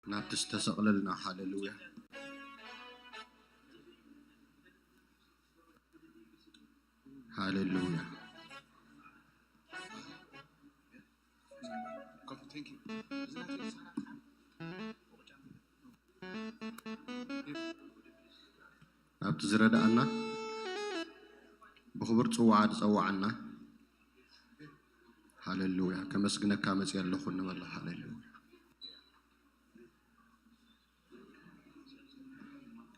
نابتس تسقللنا هاليلويا هاليلويا نابتس زردأنا بخبر تصوعنا هاليلويا كمسجنا كامس يالله والله هاليلويا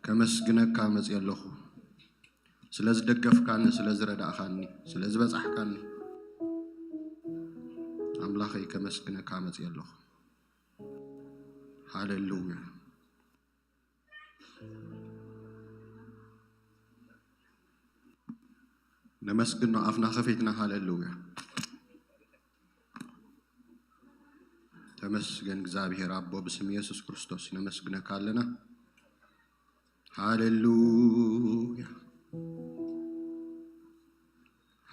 كمسجنا كامس يالله سلاز دقف كان سلاز ردا خاني سلاز بزح كاني أملاخي كمسجنا كامس يالله هاليلويا نمسجنا أفنا خفيتنا هاليلويا تمسجن እግዚአብሔር አቦ በስም ኢየሱስ ክርስቶስ ነመስግነ ካለና ሃሌሉያ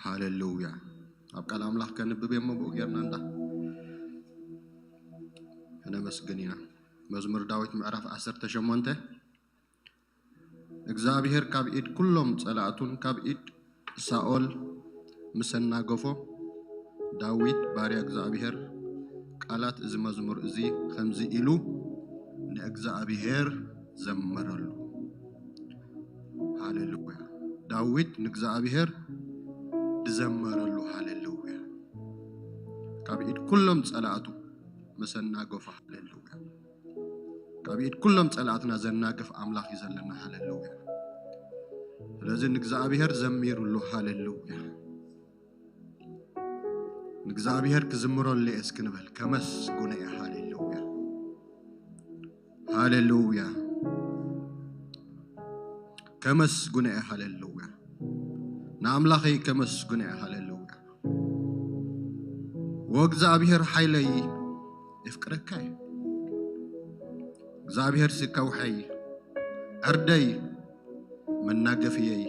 ሃሌሉያ አብቃል አምላክ ከንብብ የመቦገርና እንዳ ነመስግኒና መዝሙር ዳዊት ምዕራፍ 18 እግዚአብሔር ካብኢድ ኩሎም ጸላእቱን ካብኢድ ሳኦል ምሰና ገፎ ዳዊት ባሪያ እግዚአብሔር ቃላት እዚ መዝሙር እዚ ከምዚ ኢሉ ንእግዚአብሔር ዘመረሉ ሃሌሉያ ዳዊት ንእግዚአብሔር ዘመረሉ ሃሌሉያ ካብኢድ ኩሎም ጸላእቱ ምሰና ገፎ ሃሌሉያ ካብኢድ ኩሎም ጸላእትና ዘናገፍ አምላክ ይዘለና ሃሌሉያ ስለዚህ ንእግዚአብሔር ዘሚሩሉ ሃሌሉያ እግዚአብሔር ከዝምሮን ለእስክንበል ከመስጉነ ሃሌሉያ ሃሌሉያ ከመስጉነ ሃሌሉያ ናምላኺ ከመስጉነ ሃሌሉያ ወእግዚአብሔር ኃይለይ ይፍቅረካ እግዚአብሔር ሲከውሐይ አርደይ መናገፍየይ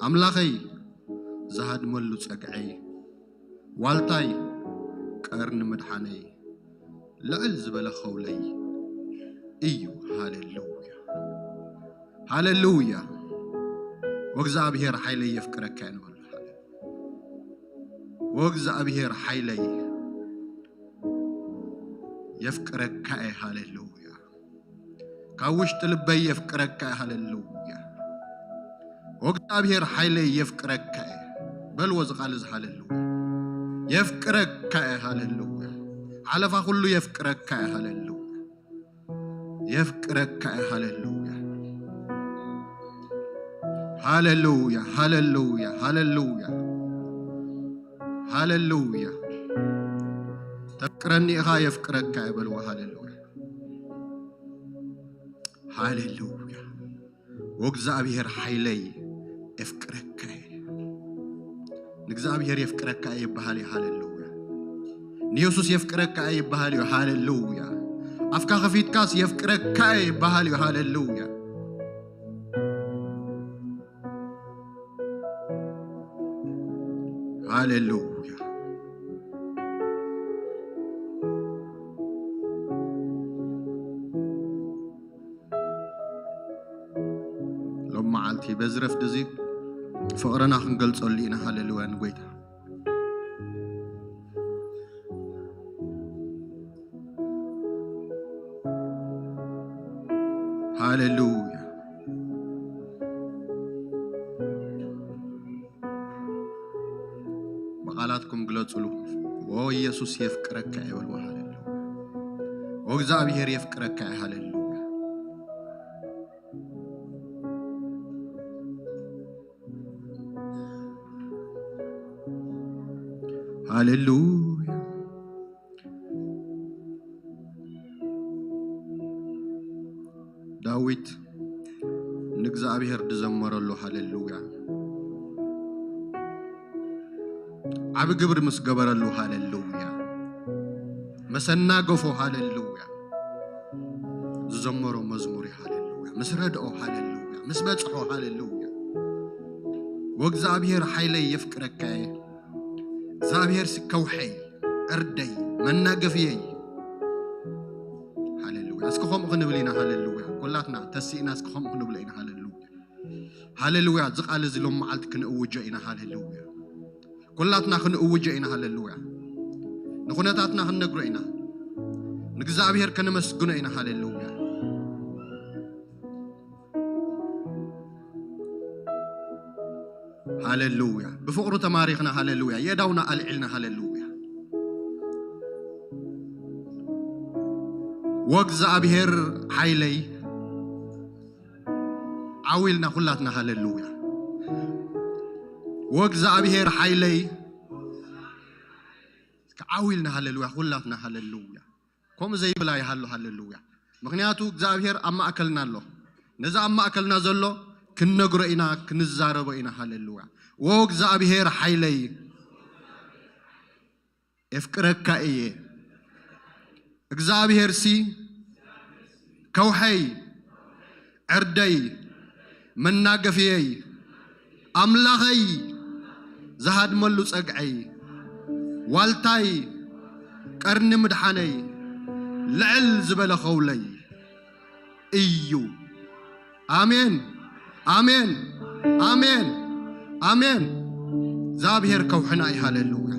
አምላኺ ዘሃድመሉ ጸግዐይ والتاي قرن مدحاني لعل زبل خولي ايو هاليلويا هاليلويا وغزابير حيلي يفكرك كان والله وغزابير حيلي يفكرك كاي هاليلويا كاوش تلبي يفكرك كاي هاليلويا وغزابير حيلي يفكرك كاي بل وزغالز هاليلويا يفكرك هاليلويا علفا كله يفكرك هاليلويا يفكرك هاليلويا هاليلويا هاليلويا هاليلويا هاليلويا تفكرني ها يفكرك بلوا هاليلويا هاليلويا وغزابير حيلي يفكرك እግዚአብሔር ይፍቅረካ ይባሃል ሃሌሉያ ኢየሱስ ይፍቅረካ ይባሃል ሃሌሉያ አፍካ ከፊትካስ ይፍቅረካ ይባሃል ሃሌሉያ ሃሌሉያ لما عالتي بزرف دزي فقرنا خنقل صلينا هاليلويا نقويتا هاليلويا بقالاتكم قلتوا له يسوس يفكرك يقولوا هاليلويا وإግዚአብሔር يفكرك هاليلويا هاليلويا داويت نእግዚአብሔር ድዘመረሉ ሃሌሉያ عب قبر مسقبر له هاليلويا مسنا قفو هاليلويا زمرو مزموري هاليلويا مسردو هاليلويا مسبصحو هاليلويا وእግዚአብሔር حيلي يفكرك እግዚአብሔር ሲከውሐይ እርደይ መናገፍየይ ሃሌሉያ اسكخم خنبلينا هاللويا كلاتنا تسينا اسكخم خنبلينا هاللويا هاللويا زقال زلوم معلت كنوجئنا هاللويا كلاتنا خنوجئنا هاللويا نخونتاتنا خنغرينا نغزابير كنمسغنينا هاللويا هاللويا بفقر تماريخنا هاللويا يداونا العلنا هاللويا وغزابير حيلي عويلنا كلاتنا هاللويا وغزابير حيلي عويلنا هاللويا كلاتنا هاللويا كم زي بلاي هاللويا مغنياتو غزابير اما اكلنا له نزا اما اكلنا زلو كنغرئنا كنزاربئنا هاللويا وغزابير حيلي افكركاي እግዚአብሔር ሲ ከውሐይ ዕርደይ መናገፍየይ አምላኸይ ዘሃድመሉ ጸግዐይ ዋልታይ ቀርኒ ምድሓነይ ልዕል ዝበለ ኸውለይ እዩ አሜን አሜን አሜን አሜን እግዚአብሔር ከውሕና ይሃለሉያ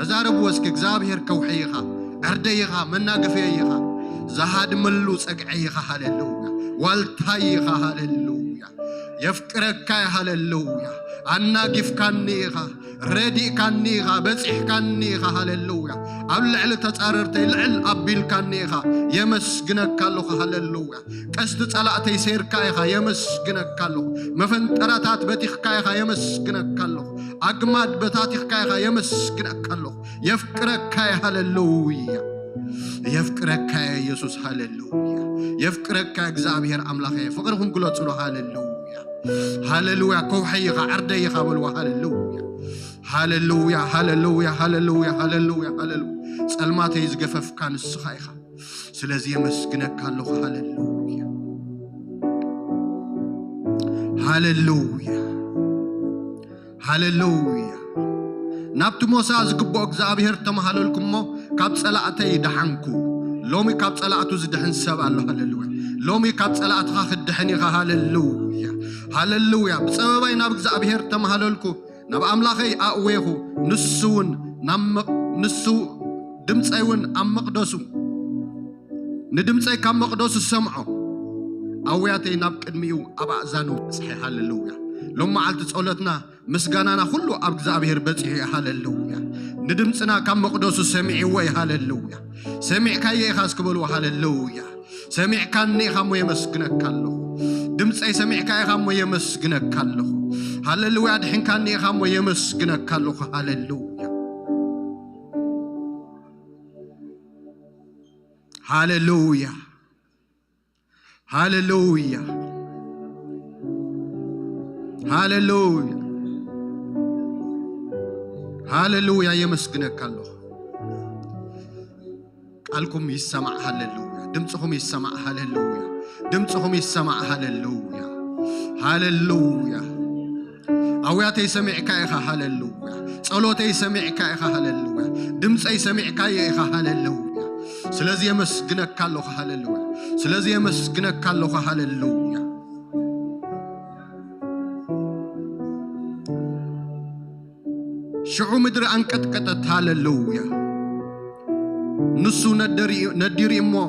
ተዛረቡ ወስክ እግዚአብሔር ከውሐይኻ عرديها مناقفيها زهاد ملو صقعيها هاللويا والتايها هاللويا يفكرك هاللويا عناقف كانيها ردي كانيها بصح كانيها هاللويا ابلعل تصاررتي لعل ابيل كانيها يمسغنك الله هاللويا قست صلاتي سيركايها يمسغنك الله مفنطراتات بتيخكايها يمسغنك الله أجمد بتاتيخ كايها يمسكنك الله يفكرك هاللويا يفكرك يسوع هاللويا يفكرك እግዚአብሔር አምላኬ ፍቅርኩም ግለጹ هاللويا هاللويا كوحيها عرديها بلوا هاللويا هاللويا هاللويا هاللويا هاللويا هاللويا صلماتي يزغفف كان السخايها ስለዚህ يمسكنك الله هاللويا هاللويا هاللويا نابت موسى زقبو እግዚአብሔር ተማሃለልኩሞ ካብ ጸላእተይ ደሓንኩ ሎሚ ካብ ጸላእቱ ዝድሕን ሰብ ኣሎ ሃሌሉያ ሎሚ ካብ ጸላእትኻ ክድሕን ኢኻ ሃሌሉያ ሃሌሉያ በጸባይ ናብ እግዚአብሔር ተማሃለልኩ ናብ አምላኸይ ኣእዌኹ ንሱውን ንሱ ድምፀይውን ኣብ መቅደሱ ንድምፀይ ካብ መቅደሱ ሰምዖ ኣውያተይ ናብ ቅድሚኡ ኣብ ኣእዛኑ ጽሒ ሃሌሉያ لما عالت تصولتنا مسجاننا كله أب እግዚአብሔር بتيه هاللويا ندمسنا كم مقدس سمعي وي هاللويا سمع كاي خاص كبلو هاللويا سمع كان خم يمسكنك كله دمس أي سمع كاي خم يمسكنك كله هاللويا دحين كان خم يمسكنك كله هاللويا هاللويا هاللويا هاللويا هاللويا يمسكنك الله قالكم يسمع هاللويا دمصكم يسمع هاللويا دمصكم يسمع هاللويا هاللويا أوياتي سمعك إخا هاللويا صلوتي سمعك إخا هاللويا دمصي سمعك إخا هاللويا سلازي يمسكنك الله هاللويا سلازي يمسكنك الله هاللويا شعو مدر أنكت كتت هاللويا نسو نديري مو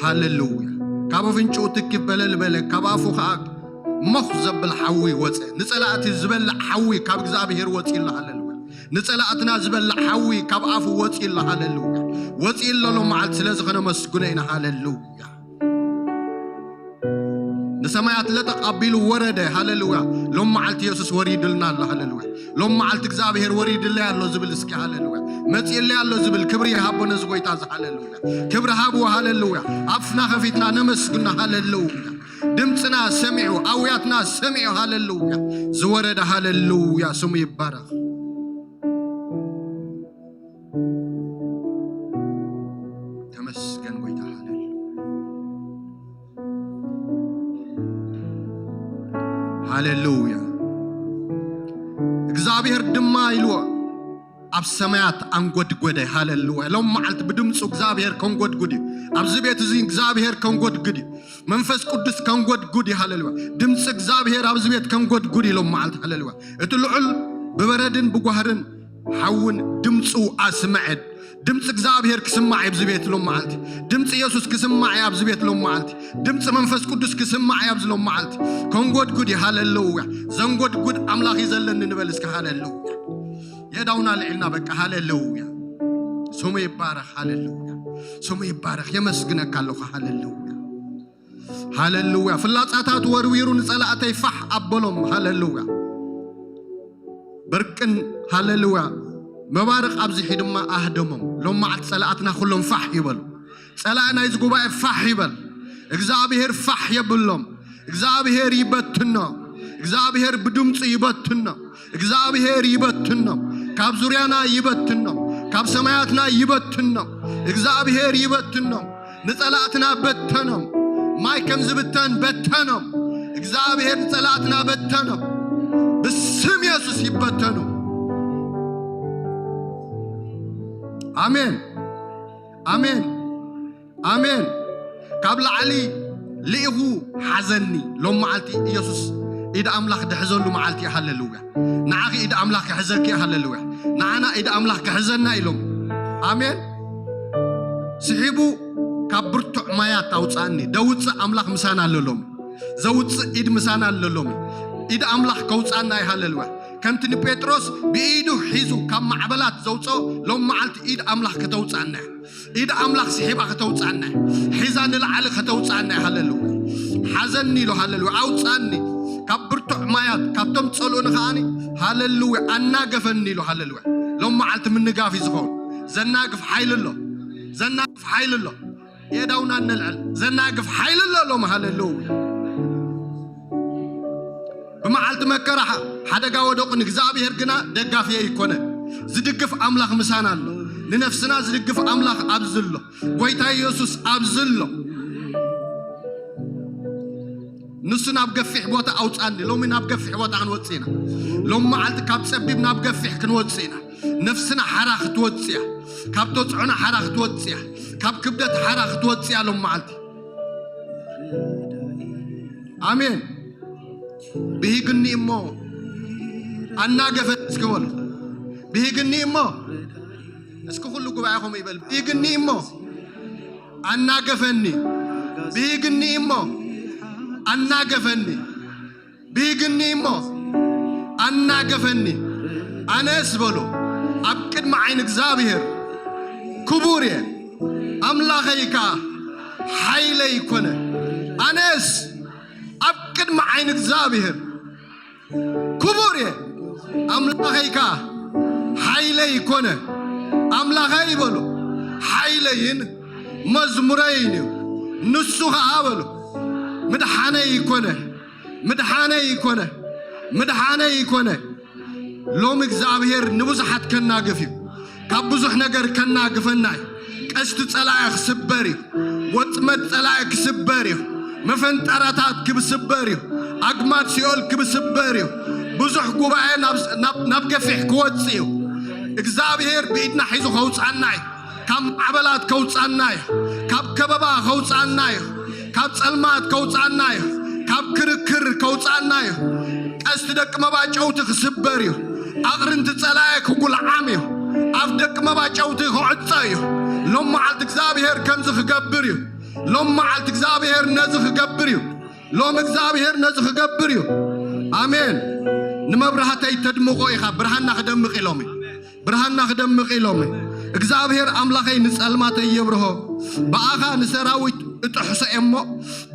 هاللويا كابو فينشو تكبل البلك كابافو خاك مخزب الحوي وصي نصلات زبل حوي كاب እግዚአብሔር ወጽ ይላ هاللويا نصلاتنا زبل حوي كاب አፉ ወጽ ይላ هاللويا ወጽ ይላሎ ማዓል ስለዝኸነ መስጉነይና هاللويا نسمعت لتقبلوا ورده هاللويا لما معلت يسوع وريد لنا الله هاللويا لما معلت እግዚአብሔር وريد الله الله زبل اسكي هاللويا متي الله الله زبل كبر يهبو نزغويتا هاللويا كبر هابو هاللويا عفنا خفيتنا نمسكنا هاللويا دمصنا سمعوا اوياتنا سمعوا هاللويا زورده هاللويا سمو يبارك تمسكن ويتا هاللويا እግዚአብሔር ድማ ይልዎ أب سمايات أنقود قدي هاللويا لو معلت بدمسو إغزابير كنقود قدي أب زبيت زين إغزابير كنقود قدي منفس قدس كنقود قدي هاللويا دمس إغزابير أب زبيت كنقود قدي لو معلت هاللويا اتلعل ببردن بقهرن حون دمسو أسمعد دمس إغزابير كسمع يبزبيت لو معلتي دمس يسوس كسمع يبزبيت لو معلتي دمس منفس قدس كسمع يبز لو معلتي كنقود قدي هاللويا زنقود قد أملاخ يزلن نبلسك هاللويا يداونا لعلنا بك هاللويا سمي يبارك هاللويا سمي يبارك يمسكنك الله هاللويا هاللويا فلاتاتات ورويرون صلاتي فح ابلهم هاللويا بركن هاللويا مبارك ابزي حدما اهدمهم لما عد صلاتنا كلهم فح يبل صلاتنا يزغبا فح يبل እግዚአብሔር فح يبلهم እግዚአብሔር يبتنا እግዚአብሔር بدمጽ يبتنا እግዚአብሔር يبتنا ካብ ዙሪያና ይበትነው ካብ ሰማያትና ይበትነው እግዚአብሔር ይበትነው ንጸላትና በተነው ማይከም ዝብተን በተነው እግዚአብሔር ንጸላትና በተነው በስም ኢየሱስ ይበተነው አሜን አሜን አሜን ካብ ላዕሊ لئه حزني لو معلتي ኢየሱስ إذا أملاك دحزلو معلتي هاللويا نعاقي إذا أملاك حزنك هاللويا نعنا إذا أملاك حزننا إلهم آمين سحبو كبرت عمايات توصاني دوتس أملاك مسانا للوم زوتس إذ مسانا للوم إذا أملاك كوصانا هاللويا كنت بيتروس بإيدو حيزو كم معبلات زوتسو لو معلتي إذا أملاك توصانا إذا أملاك سحبك توصانا حزان العالق توصانا هاللويا حزني له هاللويا أوصاني كبرت عمايات كابتم تصلون خاني هاللويا أنا قفني له هاللويا لو ما علت من نقافي زخون زناقف حيل الله زناقف حيل الله يداونا نلعل زناقف حيل الله لو ما هاللويا بما علت مكرها حدا قاودوق نكزابي هرقنا دقافي يكونه زدقف أملاخ مسانا الله لنفسنا زدقف أملاخ أبزله قويتا يسوس أبزله نسنا بقفح بوتا أوتاني لو من بقفح بوتا عن وتسينا لو ما عالت كاب سببنا بقفح كن وتسينا نفسنا حراخ توتسيا كاب توتعنا حراخ توتسيا كاب كبدت حراخ توتسيا لو ما عالتي آمين بيهقني إمو أنا قفت اسكول بيهقني إمو اسكو خلو قبعكم يبال بيهقني إمو أنا قفني بيهقني إمو أنا قفني بيجني مو أنا قفني أنا أسبلو أبكد معينك زابير كبوري أملاخيك حيلي يكون أنس أبكد معينك زابير كبوري أملاخيك حيلي يكون أملاخي بلو حيلين مزمرين نسوها أبلو مدحاني يكونه لوم إغزابير نبزحت كنا قفيو كابزح نقر كنا قفناي كست صلايخ سباريو وطمت صلايخ سباريو مفنطراتات كبسباريو أقمات سيول كبسباريو بزح قبعي نبقفح كوتسيو إغزابير بإدنا حيزو خوص عناي كم عبلات كوص عناي كاب كبابا خوص عناي كاب صلمات كوصاناي كاب كركر كوصاناي قصدك مباچوت خسبريو اقرنت صلايك قول عاميو افدك مباچوت خعصايو لما علت እግዚአብሔር كنزخ غبريو لما علت እግዚአብሔር نزخ غبريو لما እግዚአብሔር نزخ غبريو امين نمبرهاتي تدمقو يخا برهنا خدمق يلومي برهنا خدمق يلومي እግዚአብሔር አምላከይ ንጸልማተ ይብርሆ ባአኻ ንሰራዊት እጥሕሰ እሞ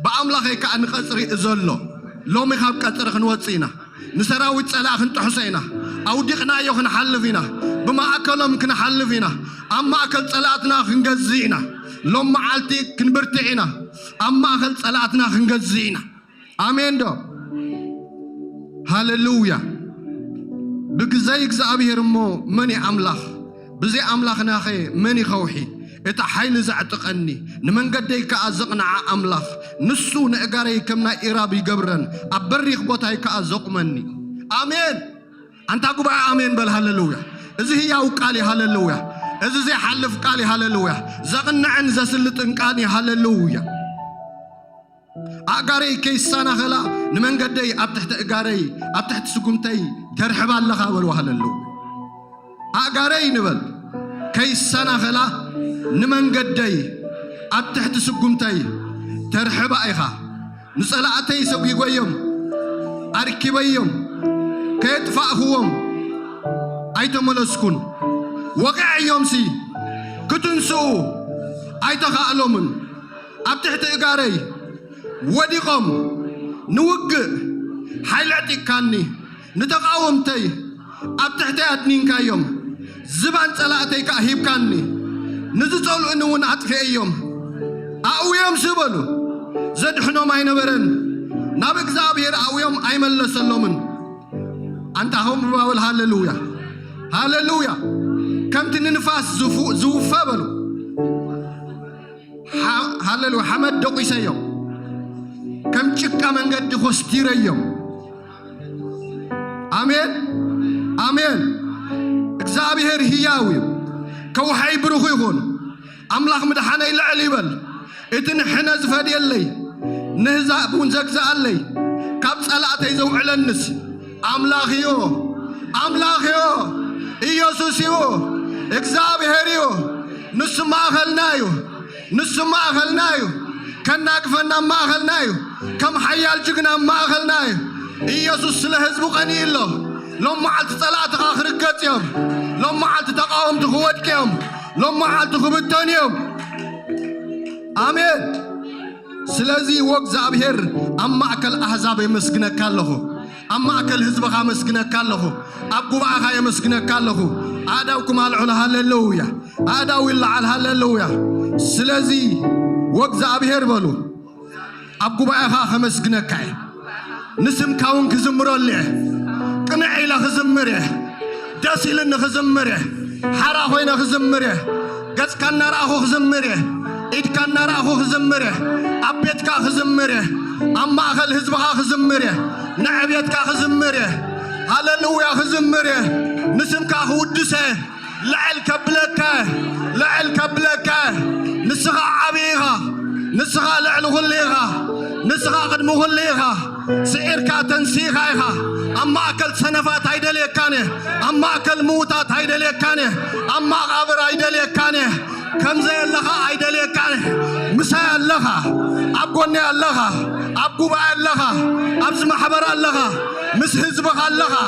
በአምላከይ ከአን ቀጽሪ እዘሎ ሎሚ ካብ ቀጽሪ ክንወጽኢና ንሰራዊት ጸላእ ክንጥሕሰኢና ኣውዲቕና ዮ ክንሓልፍ ኢና ብማእከሎም ክንሓልፍ ኢና ኣብ ማእከል ጸላእትና ክንገዝኢና ሎም መዓልቲ ክንብርትዕ ኢና ኣብ ማእከል ጸላእትና ክንገዝኢና ኣሜን ዶ ሃሌሉያ ብግዘይ እግዚአብሔር እሞ መን ኣምላኽ بزي أملاخنا خي مني خوحي إتا حيل زعتقني نمن قدي كأزقنا أملاخ نسو نأقاري كمنا إرابي قبرن أبريخ بوتاي كأزق مني آمين أنت أقول آمين بالهللويا إذا هي وقالي هاللويا إذا زي حلف قالي هاللويا زغنعن زسلطن قالي هاللويا أقاري كيسانا خلا نمن قدي أبتحت أقاري أبتحت سقمتي ترحب الله خبر وهاللويا أقاري نبل كيسانا خلا نمن قدي أبتحت سقمتي ترحب أيها نسألاتي سوي قويم أركبيهم كيتفاهم أيتملسكن وقع يومسي كتنسو أيتخالومن أبتحت إقاري وديقم نوق حيلعتي كاني نتقاومتي أبتحت أدنين كايوم زبان صلاتي كاهيب كاني نزتولو إنوون أتفئيهم أويم سبلو زدحنو ما ينبرن نابك زابير أويم أيمن لسلومن أنت هم بقول هاللويا هاللويا كم تنفاس زوفا بلو هاللويا حمد دقي سيوم كم تشكا من قد خستير يوم آمين آمين زابير هياوي كوحي بروخيهون أملاخ مدحانا إلا عليبل إتن حنا زفادي اللي نهزا بون زكزا اللي كاب صلاتي زو على النس أملاخيو أملاخيو إيوسوسيو إكزابيهريو نسمع خلنايو نسمع خلنايو كنا كفنا ما خلنايو كم حيال جقنا ما خلنايو إيوسوس لهزبو قنيلو لما عالت صلات آخر القتيم لما عالت تقاوم تخوتك يوم لما عالت خبتان يوم آمين سلازي وقت زابير أما أكل أحزاب يمسكنا كالله أما أكل حزبها يمسكنا كالله أبقوا معها يمسكنا كالله أداوكم على هاللويا أداو إلا على هاللويا سلازي وقت زابير بلو أبقوا معها يمسكنا كاي نسم كاون كزمرو اللي قنعي له خزمره داسي لنا خزمره حرا خوينا خزمره قص كان نراخو خزمره إيد كان نراخو خزمره أبيت كا خزمره أما أخل حزبها خزمره نعبيت كا خزمره هاللويا خزمره نسم كا خودسه لعل كبلك نسغا عبيغا نسغا لعل غليغا نسغا قد مغليغا سعير كا تنسيغا أما أكل سنفات هيدا ليك كانه أما أكل موتات هيدا ليك كانه أما غابر هيدا ليك كانه كم زي اللغة هيدا ليك كانه مساء اللغة أبقوني اللغة أبقوا اللغة أبز محبر اللغة مس حزبك اللغة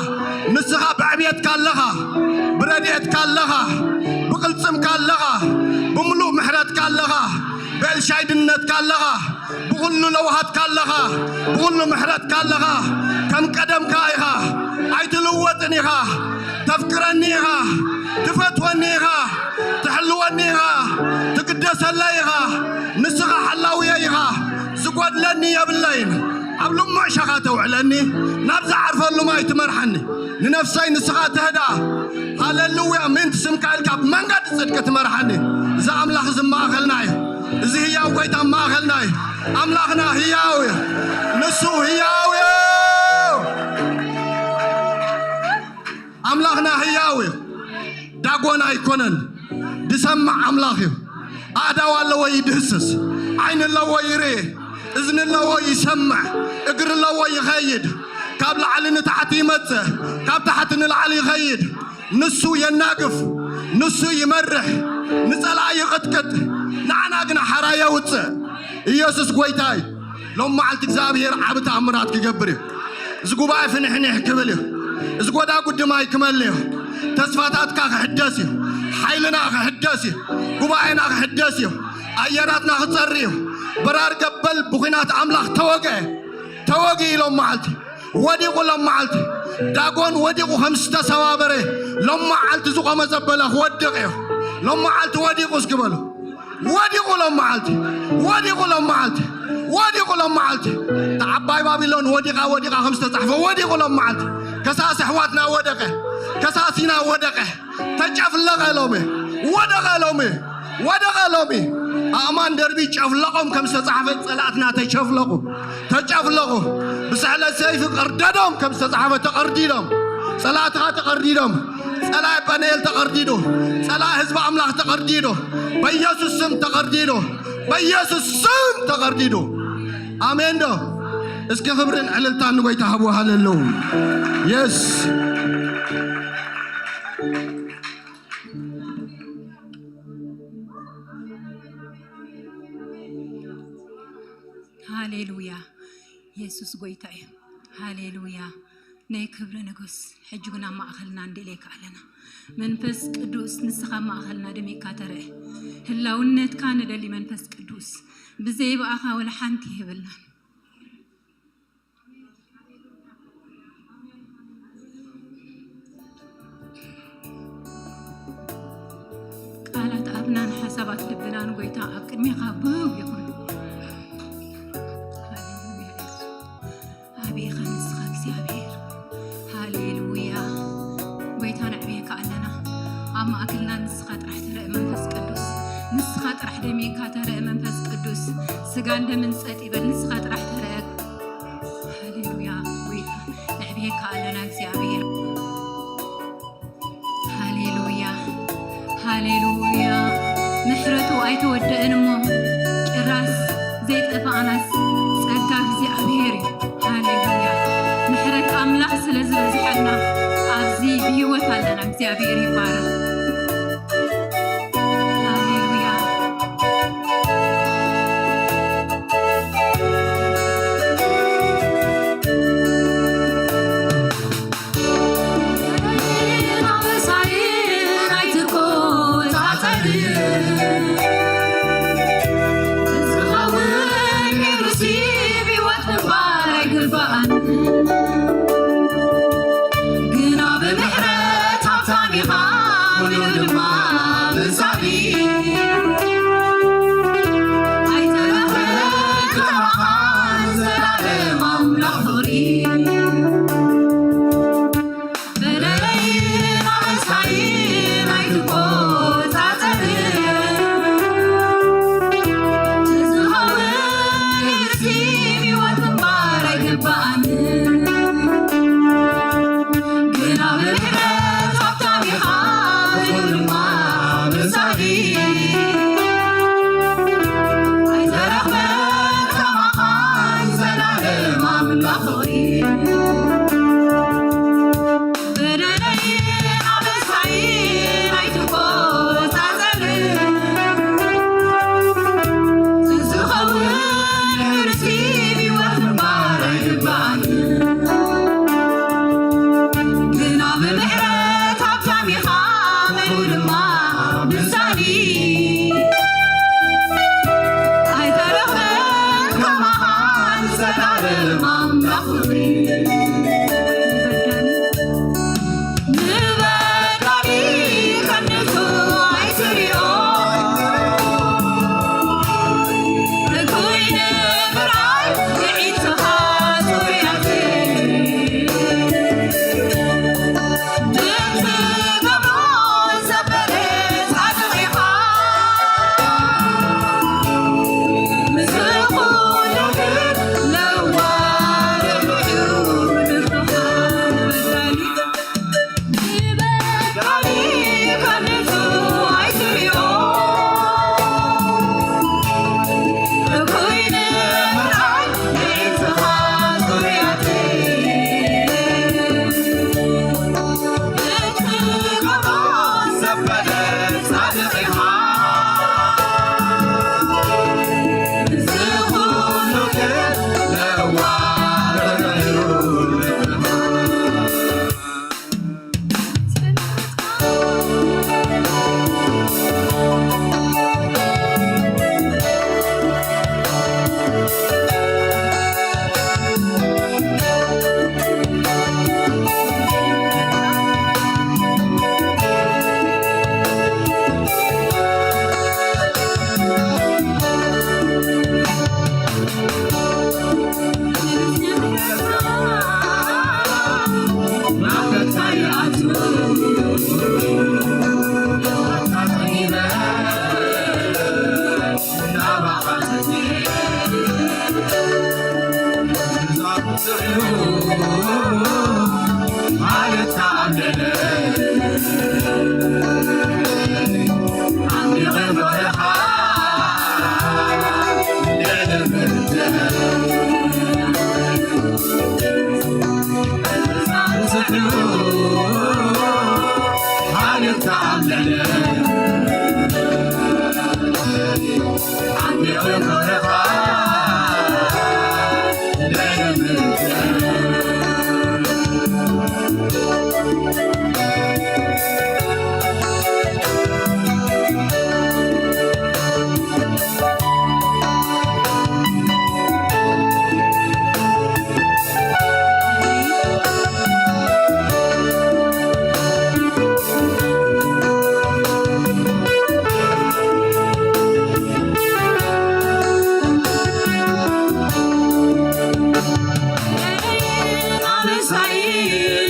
نسغا بعبيتك اللغة برديتك اللغة بقلصمك اللغة بملوء محرتك اللغة بالشايدنتك اللغة بقول لوهاتك اللغة بقول محرتك اللغة كم قدم كايها عيتلوتنيها تفكرنيها تفتونيها تحلونيها تقدس الليها نسغا حلاويها زقود لني يا بالليل قبل ما شغاته وعلني نبزع عرف له ما يتمرحني لنفسي نسغا تهدا هاللويا من تسمك الكاب من قد صدق تمرحني اذا املاخ زما اخلناي اذا هي وقيت ما اخلناي املاخنا هياوي نسو هياوي أملاخنا هياوي داقونا يكونن دسمع أملاخي أداو الله يدهسس عين الله يريه إذن الله يسمع إقر الله يخيد قبل علي تحت يمته قبل تحت العلي يخيد نسو يناقف نسو يمرح نسأل يقتكت نعنا قنا حرايا وتسه يسوس قويتاي لما علتك زابير عبت أمراتك قبري زقوباي فنحن يحكمليه زقودا قدما يكمليه تسفاتاتك حداسي حيلنا حداسي قبائنا حداسي أيراتنا خصريه برار قبل بخينات أملاخ توقي لما علتي وديقو لما علتي داقون وديقو 5 سوابره لما علتي زقا مزبله ودقيه لما علتي وديقو سقبله وديقو لما علتي وديقو لما علتي تعباي بابلون وديقا 5 صحفه وديقو لما علتي كساس حواتنا ودقه كساسنا ودقه تجف لغلومي ودقه لومي أمان دربي تشفلقهم كم ستحفظ صلاتنا تشفلقوا بس على سيف قردهم كم ستحفظ تقرديهم صلاتها تقرديهم صلاة بنيل تقرديدو صلاة حزب أملاك تقرديدو بيسوس سم تقرديدو بيسوس سم تقرديدو آمين دو اسكي خبرين عللتان نقوي تحبو هاللو يس هاليلويا يسوس قويتاي هاليلويا ناي كبر نغس حجونا ما اخلنا ندليك علنا منفس قدوس نسخا ما اخلنا دمي كاتره هلاونت كان دلي منفس قدوس بزي باخا ولا حنتي يبلنا قالت ابنان حسابات لبنا نغيتا اقدمي خابو يكون أما أكلنا نسخات راح ترى منفس قدوس نسخات راح دمي كاترى منفس قدوس سجان دم نسقي بل نسخات راح ترى هاليلويا ويتا نعبيك على ناكسيابير هاليلويا هاليلويا محرته أيتو ودأنمو الراس زيت أفعناس سكاك زيابيري هاليلويا محرت أملاح سلزل زحنا أبزي بيوت على ناكسيابيري بارا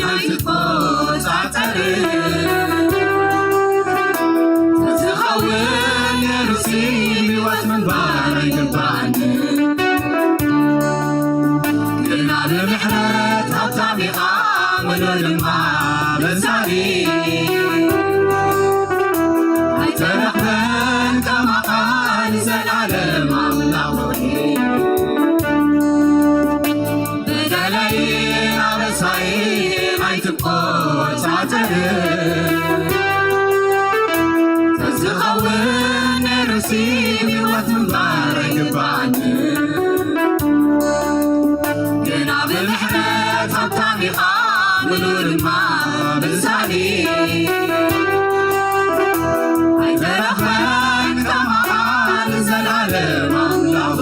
ኣይትቆፃፀር ተዝኸውን የሩሲ ሕይወት ምንባር ኣይግባእኒ ግና ብምሕረት ኣብታሚኻ ምሉእ ድማ በዛሪ ኣይተረኽበን ከማኻ ንዘለዓለም ኣምላኽ በደለይ ኣበሳይ ኣይትቆፃፀር ተዝኸውን የሩሲ ሕይወት ምንባር ኣይግባእኒ ግና ብምሕረት ኣብታሚኻ ምሉእ ድማ ብዛኒ ኣይተረኽበን ከማኻ ንዘለዓለም ኣምላኽ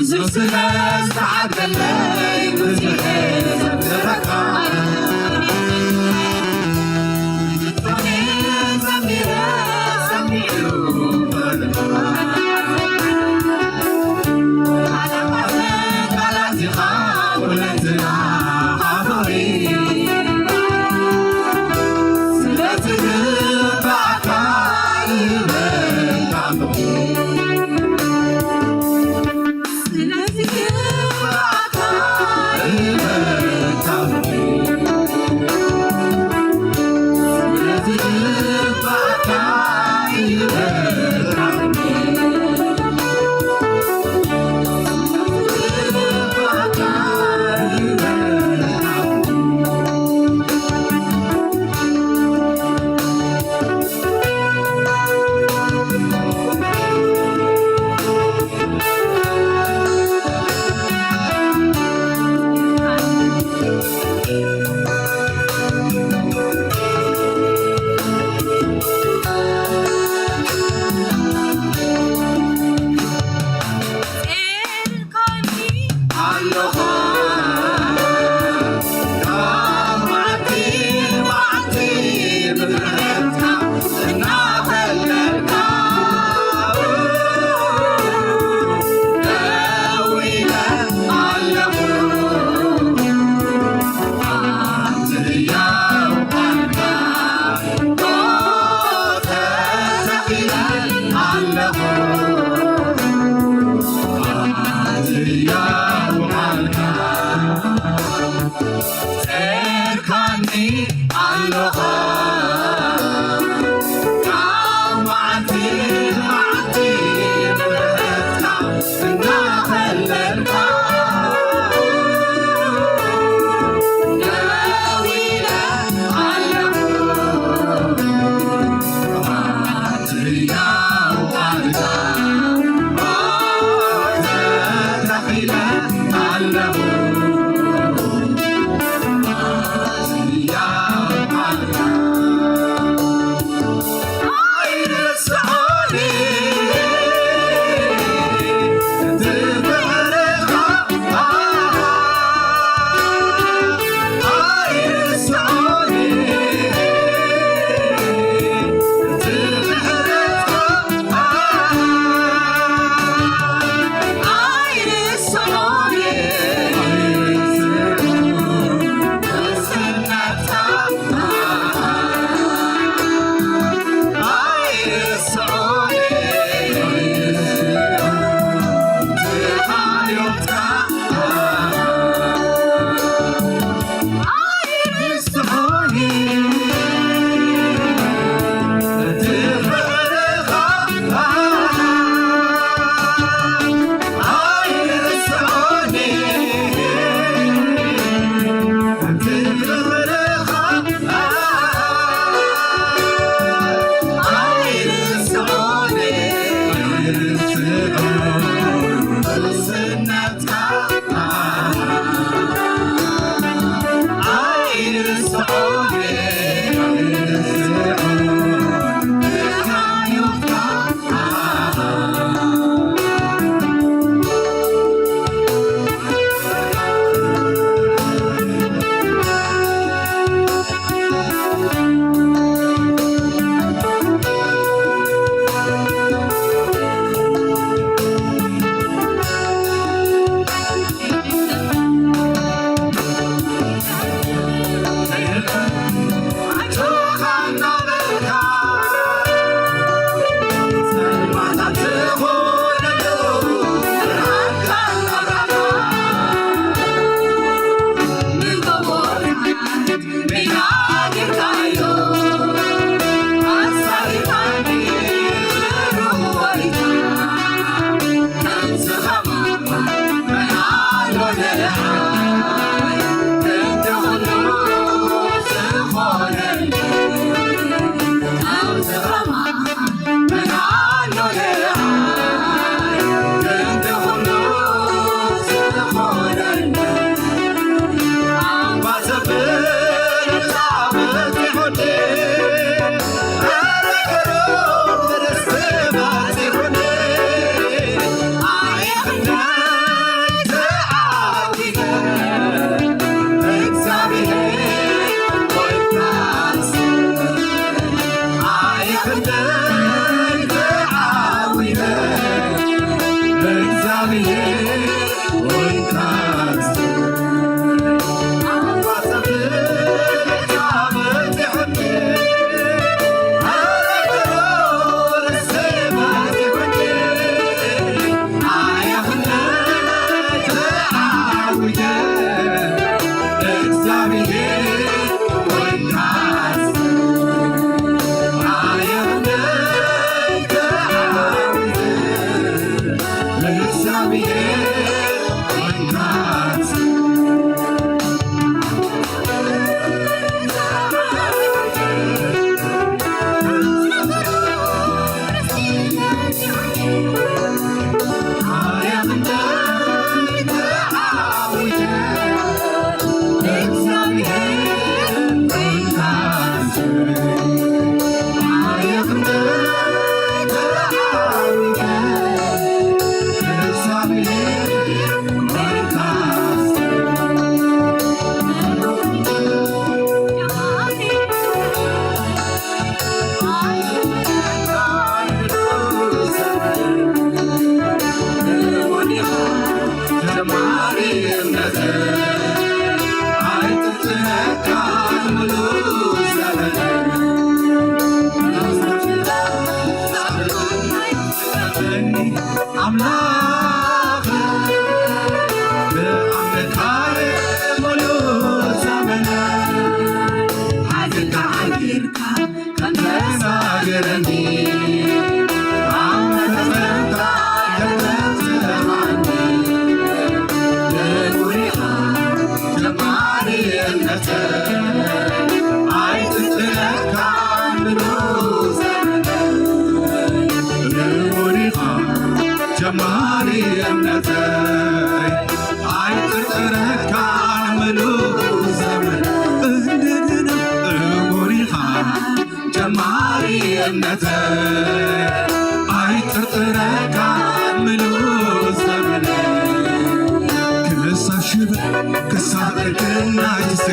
زرسلس تعدلي وزيز زرقا توني زميرة سميرو على قهوة بلاتي خاولتنا خافوري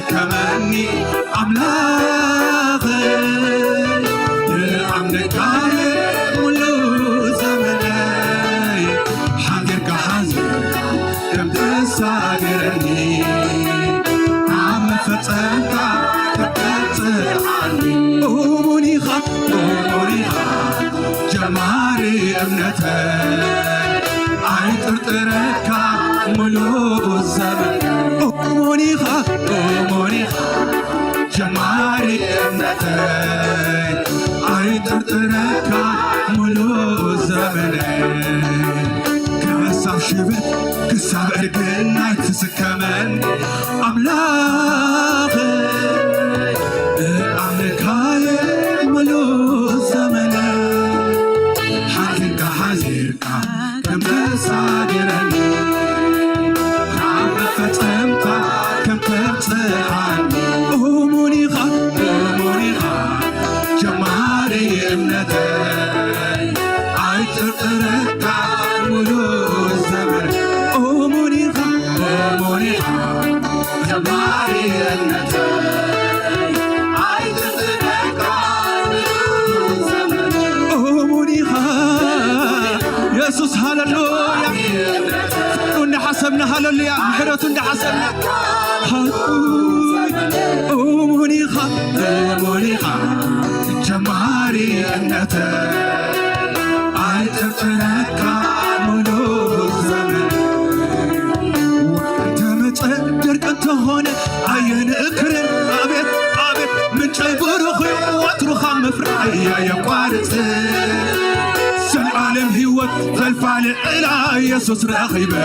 كماني أملاغي يعملك ملو زمني حقك حزن كم تساقرني عم فتنك تبتعني أمونيخا جماري ابنتي عيطرطرك ملو الزمن أمونيخا جماري ابنتي عيطرطرك ملو الزمن كساب شبت كساب ارقنا يتسكمن أملاغي أملكاي ملو الزمن حقك حزيرك كم تساقرني عم فتمت كم تبتعني أمونيخا جماري ابنتي عيطرطرك ملو الزمن أمونيخا جماري ابنتي عيطرطرك ملو الزمن أمونيخا يسوس هاللويا كنا حسبنا هاللويا محرة كنا حسبنا أمونيخا جماري ابنتي عيطرطرك ملو الزمن وانت متقدر كنت هون عين اكرم عبيت من شي بروخي واتروخا مفرعي يا قارت سالعالم هيوت فالفعل الى يسوس رخيبه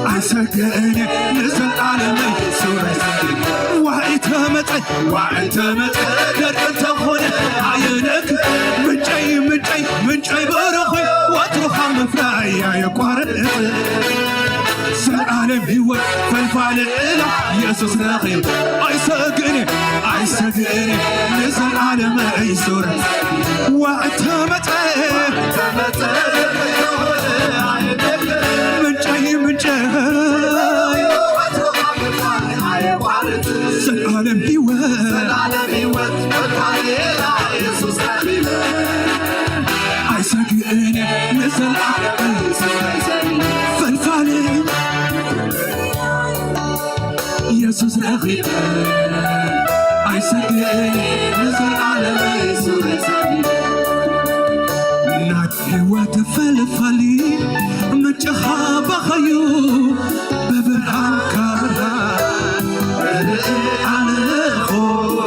عسكرني نزل عالمي سوري وعيت متى كرت هون عينك من جاي برخي واتروخا مفرعي يا قارت سالعالم هيوت فالفعل الى يسوس رخيب عسكرني نزل عالمي سوري وعيت متى من جاي سالعالم هيوت يسوس رخيب عسكرني نزل عالمي فالفعل يسوس رخيب عسكرني نزل عالمي سوري نات هيوت فالفعلي مجخا بخيو ببرهان كابرها على خو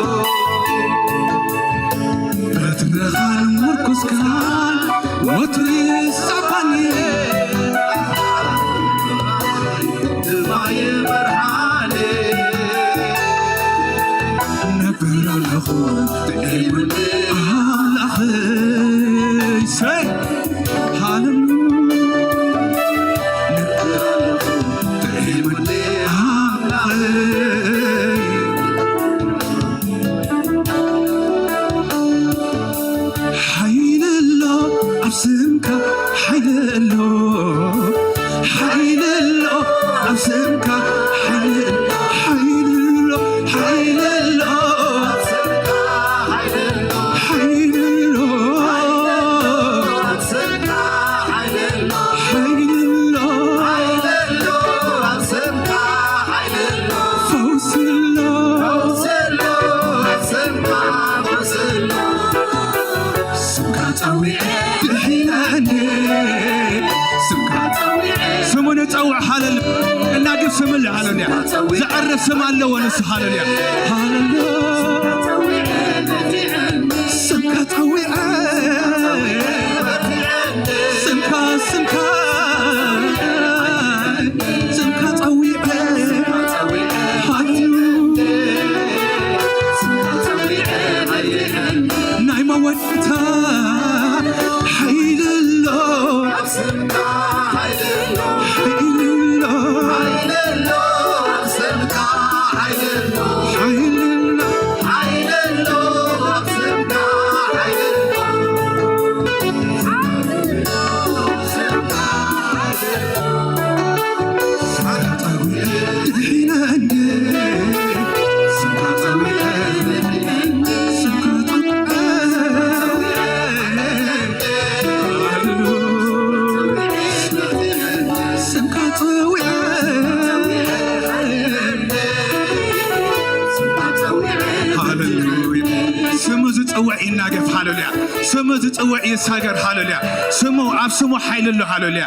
بترخان مركز كان وتري سباني دمعي برهاني نبر الخو تقيمني الأخي سي حالم حيل الله أبسمك حيل الله أبسمك حيل الله እናድር ስምል ሃሌሉያ ዘዕረፍ ስም አለ ወንስ ሃሌሉያ ሃሌሉያ ስምካ ጠዊዐ ስምካ ስምካ ስምካ ጠዊዐ ናይ መወድታ ሓይልሎ ይናገፍ ሃሌሉያ ስሙ ዝጽውዕ ይሳገር ሃሌሉያ ስሙ ኣብ ስሙ ኃይል ኣሎ ሃሌሉያ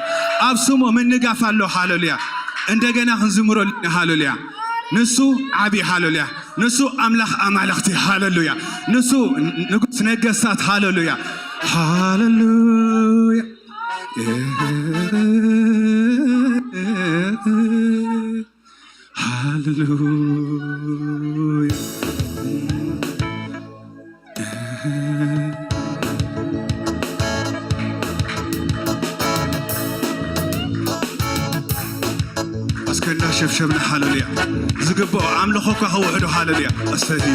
ኣብ ስሙ ምንጋፍ ኣሎ ሃሌሉያ እንደገና ክንዝምረሉ ሃሌሉያ ንሱ ዓቢ ሃሌሉያ ንሱ ኣምላኽ ኣማልኽቲ ሃሌሉያ ንሱ ንጉስ ነገስታት ሃሌሉያ ሃሌሉያ ሃሌሉያ አስከና ሸብሸብና ሃሌሉያ ዝግባው አምልኾካ ከውዕዶ ሃሌሉያ አስተዲ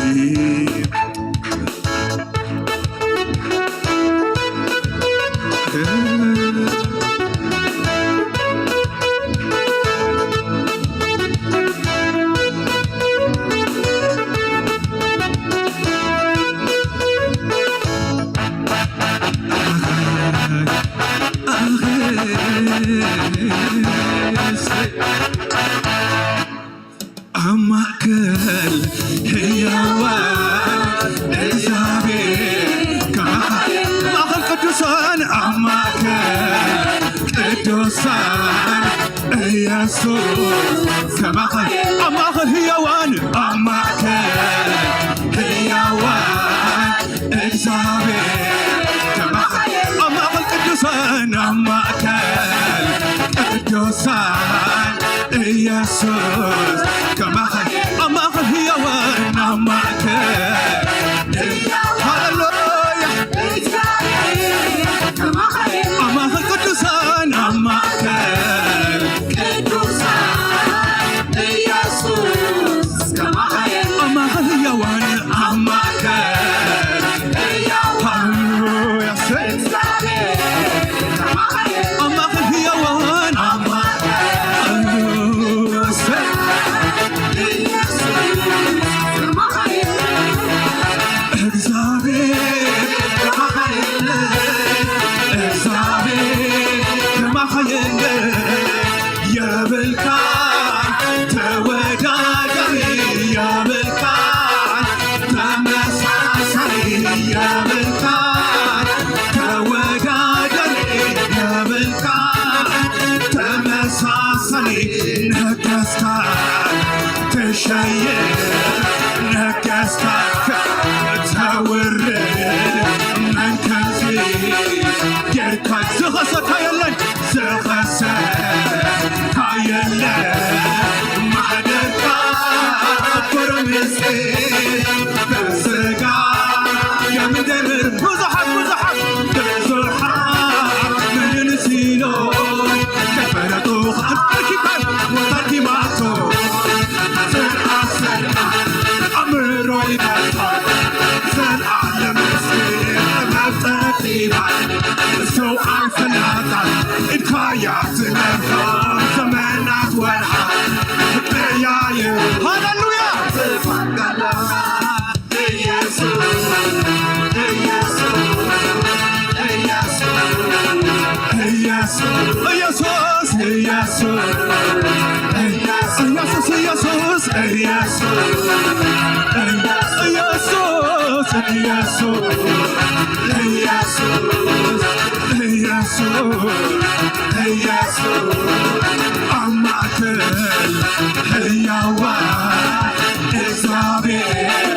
أماكل هيوان إزابي ماخل قدوسان أماكل قدوسان يسوع كماخل أماخل هيوان أماكل هيوان إزابي كماخل أماخل قدوسان أماكل قدوسان يسوع كماخل أماخل هيوان أماكل هاللويا أماخل قدوسان أماكل يسوع كماخل أماخل هيوان أماكل هاللويا أماخل هيوان يا بالكان تودادري يا بالكان تمساسري يا بالكان تودادري يا بالكان تمساسري نكستان تشير نكستان تورد من كنزي يركض زغسة يلن زغسة يلن معدركا برمسي بسرقا يا مدمر بزحك بزحك بزحك من نسيلو كفرتو خطركي كان وطركي معتو سرعة سرعة أمرو يبطل سرعة لمسكين مفتقي بعد سو عارفناتا إتخايات نفهم زمانات ورحة بيايو هاللويا تفكر لها يسوع I'm ሕያዋ እግዚአብሔር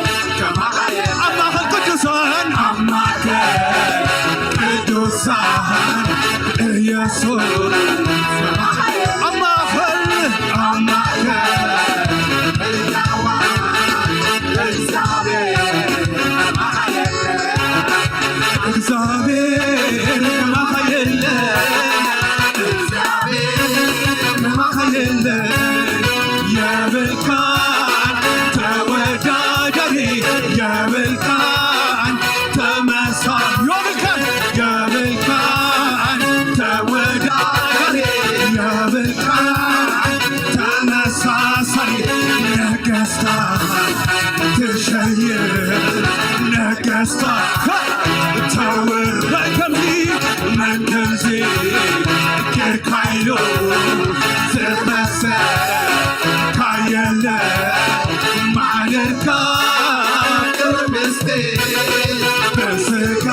አማኸ ቅዱሳን ቅዱሳን ኢየሱስ አማኸል ሕያዋ እግዚአብሔር ከማኸየለ የብልካን ተወዳዳሪ የብልካን ተመሳሳይ የብልካን ተወዳዳሪ የብልካን ተመሳሳይ ነገሥታት ትሸይር ነገሥታት ተወረከምዚ መንገምዚ ጌርካይሎ ዝመሰ ካየለ ማዕለርካ ቅርምስቴ በስጋ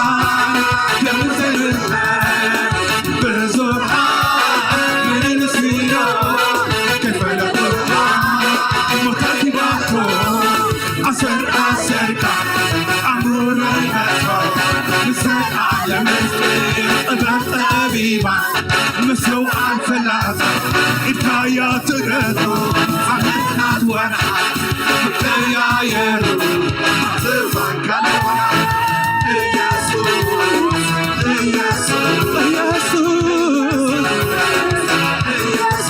የምትርመ ብዙኃን ምንስሚዮ ከፈለቁታ ሞታኪባቶ አሰር አሰርካ አምሮረይነቶ ንሰቃ ለመስጤ ጥበብ ጠቢባን مسلو الفلاس إتايا تغثو عملنات ورحات إتايا يرو زفان كالونا يسوس يسوس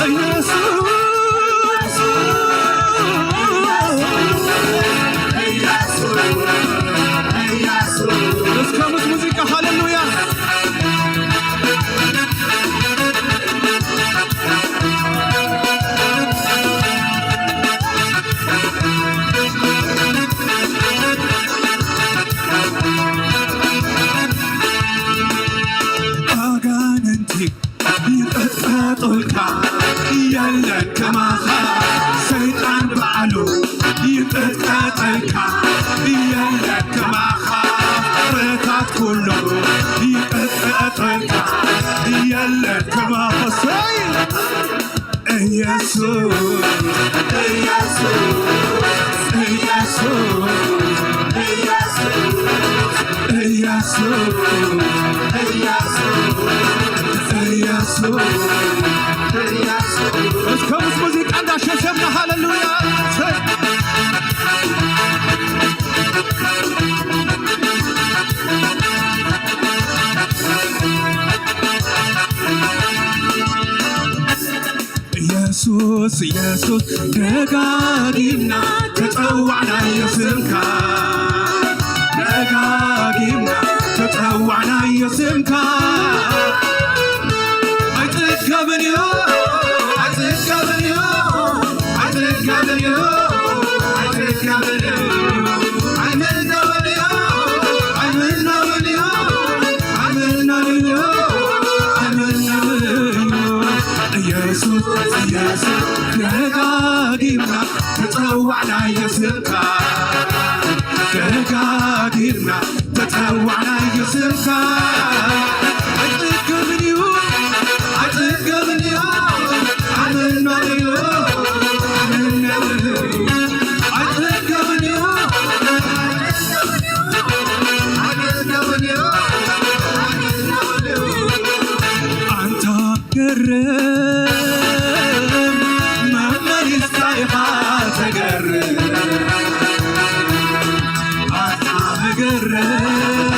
يسوس يسوس كمس موسيقى هاللويا يقطعطلك يلك ماخا سيطان بعلو يقطعطلك يلك ماخا رتات كله يقطعطلك يلك ماخا سيل يسوع يسوع يسوع Let's come with music and I shall say hallelujah. ኢየሱስ ኢየሱስ ደጋጊምና ተጠዋዕና የስምካ ደጋጊምና ተጠዋዕና የስምካ አይትገበንዮ አይትገበንዮ አይትገበንዮ አይትገበንዮ አይምናበንዮ አይምናበንዮ አይምናበንዮ ኢየሱስ ኢየሱስ ደጋጊምና ተጠዋዕና የስምካ ደጋጊምና ተጠዋዕና የስምካ አይትገበንዮ አይትገበንዮ አይምናበንዮ አይትገበንዮ አንተ ገረም መመሪስ ታይኻ ተገርም አንተ ገረም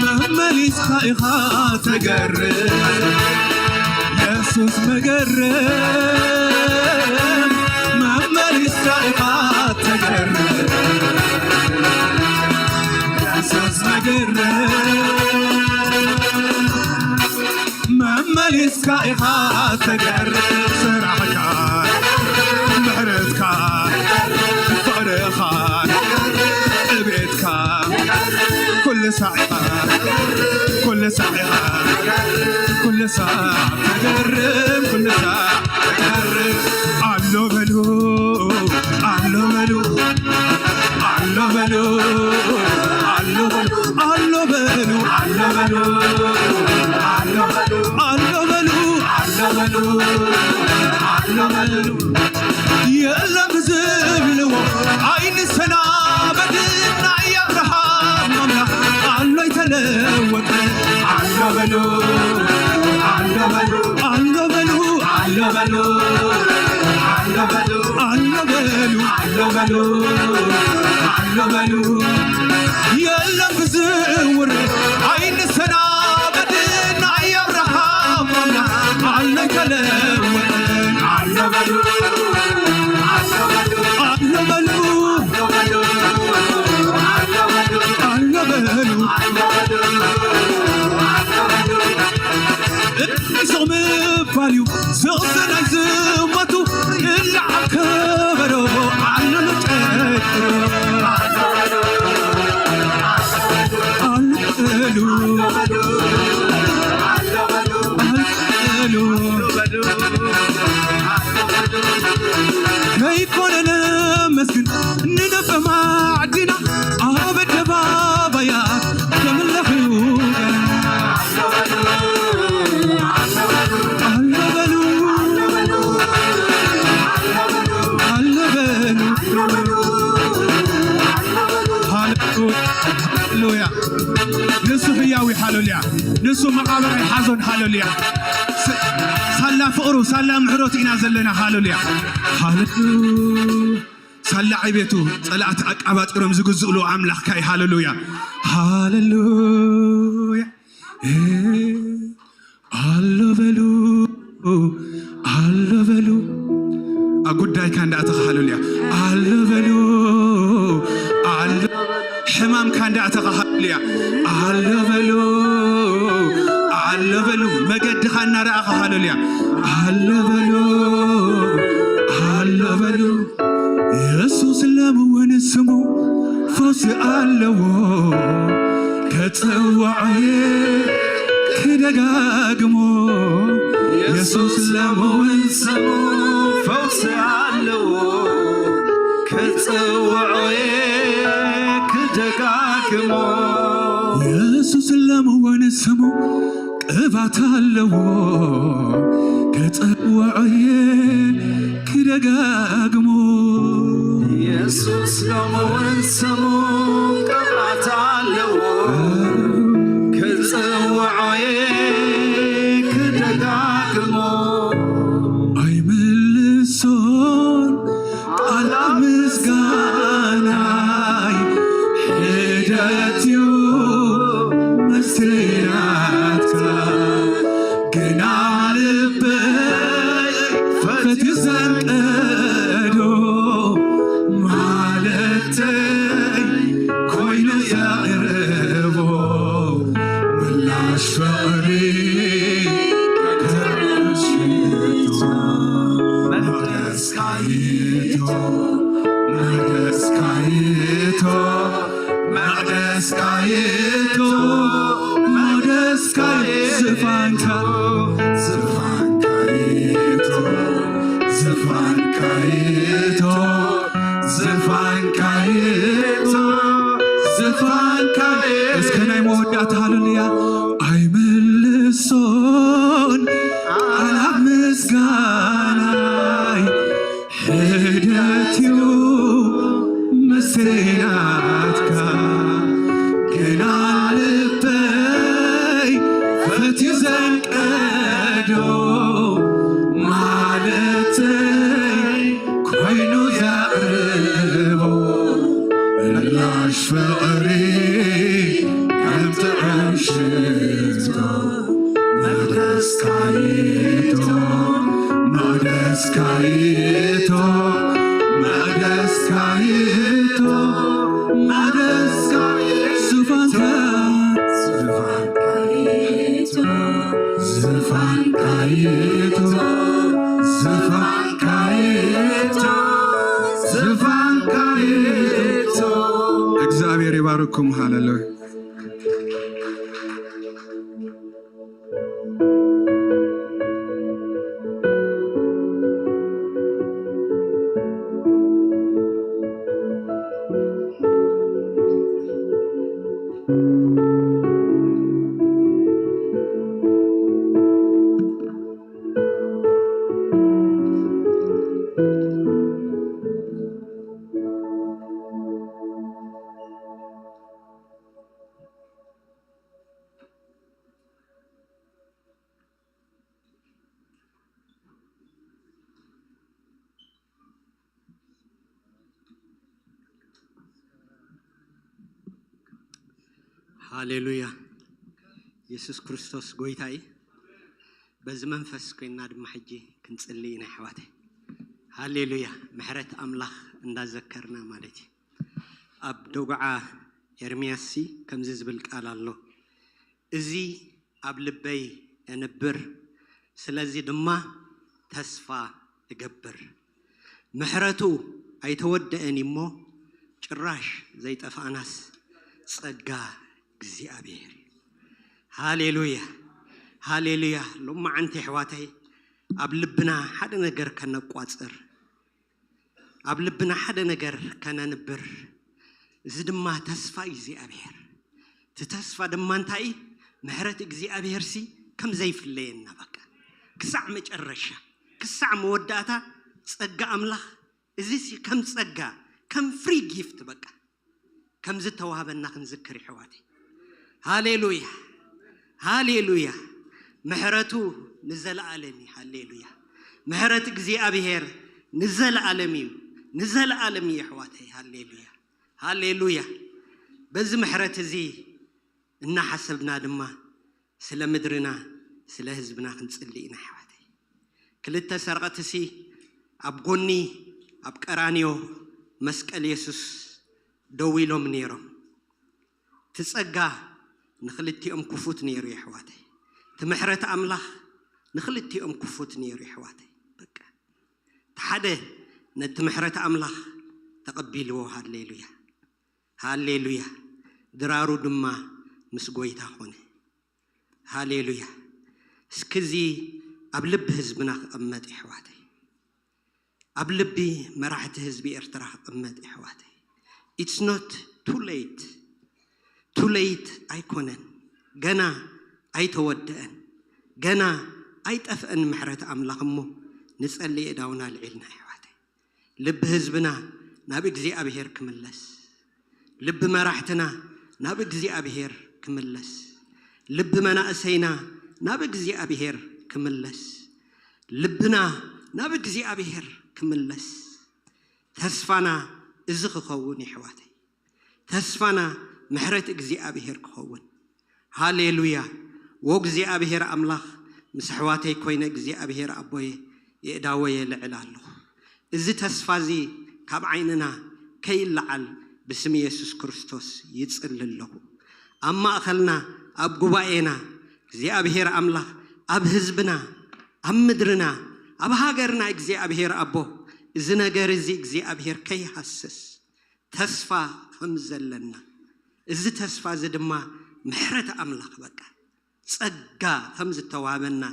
መመሪስ ታይኻ ተገርም ኢየሱስ መገረም መመሪስ ታይኻ ተገርም ኢየሱስ መገረም መመሊስካ ኢኻ ተገርም ስራሕካ ምሕረትካ ፍቕርኻ ዕቤትካ ኩሉ ሳዕኻ ኩሉ ሳዕኻ ኩሉ ሳዕ ተገርም ኩሉ ሳዕ ተገርም አሎ በሉ አሎ በሉ አሎ በሉ አሎ በሉ አሎ በሉ አሎ በሉ አሎ በሉ አሎ በሉ አሎ በሉ የለም ዝብልዎ አይን ሰናበድና የአብርሃም አምላክ አሎ የተለወጠ አሎ በሉ አሎ በሉ አሎ በሉ አሎ በሉ አሎ በሉ አሎ በሉ አሎ በሉ አሎ በሉ የለም ዝውር አይን ሰናበድና የአብርሃም አምላክ አሎ የተለወጠ አሎ በሉ አሎ በሉ አሎ በሉ አሎ በሉ ሶም ፋልዩ ዘውዘናይ ዝመቱ እልዓል ከበሮ አለሉ ጨጥሮ አልበሉ አልበሉ ከይኮነነ መስግን ንነበ ማዕድና ኣብ ኣደባባያት ተመለኽዩ ሃሌሉያ ንሱ ሕያዊ ሃሌሉያ ንሱ መቃብር ኣይሓዞን ሃሌሉያ ሳላ ፍቕሩ ሳላ ምሕረቱ ኢና ዘለና ሃሌሉያ ሃሌሉያ ሳላ ዕቤቱ ጸላእቲ ኣቃባጢሮም ዝግዝእሉ ኣምላኽካ እዩ ሃሌሉያ ሃሌሉያ አሎ በሉ አሎ በሉ ኣጉዳይካ እንዳእተኻ ሃሌሉያ አሎ በሉ አሎ ሕማምካ እንዳእተኻ ሃሌሉያ አሎ በሉ አሎ በሉ መገድኻ እናረኣኻ ሃሌሉያ አሎ በሉ አሎ በሉ ኢየሱስ ለምውን ስሙ ፈውስ ኣለዎ ከጽዋዕየ ክደጋግሞ ኢየሱስ ለምውን ስሙ ፈውስ ኣለዎ ከጽዋዕየ ክደጋግሞ ኢየሱስ ለምውን ስሙ ቅባት ኣለዎ ከጽዋዕየ ክደጋግሞ ኢየሱስ ለምውን ስሙ ቅባት ኣለዎ ከጽዋዕየ ክደጋግሞ ኣይምልሶን ቃል ምስጋናይ ሂደትዩ መስናትካ ግና ልበይ ፈትዩ ዘንቀዶ ማለተይ ኮይኑ ያቅርቦ ምላሽ ፍቕሪ ከተሽቶ መቅደስካይቶ መቅደስካይቶ መቅደስካይቶ መቅደስካይቶ ዝፋንካ ዝፋንካይቶ ዝፋንካይቶ ዝፋንካይቶ ዝፋንካይቶ እስከ ናይ መወዳእታ ሃሌሉያ ኣይምልሶን ኣላብ ምስጋናይ ሂደትዩ መስናትካ ግና ልበይ ፈትዩ ዘንቀዶ ማለተይ ኮይኑ ያቅርቦ ምላሽ ፍቕሪ ከም ተቐሽቶ መቅደስካይቶ መቅደስካይቶ መቅደስካይቶ መቅደስካይቶ ዝፋንካይቶ ዝፋንካይቶ ዝፋንካይቶ ዝፋንካይቶ እግዚአብሔር ይባርኩም ሃሌሉያ ሃሌሉያ ኢየሱስ ክርስቶስ ጎይታይ በዘመን ፈስ ኮይና ድማ ሕጂ ክንጽልይና ሕዋቴ ሃሌሉያ ምሕረት አምላኽ እንዳዘከርና ማለት አብ ደጉዓ ኤርምያስ ከምዚ ዝብል ቃል አሎ እዚ አብ ልበይ እንብር ስለዚ ድማ ተስፋ እገብር ምሕረቱ አይተወደአኒ እሞ ጭራሽ ዘይጠፋናስ ጸጋ እግዚአብሔር ሃሌሉያ ሃሌሉያ ለማ አንተ ሕዋታይ አብ ልብና ሓደ ነገር ከነቋጽር አብ ልብና ሓደ ነገር ከነንብር እዚ ድማ ተስፋ እግዚአብሔር ተስፋ ድማ እንታይ ምሕረት እግዚአብሔር ሲ ከም ዘይፍለየና በቃ ክሳዕ መጨረሻ ክሳዕ መወዳታ ጸጋ አምላኽ እዚ ሲ ከም ጸጋ ከም ፍሪ ጊፍት በቃ ከም ዝተዋሃበና ክንዝክር ሕዋቴ ሃሌሉያ ሃሌሉያ ምሕረቱ ንዘለዓለም ሃሌሉያ ምሕረት እግዚአብሔር ንዘለዓለም ሕዋቴ ሃሌሉያ ሃሌሉያ በዚ ምሕረት እዚ እና ሐሰብና ድማ ስለ ምድርና ስለ ህዝብና ክንጽልይና ሕዋቴ ክልተ ሰርቀትሲ አብ ጎኒ አብ ቀራንዮ መስቀል ኢየሱስ ደዊሎም ነይሮም ትጸጋ ንኽልቲኦም ክፉት ነይሩ ሕዋቴ ትምሕረት አምላኽ ንኽልቲኦም ክፉት ነይሩ ሕዋቴ በቃ ተሓደ ነቲ ምሕረት አምላኽ ተቀቢልዎ ሃሌሉያ ሃሌሉያ ድራሩ ድማ ምስ ጎይታ ኾነ ሃሌሉያ እስከዚ አብ ልብ ህዝብና ክቕመጥ ሕዋቴ አብ ልቢ መራሕቲ ህዝቢ ኤርትራ ክቕመጥ ሕዋቴ it's not too late አይኮነን ገና አይተወደአን ገና አይጠፍአን ምሕረት አምላኽ እሞ ንጸልይ ዳውና ልዕልና ሕዋቴ ልብ ህዝብና ናብ እግዚአብሔር ክምለስ ልብ መራሕትና ናብ እግዚአብሔር ክምለስ ልብ መናእሰይና ናብ እግዚአብሔር ክምለስ ልብና ናብ እግዚአብሔር ክምለስ ተስፋና እዚ ክኸውን ሕዋቴ ተስፋና ምሕረት እግዚአብሔር ክኸውን ሃሌሉያ ወእግዚአብሔር አምላኽ ምስ ሕዋተይ ኮይነ እግዚአብሔር አቦዬ የእዳወየ ልዕል ኣለኹ እዚ ተስፋ እዚ ካብ ዓይንና ከይለዓል ብስም ኢየሱስ ክርስቶስ ይጽልል ኣለኹ ኣብ ማእኸልና ኣብ ጉባኤና እግዚአብሔር አምላኽ ኣብ ህዝብና ኣብ ምድርና ኣብ ሃገርና እግዚአብሔር አቦ እዚ ነገር እዚ እግዚአብሔር ከይሃስስ ተስፋ ከም ዘለና እዚ ተስፋ እዚ ድማ ምሕረት አምላኽ በቃ ጸጋ ከም ዝተዋሃበና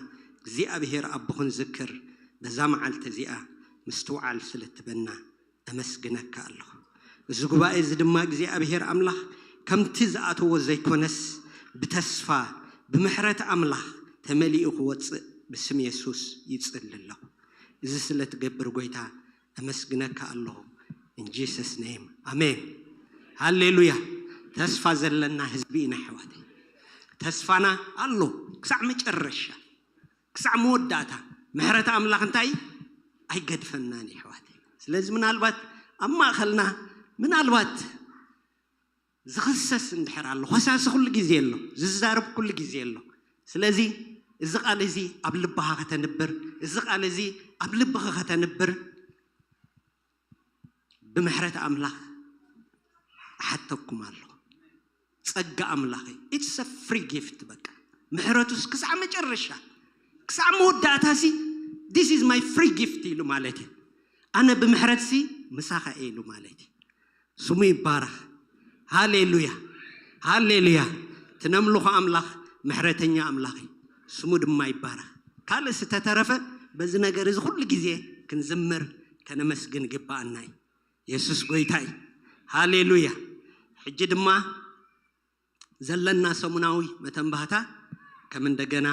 እግዚአብሔር አቦ ክንዝክር በዛ መዓልቲ እዚኣ ምስትውዓል ስለትበና አመስግነካ ኣለኹ እዚ ጉባኤ እዚ ድማ እግዚአብሔር አምላኽ ከምቲ ዝኣተዎ ዘይኮነስ ብተስፋ ብምሕረት አምላኽ ተመሊኡ ክወፅእ ብስም ኢየሱስ ይጽልል ኣለኹ እዚ ስለትገብር ጎይታ አመስግነካ ኣለኹ in Jesus name amen ሃሌሉያ ተስፋ ዘለና ህዝቢ ኢና ሕዋቴ ተስፋና አሎ ክሳዕ መጨረሻ ክሳዕ መወዳእታ ምሕረት አምላኽ እንታይ አይገድፈናን ሕዋቴ ስለዚህ ምናልባት ኣብ ማእኸልና ምናልባት ዝኽሰስ እንድሕር ኣሎ ኾሳሲ ኩሉ ግዜ ኣሎ ዝዛረብ ኩሉ ግዜ ኣሎ ስለዚህ እዚ ቃል እዚ ኣብ ልብኻ ከተንብር እዚ ቃል እዚ ኣብ ልብኻ ከተንብር ብምሕረት አምላኽ ሓተኩም ኣሎ ጸጋ አምላኽ it's a free gift በቃ ምሕረቱስ ክሳዕ መጨረሻ ክሳዕ መወዳእታሲ this is my free gift ኢሉ ማለት ኣነ ብምሕረትሲ ምሳኻ ኢሉ ማለት ስሙ ይባረኽ ሃሌሉያ ሃሌሉያ ትነምልኹ አምላኽ ምሕረተኛ አምላኽ ስሙ ድማ ይባረኽ ካልእ ዝተተረፈ በዚ ነገር እዚ ኩሉ ግዜ ክንዝምር ከነመስግን ግባአና ኢየሱስ ጎይታይ ሃሌሉያ ሕጂ ድማ ዘለና ሰሙናዊ መተንባህታ ከም እንደገና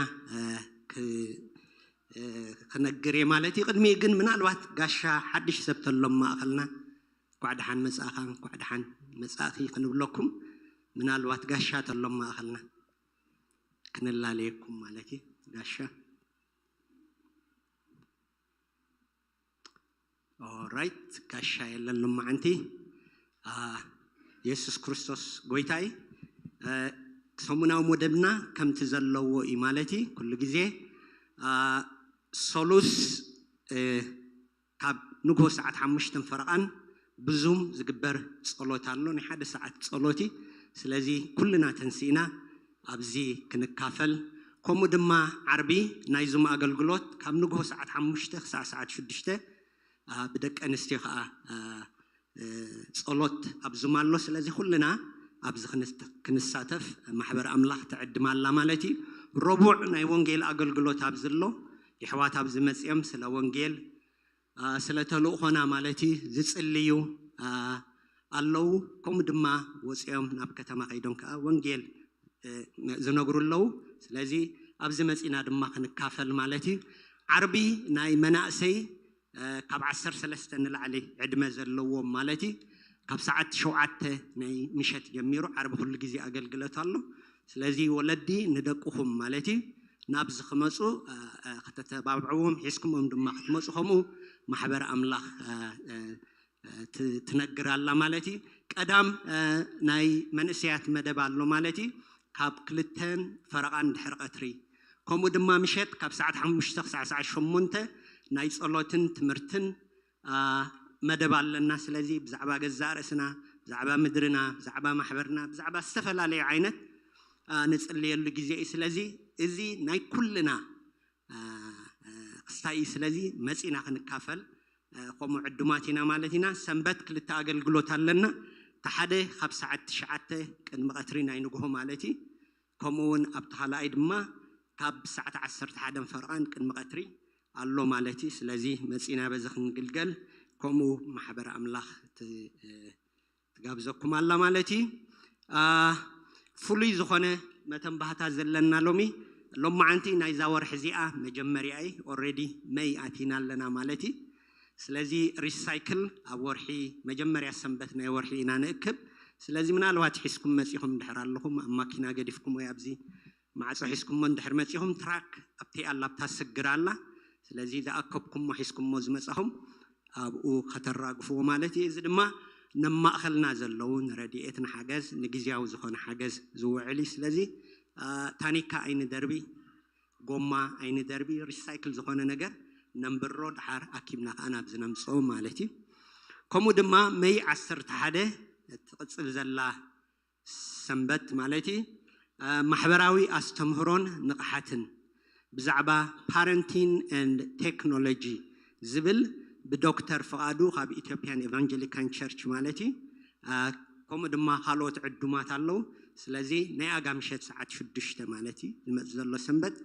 ክነግር ማለት ይቅድሚ ግን ምናልባት ጋሻ ሓድሽ ሰብተሎም ማእኸልና ቋዕድሓን መጻኻን ቋዕድሓን መጻኺ ክንብለኩም ምናልባት ጋሻ ተሎም ማእኸልና ክንላለየኩም ማለት ጋሻ ኦራይት ጋሻ የለንም ማንቲ ኢየሱስ ክርስቶስ ጎይታይ ሰሙናዊ መደብና ከምቲ ዘለዎ እዩ ማለቲ ኩሉ ግዜ ሶሉስ ካብ ንግሆ ሰዓት 5 ፈረቓን ብዙም ዝግበር ጸሎት ኣሎ ናይ ሓደ ሰዓት ጸሎቲ ስለዚ ኩልና ተንሲና ኣብዚ ክንካፈል ከምኡ ድማ ዓርቢ ናይ ዙም ኣገልግሎት ካብ ንግሆ ሰዓት 5 ክሳብ ሰዓት 6 ብደቂ ኣንስትዮ ከዓ ጸሎት ኣብ ዙም ኣሎ ስለዚ ኩልና ኣብዚ ክንሳተፍ ማሕበር ኣምላኽ ትዕድም ኣላ ማለት እዩ ረቡዕ ናይ ወንጌል ኣገልግሎት ኣብ ዘሎ ይሕዋት ኣብዚ መጽኦም ስለ ወንጌል ስለ ተልእኾና ማለት እዩ ዝጽልዩ ኣለዉ ከምኡ ድማ ወጽኦም ናብ ከተማ ከይዶም ከዓ ወንጌል ዝነግሩ ኣለዉ ስለዚ ኣብዚ መጺና ድማ ክንካፈል ማለት እዩ ዓርቢ ናይ መናእሰይ ካብ 13 ንላዕሊ ዕድመ ዘለዎም ማለት እዩ ካብ ሰዓት 7 ናይ ምሸት ጀሚሩ ዓርቢ ኩሉ ግዜ ኣገልግሎት ኣሎ ስለዚ ወለዲ ንደቁኹም ማለት እዩ ናብዚ ክመፁ ከተተባብዕዎም ሒዝኩሞም ድማ ክትመፁ ከምኡ ማሕበር ኣምላኽ ትነግር ኣላ ማለት እዩ ቀዳም ናይ መንእሰያት መደብ ኣሎ ማለት እዩ ካብ 2 ፈረቓን ድሕሪ ቀትሪ ከምኡ ድማ ምሸት ካብ ሰዓት 5 ክሳብ ሰዓት 8 ናይ ጸሎትን ትምህርትን መደብ ኣለና ስለዚ ብዛዕባ ገዛእ ርእስና ብዛዕባ ምድርና ብዛዕባ ማሕበርና ብዛዕባ ዝተፈላለዩ ዓይነት ንጽልየሉ ግዜ እዩ ስለዚ እዚ ናይ ኩልና ክስታይ ስለዚ መጺና ክንካፈል ከምኡ ዕዱማት ኢና ማለት ኢና ሰንበት ክልተ ኣገልግሎት ኣለና ተሓደ ካብ ሰዓት 9 ቅድሚ ቀትሪ ናይ ንግሆ ማለት እዩ ከምኡውን ኣብ ተኻልኣይ ድማ ካብ ሰዓት 11 ፈርቓን ቅድሚ ቀትሪ ኣሎ ማለት እዩ ስለዚ መጺና በዚ ክንግልገል ከምኡ ማሕበር ኣምላኽ ትጋብዘኩም ኣላ ማለት እዩ ፍሉይ ዝኾነ መተንባህታት ዘለና ሎሚ ሎማዓንቲ ናይዛ ወርሒ እዚኣ መጀመርያ እዩ ኦልሬዲ መይ ኣቲና ኣለና ማለት እዩ ስለዚ ሪሳይክል ኣብ ወርሒ መጀመርያ ሰንበት ናይ ወርሒ ኢና ንእክብ ስለዚ ምናልባት ሒዝኩም መጺኹም ድሕር ኣለኹም ኣብ ማኪና ገዲፍኩም ወይ ኣብዚ ማዕጾ ሒዝኩሞ ድሕር መጺኹም ትራክ ኣብቲ ኣላብታ ስግር ኣላ ስለዚ ዝኣከብኩሞ ሒዝኩሞ ዝመጻኹም ኣብኡ ከተራግፍዎ ማለት እዩ እዚ ድማ ነማእኸልና ዘለዉ ንረድኤት ንሓገዝ ንግዝያዊ ዝኾነ ሓገዝ ዝውዕል እዩ ስለዚ ታኒካ ኣይኒ ደርቢ ጎማ ኣይኒ ደርቢ ሪሳይክል ዝኾነ ነገር ነንብሮ ድሓር ኣኪብና ከዓ ናብ ዝነምፅኦ ማለት እዩ ከምኡ ድማ መይ 11 ትቕፅል ዘላ ሰንበት ማለት እዩ ማሕበራዊ ኣስተምህሮን ንቕሓትን ብዛዕባ ፓረንቲን ኤንድ ቴክኖሎጂ ዝብል ብዶክተር ፍቓዱ ካብ ኢትዮጵያን ኤቫንጀሊካን ቸርች ማለት እዩ ከምኡ ድማ ካልኦት ዕዱማት ኣለዉ ስለዚ ናይ ኣጋምሸት ሰዓት 6 ማለት እዩ ዝመጽ ዘሎ ሰንበት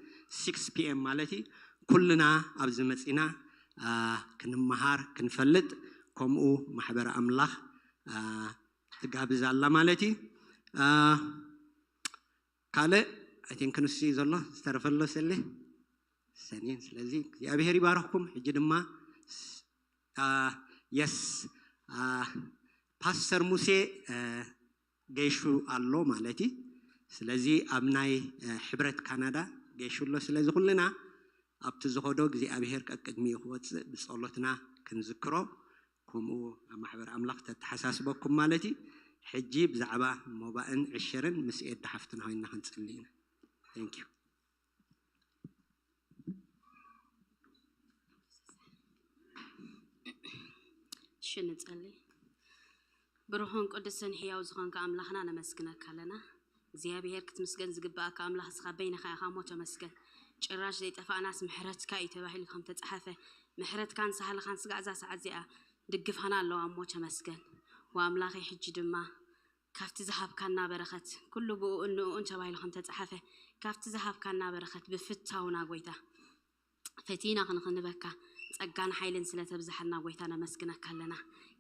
6 PM ማለት እዩ ኩልና ኣብዚ መጺና ክንመሃር ክንፈልጥ ከምኡ ማሕበር ኣምላኽ ትጋብዝ ኣላ ማለት እዩ ካልእ I think ክንሲ ዘሎ ዝተረፈሎ ሰለ ሰኔን ስለዚ እግዚአብሔር ይባርኽኩም ሕጂ ድማ yes ፓስተር ሙሴ ገይሹ ኣሎ ማለት እዩ ስለዚ ኣብ ናይ ሕብረት ካናዳ ገይሹሎ ስለዚ ኩልና ኣብቲ ዝኸዶ እግዚአብሔር ቀቅድሚኡ ክወፅእ ብጸሎትና ክንዝክሮ ከምኡ ማሕበር ኣምላኽ ተተሓሳስበኩም ማለት እዩ ሕጂ ብዛዕባ ሞባእን ዕሸርን ምስ ኤድ ሓፍትና ኮይና ክንጽልይ ኢና thank you شنصلي برهون قدسن حياو زخونك املاخنا نمسكنك لنا እግዚአብሔር ክትመስገን ዝግባእካ አምላኽ ስኻ በይነኻ ኢኻ ሞቶ መስገን ጭራሽ ዘይጠፋእናስ ምሕረትካ እዩ ተባሂሉ ከም ተጻሕፈ ምሕረትካን ሳህልኻን ስጋዛ ሰዓት እዚኣ ድግፍኻና ኣለዋ ሞቶ መስገን ወአምላኽ ሕጂ ድማ ካፍቲ ዝሃብካና በረኸት ኩሉ ብኡን ተባሂሉ ከም ተጻሕፈ ካፍቲ ዝሃብካና በረኸት ብፍታውና ጎይታ ፈቲና ክንበካ ጸጋን ኃይልን ስለተብዛሐና ጎይታ ነመስግነካ ኣለና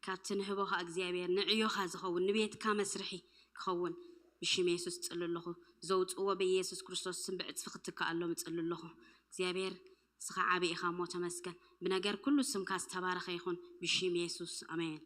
ካብቲ ንህቦኻ እግዚአብሔር ንዕዮኻ ዝኸውን ንቤትካ መስርሒ ክኸውን بشيم يسوع تصلله زوج هو بيسوع كريستوس سبعت فختك الله تصلله እግዚአብሔር سخعابي إخامو تمسكن بنجار كل سم كاس تبارك يخون بشيم يسوع آمين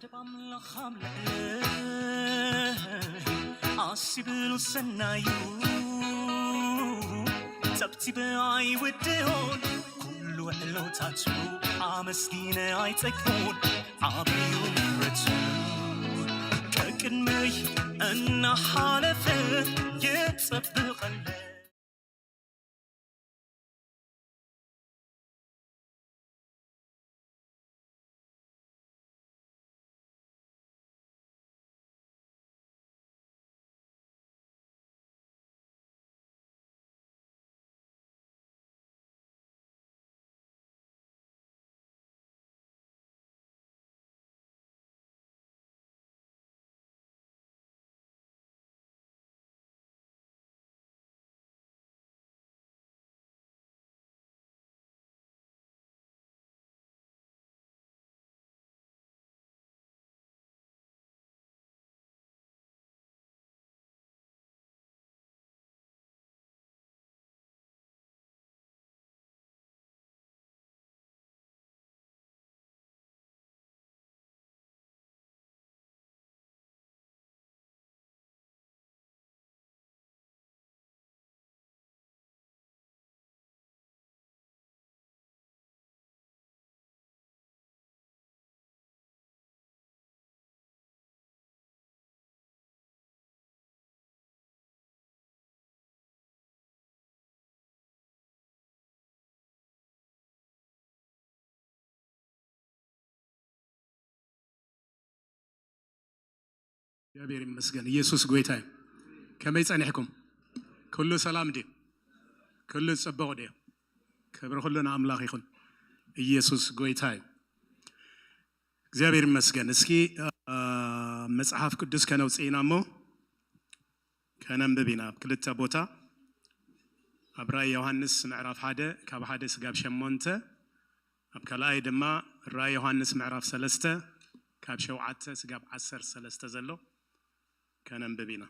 أدبام لخام أسيبل سنايو تبتي بعي ودهون كل وحلو تاتو عمسكينة عي تكفون عبيون رتو كأنمي أنا حالفة يتصبق الليل እግዚአብሔር ይመስገን ኢየሱስ ጌታዬ ከመይ ጸኒሕኩም ኩሉ ሰላም ዲ ኩሉ ጽብቕ ዲ ክብሪ ኩሉን አምላኽ ይኹን ኢየሱስ ጌታዬ እግዚአብሔር ይመስገን እስኪ መጽሐፍ ቅዱስ ከነውጽኢናሞ ከነንብቢና ክልተ ቦታ አብራይ ዮሐንስ ምዕራፍ 1 ካብ 1 ስጋብ 8 ኣብ ካልኣይ ድማ ራእይ ዮሐንስ ምዕራፍ 3 ካብ 7 ስጋብ 13 ዘሎ ከነንብቢና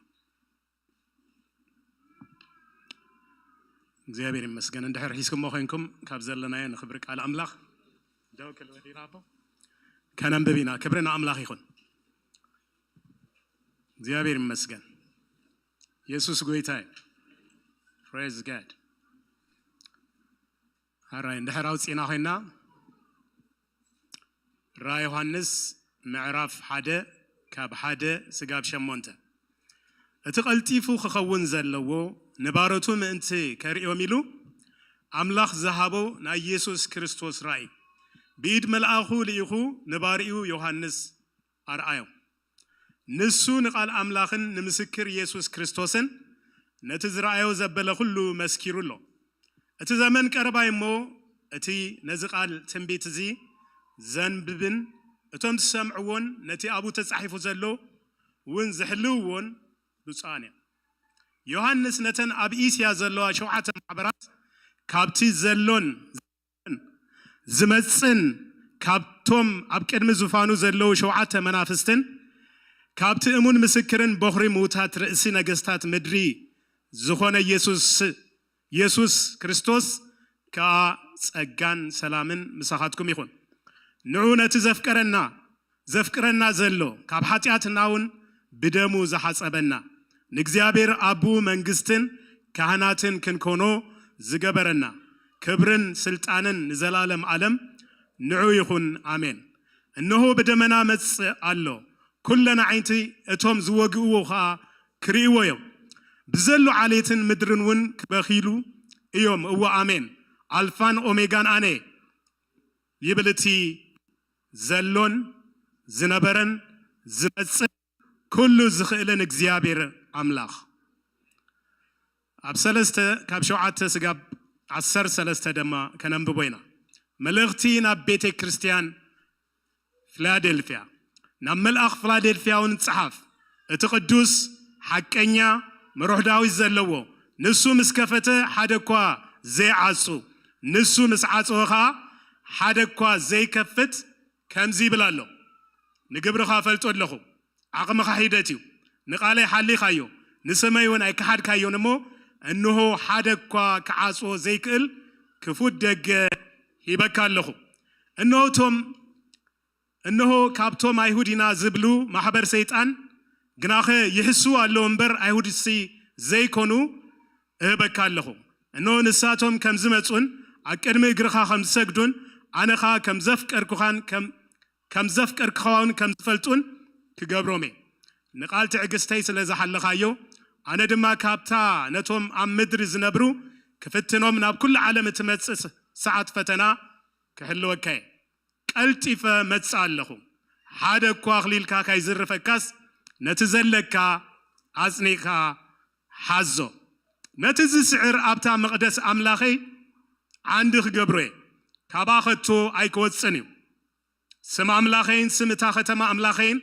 እግዚአብሔር ይመስገን እንድሕር ሒዝኩሞ ኮይንኩም ካብ ዘለናየ ንኽብሪ ቃል ኣምላኽ ደው ክልወዲና ኣቦ ከነንብቢና ክብርና ኣምላኽ ይኹን እግዚአብሔር ይመስገን ኢየሱስ ጌታዬ praise God አራይ እንድሕር ኣውፂና ኮይና ራእይ ዮሐንስ ምዕራፍ 1 ካብ 1 ስጋብ 8 እቲ ቀልጢፉ ክኸውን ዘለዎ ንባረቱ ምእንቲ ከርእዮም ኢሉ ኣምላኽ ዝሃቦ ናይ ኢየሱስ ክርስቶስ ራእይ ብኢድ መልኣኹ ልኢኹ ንባሪኡ ዮሐንስ ኣርኣዮ ንሱ ንቃል ኣምላኽን ንምስክር ኢየሱስ ክርስቶስን ነቲ ዝረኣዮ ዘበለ ኩሉ መስኪሩሎ እቲ ዘመን ቀረባይ እሞ እቲ ነዚ ቃል ትንቢት እዚ ዘንብብን እቶም ዝሰምዕዎን ነቲ ኣብኡ ተጻሒፉ ዘሎ እውን ዝሕልውዎን ብፁዓን እዮም ዮሐንስ ነተን ኣብ እስያ ዘለዋ 7 ማሕበራት ካብቲ ዘሎን ዝመፅን ካብቶም ኣብ ቅድሚ ዙፋኑ ዘለው 7 መናፍስትን ካብቲ እሙን ምስክርን በኽሪ ምውታት ርእሲ ነገስታት ምድሪ ዝኾነ ኢየሱስ ክርስቶስ ከኣ ጸጋን ሰላምን ምሳኻትኩም ይኹን ንዑ ነቲ ዘፍቅረና ዘሎ ካብ ኃጢአትና እውን ብደሙ ዝሓጸበና ንእግዚአብሔር አቡ መንግስትን ካህናትን ክንኮኖ ዝገበረና ክብርን ስልጣንን ንዘላለም ዓለም ንዑ ይኹን አሜን እነሆ በደመና መጽእ አሎ ኩለና ዓይንቲ እቶም ዝወግእዎ ኸ ክሪእዎ እዮም ብዘሎ ዓሌትን ምድርን እውን ክበኺሉ እዮም እወ አሜን አልፋን ኦሜጋን አነ ይብልቲ ዘሎን ዝነበረን ዝመጽእ ኩሉ ዝኽእልን እግዚአብሔር አምላኽ ኣብ 3 ካብ 7 ስጋብ 13 ድማ ከነንብቦ ኢና መልእኽቲ ናብ ቤተ ክርስቲያን ፊላዴልፊያ ናብ መልአኽ ፊላዴልፊያ እውን ጽሓፍ እቲ ቅዱስ ሓቀኛ መሮሕ ዳዊት ዘለዎ ንሱ ምስ ከፈተ ሓደ እኳ ዘይዓጹ ንሱ ምስ ዓጽወ ኸ ሓደ እኳ ዘይከፍት ከምዚ ይብል ኣሎ ንግብርኻ ፈልጦ ኣለኹ ዓቕምኻ ሂደት እዩ ንቃለይ ሓሊኻዮ ንሰመይ እውን ኣይከሓድካዮን እሞ እንሆ ሓደ እኳ ክዓጽዎ ዘይክእል ክፉት ደገ ሂበካ ኣለኹ እንሆ እቶም እነሆ ካብቶም አይሁዲና ዝብሉ ማሕበር ሰይጣን ግናኸ ይሕሱ አለው እምበር አይሁድሲ ዘይኮኑ እበካለሁ እነሆ ንሳቶም ከም ዝመጹን አቀድሜ እግርኻ ከም ዝሰግዱን አነኻ ከም ዘፍቀርክኻውን ከም ዝፈልጡን ክገብሮሜ ንቃል ትዕግስተይ ስለ ዝሓለኻዮ አነ ድማ ካብታ ነቶም ኣብ ምድሪ ዝነብሩ ክፍትኖም ናብ ኩሉ ዓለም እትመጽእ ሰዓት ፈተና ክሕልወካ ቀልጢፈ መጽእ ኣለኹ ሓደ እኳ ኣኽሊልካ ካይዝርፈካስ ነቲ ዘለካ ኣጽኒኻ ሓዞ ነቲ ዝስዕር ኣብታ መቕደስ ኣምላኸይ ዓንዲ ክገብሮ ካባኸቶ ኣይክወፅን እዩ ስም ኣምላኸይን ስም እታ ከተማ ኣምላኸይን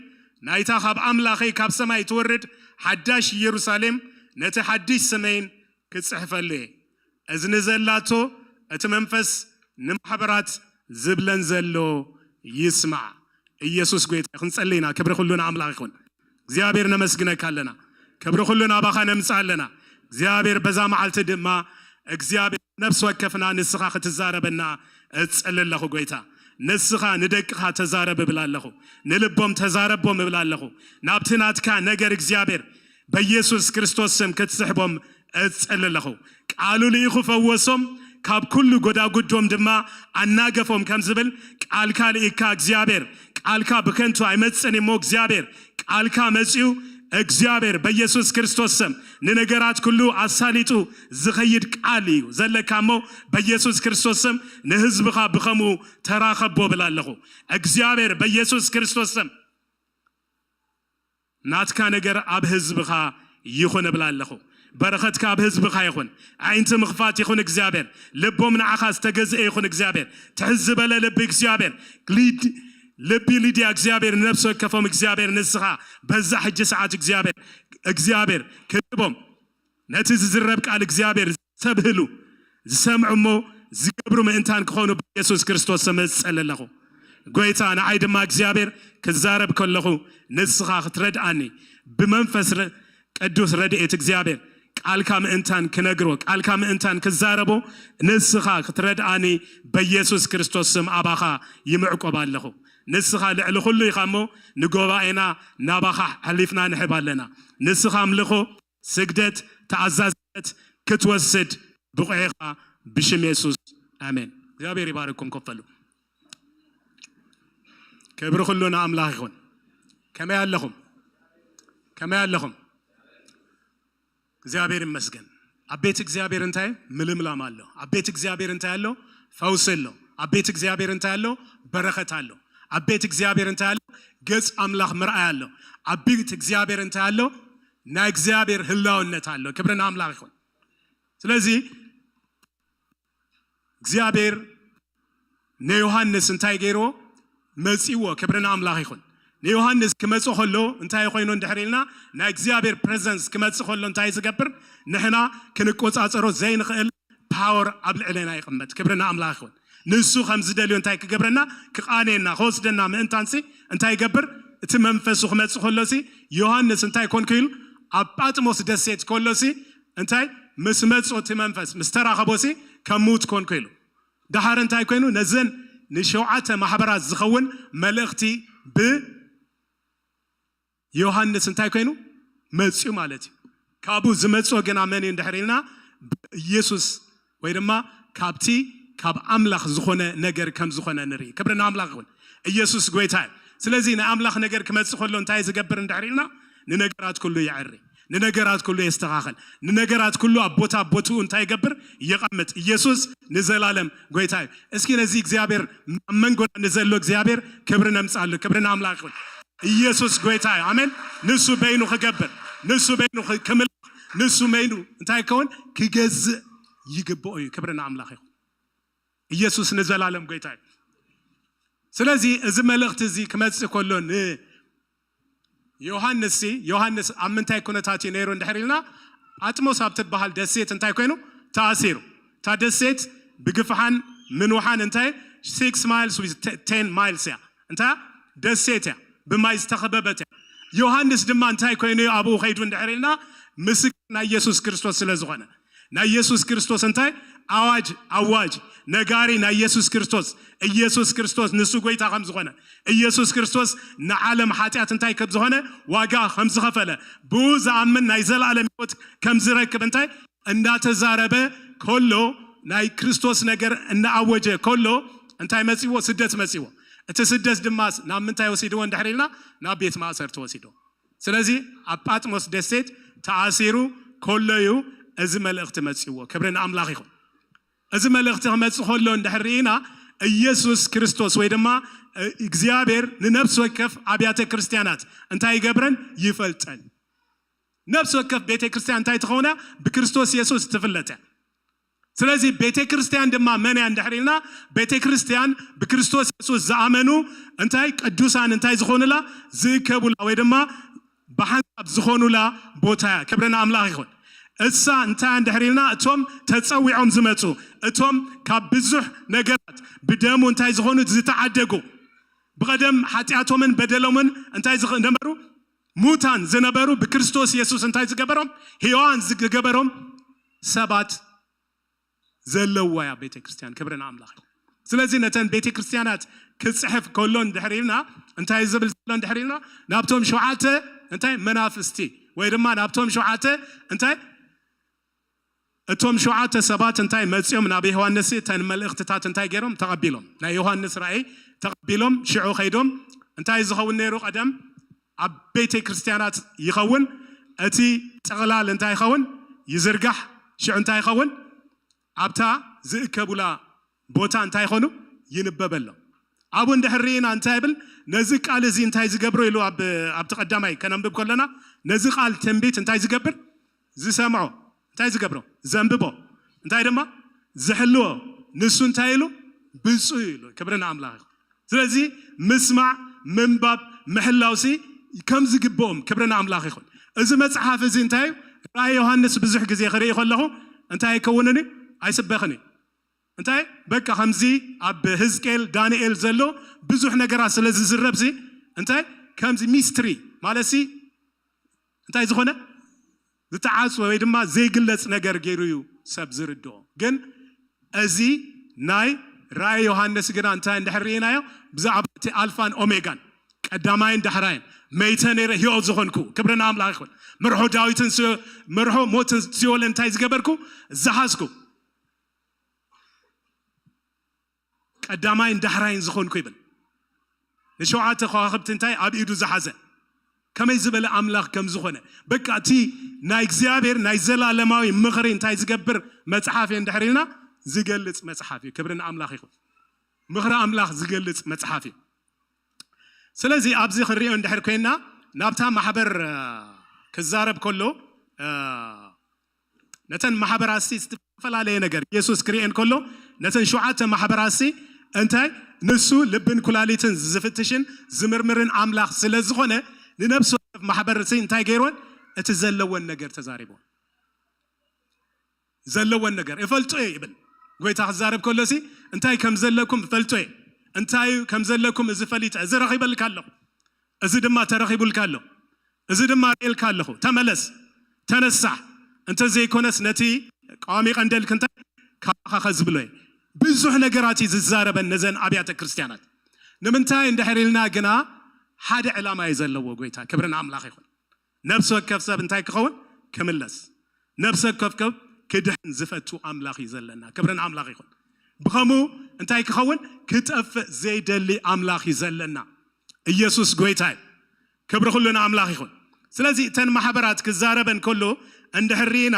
ናይታ ካብ ኣምላኸይ ካብ ሰማይ ትወርድ ሓዳሽ ኢየሩሳሌም ነቲ ሓድሽ ሰመይን ክጽሕፈሉ እየ እዝኒ ዘላቶ እቲ መንፈስ ንማሕበራት ዝብለን ዘሎ ይስማዕ ኢየሱስ ጌታ ክንጸልይና ክብሪ ኩሉና ኣምላኽ ይኹን እግዚአብሔር ነመስግነካ ኣለና ክብሪ ኩሉና ባኻ ነምጽእ ኣለና እግዚአብሔር በዛ መዓልቲ ድማ እግዚአብሔር ነፍስ ወከፍና ንስኻ ክትዛረበና እጸልለኹ ጌታ ንስኻ ንደቅኻ ተዛረብ ብላለኹ ንልቦም ተዛረቦም ብላለኹ ናብቲ ናትካ ነገር እግዚአብሔር በኢየሱስ ክርስቶስ ስም ክትስሕቦም እጸልለኹ ቃሉ ልኢኹ ፈወሶም ካብ ኩሉ ጎዳጉዶም ድማ አናገፎም ከም ዝብል ቃልካ ልኢካ እግዚአብሔር ቃልካ በከንቱ አይመጽን እሞ እግዚአብሔር ቃልካ መጽኡ እግዚአብሔር በኢየሱስ ክርስቶስ ስም ንነገራት ኩሉ አሳሊጡ ዝኸይድ ቃል እዩ ዘለካሞ በኢየሱስ ክርስቶስ ስም ንህዝብኻ ብኸሙ ተራኸቦ ብላለኹ እግዚአብሔር በኢየሱስ ክርስቶስ ስም ናትካ ነገር ኣብ ህዝብኻ ይኹን ብላለኹ በረኸትካ ኣብ ህዝብኻ ይኹን ዓይንቲ ምኽፋት ይኹን እግዚአብሔር ልቦም ንዓኻ ዝተገዝአ ይኹን እግዚአብሔር ትሕዝበለ ልቢ እግዚአብሔር ልቢ ልድያ እግዚአብሔር ነፍስ ወከፎም እግዚአብሔር ንስኻ በዛ ሕጂ ሰዓት እግዚአብሔር ክብቦም ነቲ ዝዝረብ ቃል እግዚአብሔር ሰብህሉ ዝሰምዑሞ ዝገብሩ ምእንታን ክኾኑ በኢየሱስ ክርስቶስ ስም እጸልለኹ ጌታ ንዓይ ድማ እግዚአብሔር ክዛረብ ከለኹ ንስኻ ክትረድኣኒ ብመንፈስ ቅዱስ ረድኤት እግዚአብሔር ቃልካ ምእንታን ክነግሮ ቃልካ ምእንታን ክዛረቦ ንስኻ ክትረድኣኒ በኢየሱስ ክርስቶስ ስም ኣባኻ ይምዕቆብ ኣለኹ ንስኻ ልዕሊ ኩሉ ኢኻሞ ንጎባኤና ናባኻ ሓሊፍና ንሕብ ኣለና ንስኻ ኣምልኾ ስግደት ተኣዛዝነት ክትወስድ ብቑዒኻ ብሽም ኢየሱስ ኣሜን እግዚአብሔር ይባርክኩም ከፈሉ ክብሪ ኩሉና ኣምላኽ ይኹን ከመይ ኣለኹም እግዚአብሔር ይመስገን አቤት እግዚአብሔር እንታይ ምልምላም አለው አቤት እግዚአብሔር እንታይ አለው ፈውስ አለው አቤት እግዚአብሔር እንታይ አለው በረከት አለው አቤት እግዚአብሔር እንታይ አለው ገጽ አምላኽ ምርአይ አለው አቤት እግዚአብሔር እንታይ አለው ና እግዚአብሔር ህላውነት አለው ክብርና አምላኽ ይሁን ስለዚህ እግዚአብሔር ነዮሐንስ እንታይ ገይሮ መጽይዎ ክብርና አምላኽ ይሁን ነዮሐንስ ክመጽእ ከሎ እንታይ ኮይኑ እንድሕሪልና ናይ እግዚአብሔር ፕሬዘንስ ክመጽእ ከሎ እንታይ ዝገብር ንሕና ክንቆጻጸሮ ዘይንኽእል ፓወር ኣብ ልዕለና ይቕመጥ ክብርና ኣምላኽ ይኹን ንሱ ከም ዝደልዮ እንታይ ክገብረና ክቃኔና ክወስደና ምእንታንሲ እንታይ ይገብር እቲ መንፈሱ ክመጽእ ከሎሲ ዮሐንስ እንታይ ኮንኩ ኢሉ ኣብ ጳጥሞስ ደሴት ከሎሲ እንታይ ምስ መጽኦ እቲ መንፈስ ምስ ተራኸቦሲ ከሙት ኮንኩ ኢሉ ዳሓር እንታይ ኮይኑ ነዘን ንሸውዓተ ማሕበራት ዝኸውን መልእኽቲ ዮሐንስ እንታይ ኮይኑ መጽኡ ማለት እዩ ካብኡ ዝመጽኦ ገና መን እንድሕሪልና ኢየሱስ ወይ ድማ ካብ ኣምላኽ ዝኾነ ነገር ከም ዝኾነ ንርኢ ክብርና ኣምላኽ ይኹን ኢየሱስ ጌታ ስለዚህ ንኣምላኽ ነገር ክመጽእ ከሎ እንታይ ዝገብር እንድሕሪልና ንነገራት ኩሉ ይዕሪ ንነገራት ኩሉ የስተኻኸል ንነገራት ኩሉ ኣቦታ ቦትኡ እንታይ ይገብር ይቐምጥ ኢየሱስ ንዘላለም ጌታ እስኪ ነዚ እግዚአብሔር መንጎና ንዘሎ እግዚአብሔር ክብሪ ነምጻሉ ክብርና ኣምላኽ ይኹን ኢየሱስ ጌታ አሜን ንሱ በይኑ ክገብር ንሱ በይኑ ክምልኽ ንሱ በይኑ እንታይ ከውን ክገዝእ ይግብኦ እዩ ክብርና ኣምላኽ ይኹን ኢየሱስ ንዘላለም ጌታ ስለዚህ እዚ መልእኽቲ እዚ ክመጽእ ከሎ ዮሐንስ ኣብ ምንታይ ኩነታት ነይሩ እንድሕሪልና ጳጥሞስ ኣብ ትበሃል ደሴት እንታይ ኮይኑ ተኣሲሩ እታ ደሴት ብግፍሓን ምንውሓን እንታይ 6 miles with 10 miles እያ እንታይ ደሴት እያ ብማይ ዝተኸበበት ዮሐንስ ድማ እንታይ ኮይኑ ኣብኡ ኸይዱ እንድሕሪልና ምስክር ናይ ኢየሱስ ክርስቶስ ስለ ዝኾነ ናይ ኢየሱስ ክርስቶስ እንታይ አዋጅ ነጋሪ ናይ ኢየሱስ ክርስቶስ ንሱ ጎይታ ከም ዝኾነ ኢየሱስ ክርስቶስ ንዓለም ኃጢአት እንታይ ከም ዝኾነ ዋጋ ከም ዝኸፈለ ብኡ ዝኣምን ናይ ዘላለም ሕይወት ከም ዝረክብ እንታይ እንዳተዛረበ ከሎ ናይ ክርስቶስ ነገር እናኣወጀ ከሎ እንታይ መጽይዎ ስደት መጽይዎ እቲ ስደት ድማ ናብ ምንታይ ወሲድዎ እንድሕሪልና ናብ ቤት ማእሰር ተወሲዶ ስለዚ ኣብ ጳጥሞስ ደሴት ተኣሲሩ ከሎዩ እዚ መልእኽቲ መጽይዎ ክብርን ኣምላኽ ይኹን እዚ መልእኽቲ ክመጽእ ከሎ እንድሕሪና ኢየሱስ ክርስቶስ ወይ ድማ እግዚአብሔር ንነፍስ ወከፍ አብያተ ክርስቲያናት እንታይ ይገብረን ይፈልጠን ነፍስ ወከፍ ቤተ ክርስቲያን እንታይ ትኾና በክርስቶስ ኢየሱስ ትፍለጠ ስለዚህ ቤተ ክርስቲያን ድማ መን እንድሕሪና ቤተ ክርስቲያን በክርስቶስ ኢየሱስ ዝኣመኑ እንታይ ቅዱሳን እንታይ ዝኾኑላ ዝከቡላ ወይ ድማ በሐሳብ ዝኾኑላ ቦታ ክብርና አምላኽ ይኹን እሳ እንታይ እንድሕሪና እቶም ተጸዊዖም ዝመጹ እቶም ካብ ብዙሕ ነገራት ብደሙ እንታይ ዝኾኑ ዝተዓደጉ بقدم حتياتهم بدلهم انتاي زنبرو موتان زنبرو بكريستوس يسوع انتاي زغبرهم هيوان زغبرهم سبات زلوا يا بيت كريستيان كبرنا املاح ስለዚህ ነተን ቤተ ክርስቲያናት ክጽሕፍ ከሎን ድሕሪና እንታይ ዝብል ዘሎን ድሕሪና ናብቶም ሸውዓተ እንታይ መናፍስቲ ወይ ድማ ናብቶም ሸውዓተ እንታይ እቶም ሸውዓተ ሰባት እንታይ መጽዮም ናብ ዮሐንስ ተን መልእኽትታት እንታይ ገይሮም ተቀቢሎም ናይ ዮሐንስ ራእይ ተቀቢሎም ሽዑ ኸይዶም እንታይ ዝኸውን ነይሩ ቀደም ኣብ ቤተ ክርስቲያናት ይኸውን እቲ ጥቕላል እንታይ ይኸውን ይዝርጋሕ ሽዑ እንታይ ይኸውን ኣብታ ዝእከቡላ ቦታ እንታይ ይኾኑ ይንበበሎም አቡ እንድሕሪና እንታይ ብል ነዚ ቃል እዚ እንታይ ዝገብሩ ኢሉ ኣብ ተቀዳማይ ከነንብብ ከለና ነዚ ቃል ትንቢት እንታይ ዝገብር ዝሰምዖ እንታይ ዝገብሮ ዘንብቦ እንታይ ድማ ዝሕልዎ ንሱ እንታይ ኢሉ ብፁዕ ኢሉ ክብርና አምላኽ ስለዚህ ምስማዕ ምንባብ ምሕላውሲ ከም ዝግብኦም ክብርና አምላኽ ይኹን እዚ መጽሓፍ እዚ እንታይ ራእይ ዮሐንስ ብዙሕ ግዜ ክርኢ ከለኹ እንታይ ይከውንኒ ኣይስበኽኒ እንታይ በቃ ከምዚ ኣብ ሕዝቅኤል ዳንኤል ዘሎ ብዙሕ ነገራት ስለዚ ዝረብዚ እንታይ ከምዚ ሚስትሪ ማለሲ እንታይ ዝኾነ ዝተዓጽ ወይ ድማ ዘይግለጽ ነገር ገይሩ እዩ ሰብ ዝርድኦ ግን እዚ ናይ ራእይ ዮሐንስ ግና እንታይ እንድሕሪናዮ ብዛዕባ ኣልፋን ኦሜጋን ቀዳማይን ዳሕራይን መይተነረ ሕይወት ዝኾንኩ ክብርና አምላኽ ይኹን መርሖ ዳዊትን መርሖ ሞትን ሲኦል እንታይ ዝገበርኩ ዝሓዝኩ ቀዳማይን ዳሕራይን ዝኾንኩ ይብል ንሸውዓተ ከዋኽብቲ እንታይ ኣብ ኢዱ ዝሓዘ ከመይ ዝበለ አምላኽ ከም ዝኾነ በቃ እቲ ናይ እግዚአብሔር ናይ ዘላለማዊ ምኽሪ እንታይ ዝገብር መጽሓፍ እንድሕሪና ዝገልጽ መጽሓፍ እዩ ክብርና አምላኽ ይኹን ምኽሪ አምላኽ ዝገልጽ መጽሓፍ እዩ ስለዚ ኣብዚ ክንሪኦ እንድሕር ኮይና ናብታ ማሕበር ክዛረብ ከሎ ነተን ማሕበራሲ ዝተፈላለዩ ነገር ኢየሱስ ክሪኤን ከሎ ነተን ሸውዓተ ማሕበራሲ እንታይ ንሱ ልብን ኩላሊትን ዝፍትሽን ዝምርምርን አምላኽ ስለዝኾነ ንነፍስ ወከፍ ማሕበረሰብ እንታይ ገይሮን እቲ ዘለወን ነገር ተዛሪቦ ዘለወን ነገር ይፈልጡ ይብል ጎይታ ክዛረብ ከሎሲ እንታይ ከም ዘለኩም ፈልጡ እንታይ ከም ዘለኩም እዚ ፈሊጥ እዚ ረኺበልካ ኣለኹ እዚ ድማ ተረኺቡልካ ኣለኹ እዚ ድማ ሪኤልካ ኣለኹ ተመለስ ተነሳሕ እንተ ዘይኮነስ ነቲ ቃዋሚ ቀንደልክ እንታይ ካኻ ዝብሎ ብዙሕ ነገራት ዝዛረበን ነዘን ኣብያተ ክርስቲያናት ንምንታይ እንድሕሪልና ግና ሓደ ዕላማ እዩ ዘለዎ ጎይታ ክብርን አምላኽ ይኹን ነፍሲ ወከፍ ሰብ እንታይ ክኸውን ክምለስ ነፍሲ ወከፍ ክድሕን ዝፈቱ አምላኽ እዩ ዘለና ክብርን አምላኽ ይኹን ብኸምኡ እንታይ ክኸውን ክጠፍእ ዘይደሊ አምላኽ እዩ ዘለና ኢየሱስ ጎይታ ክብሪ ኩሉና አምላኽ ይኹን ስለዚ እተን ማሕበራት ክዛረበን ከሎ እንድሕሪና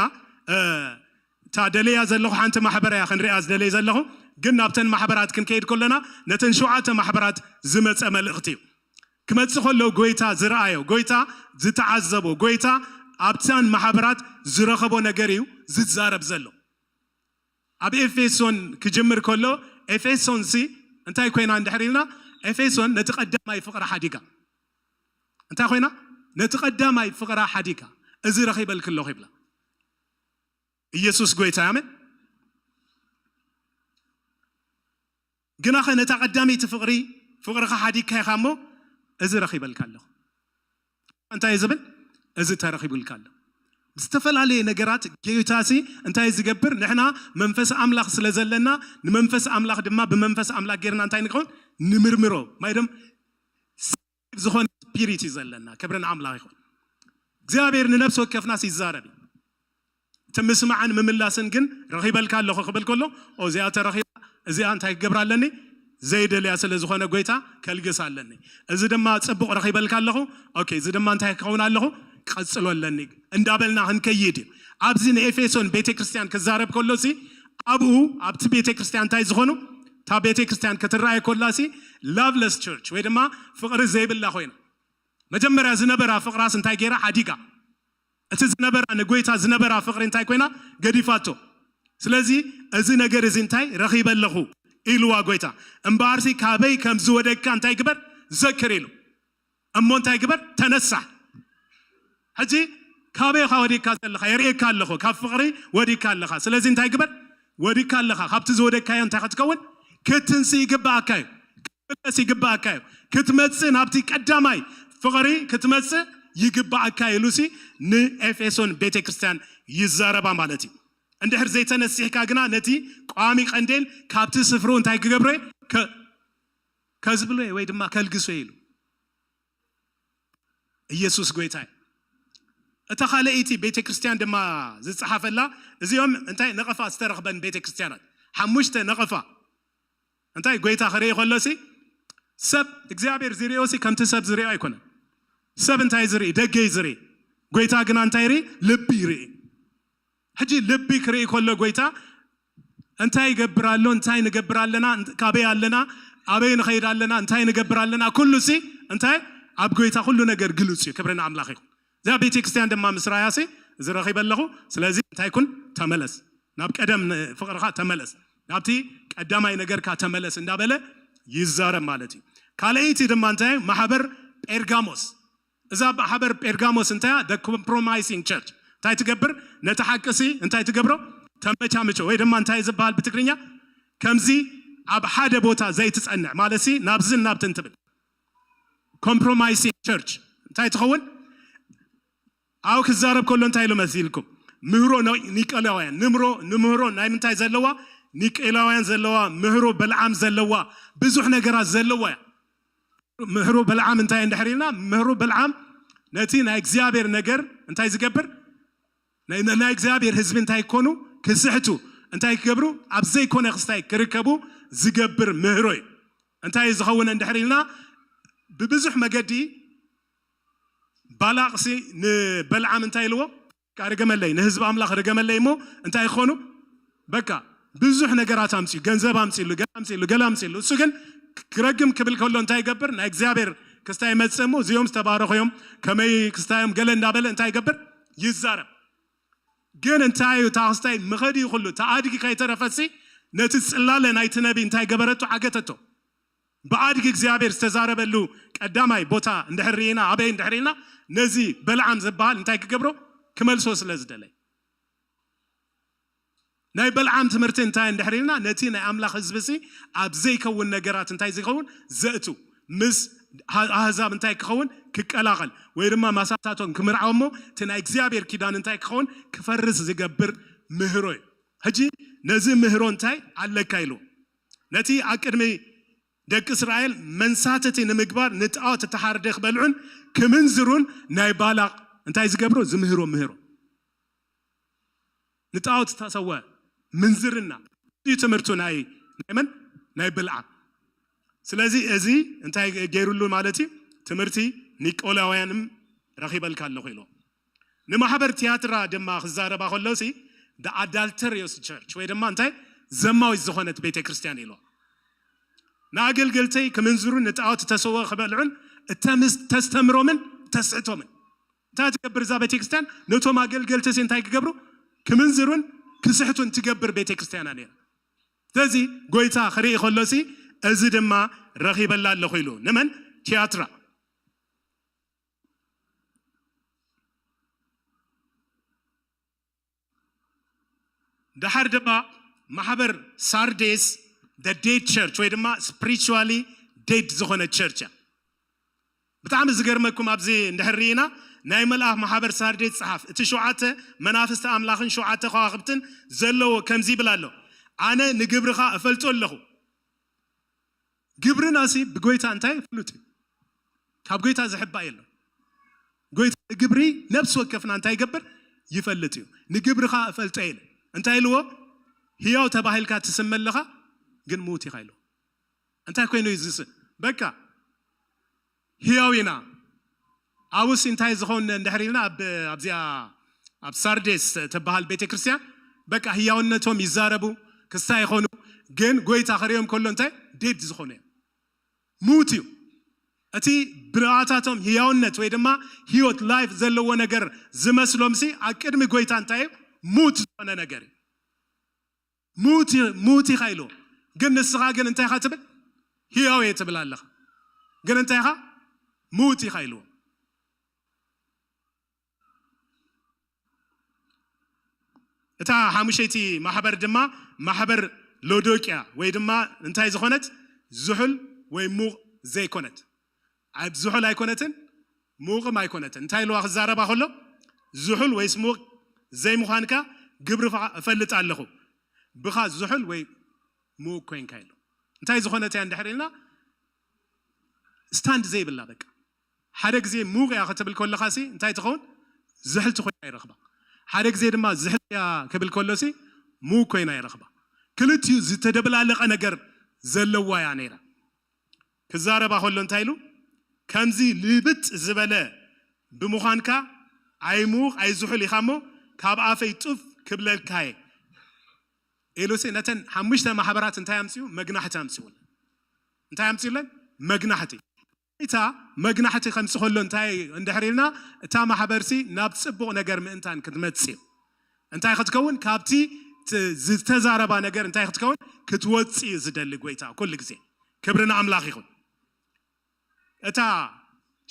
ታደለያ ዘለኹ ሓንቲ ማሕበራ ክንሪኣ ዝደለየ ዘለኹ ግን ናብተን ማሕበራት ክንከይድ ከለና ነተን ሸውዓተ ማሕበራት ዝመፀ መልእኽቲ እዩ ክመጽእ ከሎ ጎይታ ዝረአዮ ጎይታ ዝተዓዘቦ ጎይታ ኣብተን ማሕበራት ዝረኸቦ ነገር እዩ ዝዛረብ ዘሎ ኣብ ኤፌሶን ክጅምር ከሎ ኤፌሶን ሲ እንታይ ኮይና እንድሕሪልና ኤፌሶን ነቲ ቀዳማይ ፍቕራ ሓዲጋ እንታይ ኮይና ነቲ ቀዳማይ ፍቕራ ሓዲጋ እዚ ረኺበልክ ኣለኹ ይብላ ኢየሱስ ጎይታ አሜን ግና ነታ ቀዳመይቲ ፍቕርኻ ሓዲግካ ኢኻ እሞ እዚ ረኺበልካ ኣለኹ እንታይ ዝብል እዚ ተረኺቡልካ ኣሎ استفلالي نجارات جيوتاسي انتاي زجبر نحنا منفس أملاخ سلزلنا نمنفس أملاخ دما بمنفس أملاخ غيرنا انتاي نكون نمرمرو ما يدم زخون بيريتي زلنا كبرنا أملاخ يكون እግዚአብሔር ንነፍስ ወከፍና ሲዛረብ ተመስማዓን መምላስን ግን ረኺበልካ ኣለኹ ኽበልከሎ ኦዚያ ተረኺባ እዚኣ እንታይ ይገብራለኒ ዘይደልያ ስለ ዝኾነ ጎይታ ከልግሳለኒ እዚ ድማ ጽቡቕ ረኺበልካ ኣለኹ ኦኬ እዚ ድማ እንታይ ክኸውን ኣለኹ ቀጽሎለኒ እንዳበልና ክንከይድ ኣብዚ ንኤፌሶን ቤተክርስቲያን ክዛረብ ከሎሲ ኣብኡ ኣብቲ ቤተክርስቲያን እንታይ ዝኾኑ ታ ቤተክርስቲያን ከተራይ ከላሲ ላቭለስ ቸርች ወይ ድማ ፍቅሪ ዘይብላ ኮይና መጀመሪያ ዝነበራ ፍቅራስ እንታይ ገይራ ሓዲጋ እቲ ዝነበራ ንጎይታ ዝነበራ ፍቅሪ እንታይ ኮይና ገዲፋቶ ስለዚ እዚ ነገር እዚ እንታይ ረኺበለኹ ኢልዋ ጎይታ እምባርሲ ካበይ ከም ዝወደካ እንታይ ግበር ዘክር ኢሉ እሞ እንታይ ግበር ተነሳ ሕጂ ካበይ ወዲካ ዘለኻ የርእካ ኣለኹ ካብ ፍቅሪ ወዲካ ኣለኻ ስለዚ እንታይ ግበር ወዲካ ኣለኻ ካብቲ ዝወደካዮ እንታይ ክትከውን ክትንሲ ይግባእካዮ ክትመለስ ይግባእካዮ ክትመጽእ ናብቲ ቀዳማይ ፍቅሪ ክትመጽእ ይግባእካዮ ኢሉሲ ንኤፌሶን ቤተክርስቲያን ይዛረባ ማለት እዩ እንድሕር ዘይተነሲሕካ ግና ነቲ ቋሚ ቀንዴል ካብቲ ስፍሩ እንታይ ክገብረ ከዝብሎ ወይ ድማ ከልግሶ ኢሉ ኢየሱስ ጎይታ እታ ካልአይቲ ቤተክርስቲያን ድማ ዝጽሓፈላ እዚኦም እንታይ ነቐፋ ዝተረኽበን ቤተክርስቲያናት ሓሙሽተ ነቐፋ እንታይ ጎይታ ክርኢ ከሎሲ ሰብ እግዚአብሔር ዝሪኦሲ ከምቲ ሰብ ዝሪኦ ኣይኮነን ሰብ እንታይ ዝርኢ ደገ ዝርኢ ጎይታ ግና እንታይ ይርኢ ልቢ ይርኢ ሕጂ ልቢ ክርኢ ከሎ ጎይታ እንታይ ይገብራሎ እንታይ ንገብራለና ካበይ ኣለና ኣበይ ንኸይድ ኣለና እንታይ ንገብራለና ኩሉሲ እንታይ ኣብ ጎይታ ኩሉ ነገር ግልጽ እዩ ክብርና ኣምላኽ ይኹን ዛ ቤተክርስቲያን ድማ ምስራያሲ ዝረኺበለኹ ስለዚ እንታይ ኩን ተመለስ ናብ ቀደም ፍቅርኻ ተመለስ ናብቲ ቀዳማይ ነገርካ ተመለስ እንዳበለ ይዛረብ ማለት እዩ ካልአይቲ ድማ እንታይ ማሕበር ጴርጋሞስ እዛ ማሕበር ጴርጋሞስ እንታይ the compromising church እንታይ ትገብር ነተሓቅሲ እንታይ ትገብሮ ተመቻምቾ ወይ ድማ እንታይ ዝበሃል ብትግርኛ ከምዚ ኣብ ሓደ ቦታ ዘይትጸንዕ ማለሲ ናብዝን ናብትን ትብል compromising church እንታይ ትኸውን ኣው ክዛረብ ከሎ እንታይ ኢሉ መሲልኩም ምህሮ ኒቆላውያን ንምህሮ ናይ ምንታይ ዘለዋ ኒቆላውያን ዘለዋ ምህሮ በልዓም ዘለዋ ብዙሕ ነገራት ዘለዋ ምህሮ በልዓም እንታይ እንድሕሪና ምህሮ በልዓም ነቲ ናይ እግዚአብሔር ነገር እንታይ ዝገብር ናይ እግዚአብሔር ህዝብ እንታይ ኮኑ ክስሕቱ እንታይ ክገብሩ ኣብ ዘይኮነ ክስታይ ክርከቡ ዝገብር ምህሮ እንታይ ዝኸውን እንድሕሪና ብብዙሕ መገዲ ባላቅሲ ንበልዓም እንታይ ኢልዎ ቃርገመለይ ንህዝብ ኣምላኽ ረገመለይ ሞ እንታይ ይኾኑ በቃ ብዙሕ ነገራት ኣምፂ ገንዘብ ኣምፂሉ ገላ ኣምፂሉ እሱ ግን ክረግም ክብል ከሎ እንታይ ይገብር ናይ እግዚአብሔር ክስታይ መጽሙ እዚኦም ዝተባረኹዮም ከመይ ክስታዮም ገለ እንዳበለ እንታይ ይገብር ይዛረብ ግን እንታይ ታክስታይ ምኸዲ ይኹሉ ተኣድጊ ከይተረፈሲ ነቲ ጽላለ ናይቲ ነቢ እንታይ ገበረቱ ዓገተቶ በአድግ እግዚአብሔር ዝተዛረበሉ ቀዳማይ ቦታ እንድሕሪና አበይ እንድሕሪና ነዚ በልዓም ዝበሃል እንታይ ክገብሮ ክመልሶ ስለዝደለይ ናይ በልዓም ትምህርቲ እንታይ እንድሕሪና ነቲ ናይ ኣምላኽ ህዝብሲ ኣብ ዘይከውን ነገራት እንታይ ዝኸውን ዘእቱ ምስ ኣህዛብ እንታይ ክኸውን ክቀላቀል ወይ ድማ ማሳታቶን ክምርዓሞ እቲ ናይ እግዚአብሔር ኪዳን እንታይ ክኸውን ክፈርስ ዝገብር ምህሮ ሕጂ ነዚ ምህሮ እንታይ ኣለካ ኢሉ ነቲ ኣቅድሚ ደቂ እስራኤል መንሳተቲ ንምግባር ንጣዖት ተሓርደ ክበልዑን ክምንዝሩን ናይ ባላቅ እንታይ ዝገብሮ ዝምህሮ ምህሮ ንጣዖት ተሰወ ምንዝርና እዚ ትምህርቱ ናይ መን ናይ በልዓም ስለዚ እዚ እንታይ ገይሩሉ ማለት ትምህርቲ ኒቆላውያንም ረኺበልካ ኣለኹ ኢሎ ንማሕበር ቲያትራ ድማ ክዛረባ ከሎሲ the adulterous church ወይ ድማ እንታይ ዘማዊ ዝኾነት ቤተክርስቲያን ኢሎ ናገልገልተይ ከምንዝሩ ንጣዖት ተሰወ ክበልዑን እተምስ ተስተምሮምን ተስዕቶምን እንታይ ትገብር ዛ ቤተክርስቲያን ነቶም አገልገልተይ እንታይ ክገብሩ ከምንዝሩን ክስሕቱን ትገብር ቤተክርስቲያን ነይራ ስለዚ ጎይታ ክርኢ ከሎሲ እዚ ድማ ረኺበላ ኣለኹ ኢሉ ንመን ቲያትራ ድሓር ድማ ማሕበር ሳርዴስ the dead church ወይ ድማ spiritually dead ዝኾነ church ብጣዕሚ ዝገርመኩም ኣብዚ እንድሕሪና ናይ መልአኽ ማሕበር ሳርዴት ጽሓፍ እቲ ሸውዓተ መናፍስቲ ኣምላኽን ሸውዓተ ከዋኽብትን ዘለዎ ከምዚ ይብል ኣሎ ኣነ ንግብርኻ እፈልጦ ኣለኹ ግብርናሲ ብጎይታ እንታይ ፍሉጥ ካብ ጎይታ ዝሕባእ የለን ጎይታ ግብሪ ነፍስ ወከፍና እንታይ ይገብር ይፈልጥ እዩ ንግብርኻ እፈልጦ የለ እንታይ ኢልዎ ህያው ተባሂልካ ትስመለኻ ግን ሙት ኢኻ ኢልዎ እንታይ ኮይኑ ይዝስ በቃ ህያው ኢና አውስ እንታይ ዝሆን እንደህሪልና አብዚያ አብ ሳርዴስ ተባሃል ቤተክርስቲያን በቃ ህያውነቶም ይዛረቡ ክሳ ይሆኑ ግን ጎይታ ኸሪዮም ኮሎ እንታይ ዴድ ዝሆነ ሙት እዩ እቲ ብራታቶም ህያውነት ወይ ድማ ህይወት ላይፍ ዘለዎ ነገር ዝመስሎምሲ አቅድሚ ጎይታ እንታይ ሙት ሆነ ነገር ሙት ይኻይሎ ግን ንስኻ ግን እንታይ ኻትብል ህያው የትብል ኣለኻ ግን እንታይ ኻ ሙት ይኻይሎ እታ ሓሙሸይቲ ማሕበር ድማ ማሕበር ሎዶቅያ ወይ ድማ እንታይ ዝኾነት ዝሑል ወይ ሙቕ ዘይኮነት ኣብ ዝሑል ኣይኮነትን ሙቕም ኣይኮነትን እንታይ ልዋ ክዛረባ ከሎ ዝሑል ወይስ ሙቕ ዘይምዃንካ ግብሪ እፈልጥ ኣለኹ ብኻ ዝሑል ወይ ሙቕ ኮይንካ ኢሉ እንታይ ዝኾነት እያ እንድሕር ስታንድ ዘይብላ በቃ ሓደ ግዜ ሙቕ እያ ክትብል ከለኻሲ እንታይ ትኸውን ዝሕልቲ ኮይና ይረኽባ ሓደ ግዜ ድማ ዝሕልያ ክብል ከሎሲ ሙቕ ኮይና ይረኽባ ክልቲኡ ዝተደበላለቀ ነገር ዘለዋ ያ ነይራ ክዛረባ ከሎ እንታይ ኢሉ ከምዚ ልብጥ ዝበለ ብምዃንካ ኣይ ሙቕ ኣይ ዝሑል ኢኻ እሞ ካብ ኣፈይ ጡፍ ክብለልካየ ኢሉሲ ነተን ሓሙሽተ ማሕበራት እንታይ ኣምፅኡ መግናሕቲ ኣምፅኡን እንታይ ኣምፅኡለን መግናሕቲ እታ መግናሕቲ ከምፅ ከሎ እንታይ እንድሕሪልና እታ ማሕበርሲ ናብ ፅቡቕ ነገር ምእንታን ክትመፅእ እንታይ ክትከውን ካብቲ ዝተዛረባ ነገር እንታይ ክትከውን ክትወፅእ ዝደሊ ጎይታ ኩሉ ግዜ ክብርና ኣምላኽ ይኹን እታ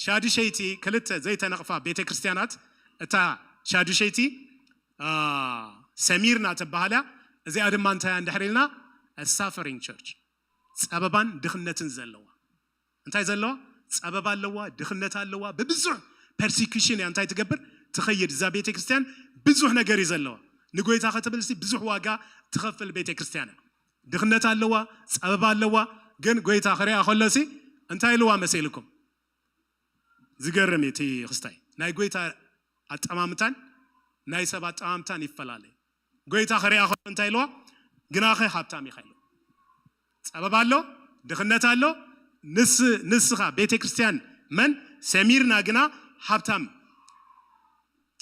ሻዱሸይቲ ክልተ ዘይተነቕፋ ቤተክርስትያናት እታ ሻዱሸይቲ ሰሚርና ትበሃላ እዚኣ ድማ እንታይ እንድሕሪልና ሳፈሪንግ ቸርች ፀበባን ድኽነትን ዘለዋ እንታይ ዘለዋ ፀበባ ኣለዋ ድኽነት ኣለዋ በብዙሕ ፐርሲኪሽን ያ እንታይ ትገብር ትኸይድ እዛ ቤተክርስትያን ብዙሕ ነገር ዘለዋ ንጎይታ ከተብልሲ ብዙሕ ዋጋ ትኸፍል ቤተክርስትያን ድኽነት ኣለዋ ፀበባ ኣለዋ ግን ጎይታ ኸሪያ ከሎሲ እንታይ ልዋ መሰልኩም ዝገርም እቲ ክስታይ ናይ ጎይታ ኣጠማምታን ናይ ሰብ ኣጠማምታን ይፈላለዩ ጎይታ ኸሪያ ከሎ እንታይ ልዋ ግናኸ ሃብታም ኢኻ ኢሉ ፀበባ ኣሎ ድኽነት ኣሎ ንስኻ ቤተክርስቲያን መን ሰሚርና ግና ሃብታም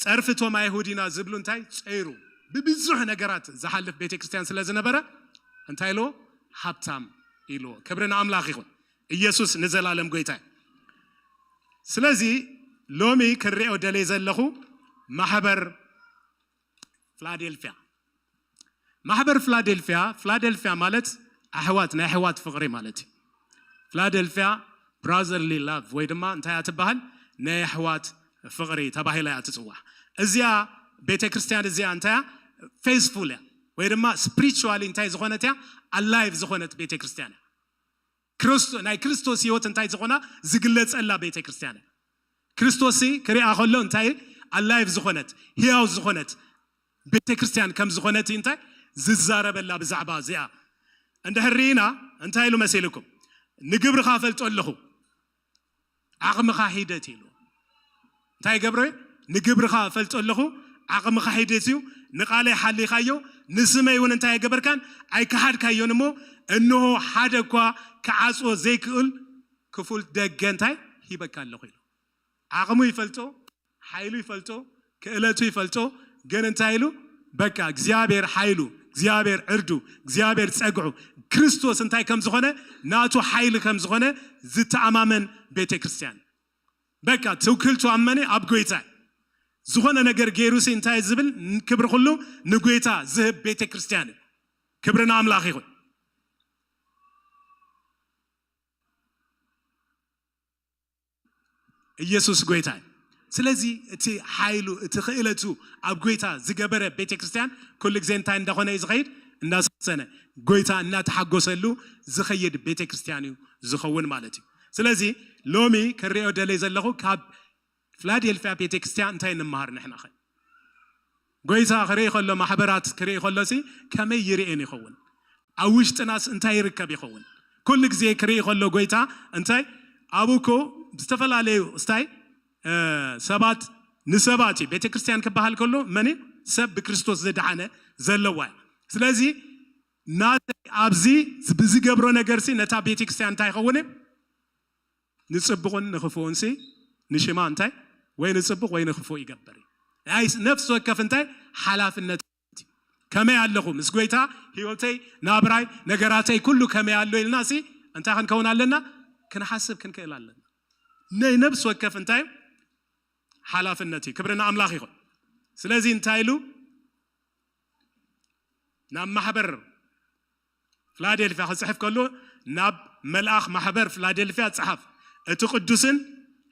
ፀርፍቶም ኣይሁዲና ዝብሉ እንታይ ፀይሩ ብብዙሕ ነገራት ዝሓልፍ ቤተክርስቲያን ስለ ዝነበረ እንታይ ኢልዎ ሃብታም ኢልዎ ክብርና ኣምላኽ ይኹን ኢየሱስ ንዘላለም ጎይታ ስለዚ ሎሚ ክሪኦ ደለይ ዘለኹ ማሕበር ፊላዴልፊያ ማሕበር ፊላዴልፊያ ማለት ኣሕዋት ናይ ኣሕዋት ፍቕሪ ማለት እዩ ፊላዴልፊያ ብራዘርሊ ላቭ ወይ ድማ እንታይ እትበሃል ናይ ኣሕዋት ፍቕሪ ተባሂላ እያ ትፅዋዕ እዚኣ ቤተክርስትያን እዚኣ እንታይ ፌስፉል እያ ወይ ድማ ስፒሪቹዋሊ እንታይ ዝኾነት እያ ኣላይቭ ዝኾነት ቤተክርስትያን ናይ ክርስቶስ ህይወት እንታይ ዝኾና ዝግለፀላ ቤተክርስትያን ክርስቶስ ክሪኣ ከሎ እንታይ ኣላይቭ ዝኾነት ህያው ዝኾነት ቤተክርስትያን ከም ዝኾነት እንታይ ዝዛረበላ ብዛዕባ እዚኣ እንድሕሪና እንታይ ኢሉ መሲልኩም ንግብርኻ ፈልጦ ኣለኹ ዓቕምኻ ሂደት ኢሉ እንታይ ገብረ ንግብርኻ ፈልጦ ኣለኹ ዓቕምኻ ሂደት እዩ ንቃለይ ሓሊኻዮ ንስመይ እውን እንታይ ገበርካን ኣይከሓድካዮን እሞ እንሆ ሓደ እኳ ክዓፅዎ ዘይክእል ክፉል ደገ እንታይ ሂበካ ኣለኹ ኢሉ ዓቕሙ ይፈልጦ ሓይሉ ይፈልጦ ክእለቱ ይፈልጦ ግን እንታይ ኢሉ በቃ እግዚአብሔር ሓይሉ እግዚአብሔር ዕርዱ እግዚአብሔር ፀግዑ ክርስቶስ እንታይ ከም ዝኾነ ናቱ ሓይል ከም ዝኾነ ዝተኣማመን ቤተክርስትያን በቃ ትውክልቱ ኣመነ ኣብ ጎይታ ዝኾነ ነገር ገይሩሲ እንታይ ዝብል ክብሪ ኩሉ ንጎይታ ዝህብ ቤተክርስትያን ክብርና ኣምላኽ ይኹን ኢየሱስ ጎይታ ስለዚ እቲ ሓይሉ እቲ ክእለቱ ኣብ ጎይታ ዝገበረ ቤተክርስትያን ኩሉ ግዜ እንታይ እንደኾነ ዝኸይድ እናሰነ ጎይታ እናተሓጎሰሉ ዝኸይድ ቤተክርስትያን እዩ ዝኸውን ማለት እዩ ስለዚ ሎሚ ክሪኦ ደለይ ዘለኹ ካብ فلادلفيا بيتكستيان انتي نمهر نحن خي غويتا خري خلو محبرات خري خلوسي كمي يريني خون اوشت ناس انتي يركب يخون كل غزي خري خلو غويتا انتي ابوكو بستفلاليو استاي سبات نسباتي بيتكستيان كبحال كله مني سب كريستوس زدعانه زلوا ስለዚህ ናት አብዚ ብዝገብሮ ነገርሲ ነታ ቤተክርስቲያን እንታይ ኸውነ ንጽብቁን ንኽፎንሲ ንሽማ እንታይ ወይ ንጽብቅ ወይ ንኽፎ ይገበር አይስ ነፍስ ወከፍ እንታይ ሐላፍነት ከመይ ያለኹ ምስጎይታ ህይወተይ ናብራይ ነገራተይ ኩሉ ከመይ ያለው ይልናሲ እንታይ ከንከውናለና ክንሐስብ ክንከላለን ነፍስ ወከፍ እንታይ ሐላፍነቲ ክብርና አምላኽ ይኹን ስለዚህ እንታይሉ ናብ ማህበር فلادلفيا خصحف كله ناب ملأخ محبر فلادلفيا صحف اتو قدوسن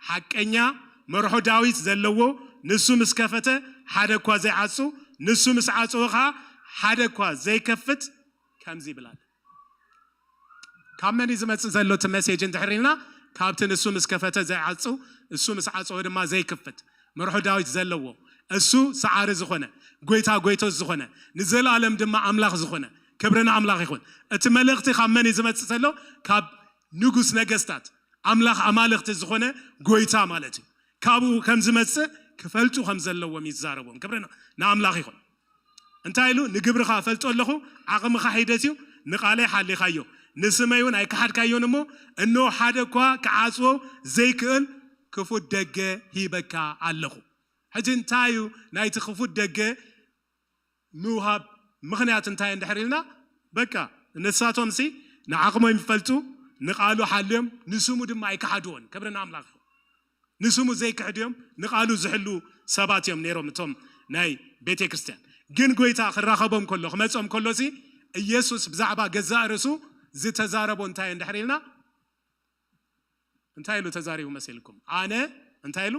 حقኛ مرحو داويت زلوو نسو مسكفته حدكوا زي عصو نسو مسعصوخا حدكوا زي كفت كمزي بلال كامن يزمص زلو تمسيج انتحرينا كابت نسو مسكفته زي عصو نسو مسعصو دما زي كفت مرحو داويت زلوو اسو سعار زخونه غويتا زخونه نزل عالم دما املاخ زخونه كبرنا املاخ يكون اتملختي خمن يزمص زلو كاب نغوس نغستات املاخ امالخت زخونه غويتا مالتي كابو كم زمص كفلطو خم زلو ميزاربون كبرنا ناملاخ يكون انتايلو نغبرخا فلطولخو عقمخا حيدتيو نقالي حليخايو نسميون اي كحدكايونمو انو حدكوا كعصو زيكل كفو دغه هيبكا علخو حجن تايو نايت خفو دغه موهاب مخنيات انتاي اندحريلنا بكا نساتهم سي نعقمو يفلطو نقالو حاليم نسمو دما اي كحدون كبرنا املاخ نسمو زي كحديم نقالو زحلو سباتيم نيروم توم ناي بيت كريستيان جن غويتا خراخبهم كله خمصهم كله سي ኢየሱስ بزعبا ገዛ ርሱ ዝተዛረቦ እንታይ እንደሕሪልና እንታይሉ ተዛሪው መሰልኩም አነ እንታይሉ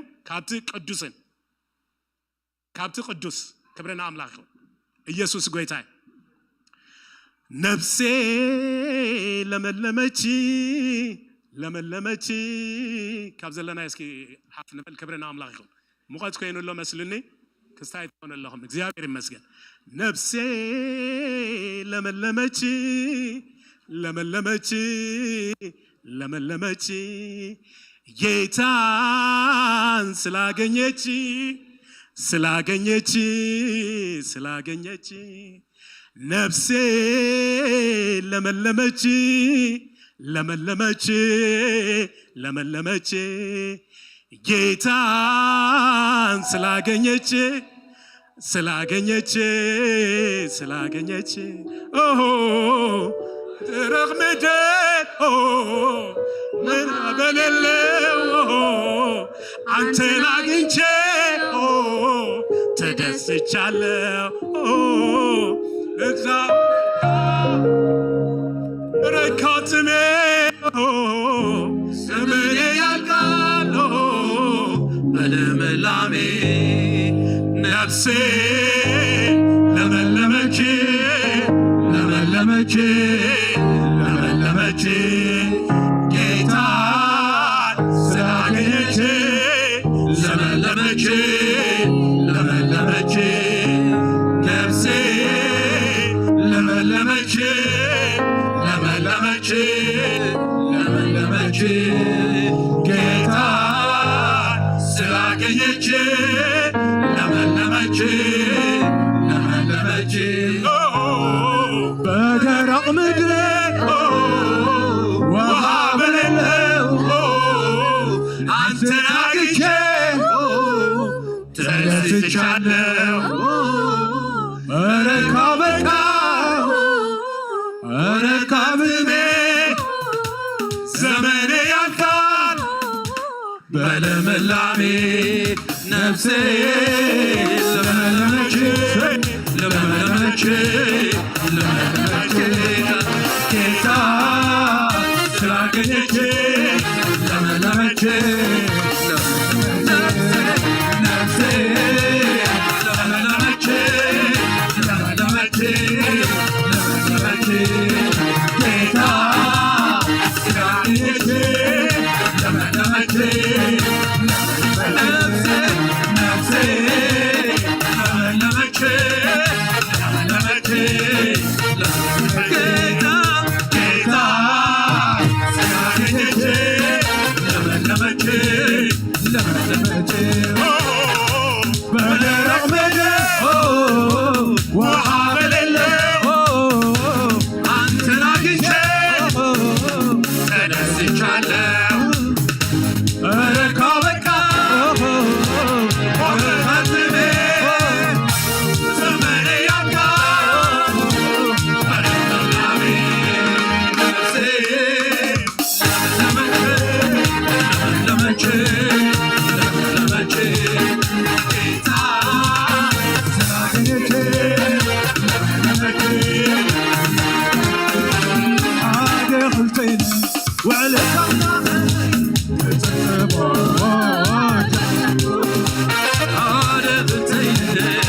ካብቲ ቅዱስ ክብረና አምላክ ኢየሱስ ጎይታይ ነፍሴ ለመለመች ካብዘለና እስኪ ሐፍ ንበል ክብረና አምላክ ሙቀት ኮይኑሎ መስልኒ كستايت كون اللهم እግዚአብሔር ይመስገን ነፍሴ ለመለመች ጌታን ስላገኘች ነፍሴ ለመለመች ጌታን ስላገኘች ኦሆ ረግመደ ምን አበለለው አንተን አግኝቼ ተደስቻለሁ ረካትሜ ዘመኔ ያልቃል በለመላሜ ነፍሴ ለመለመች ጌታን ስላገኘች ለመለመች ነፍሴ ለመለመች ጌታን ስላገኘች ለመለመች በደረቅ ምድር ውሃ በሌለው አንተን አግኝቼ ተደስቻለሁ ረካብሜ ዘመኔ ያልቃል በለመላሜ ነፍሴ ለመለመች ጌታ ስላገኘች ለመለመች ነፍሴ ለመለመች ጌታ ስላገኘች ለመለመች بتين وعليك أملاخي تتصبو عاد بتين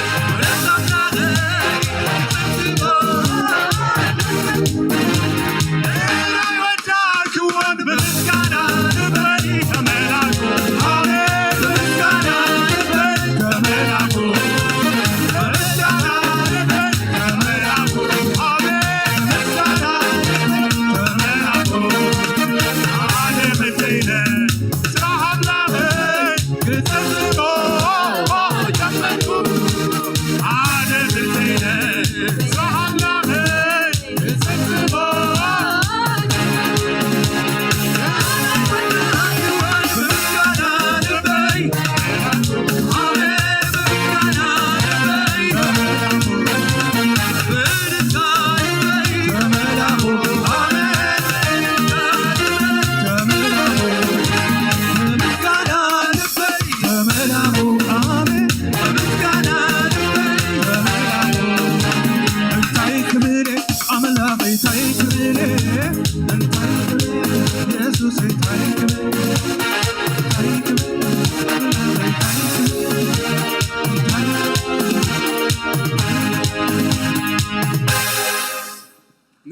وعليك أملاخي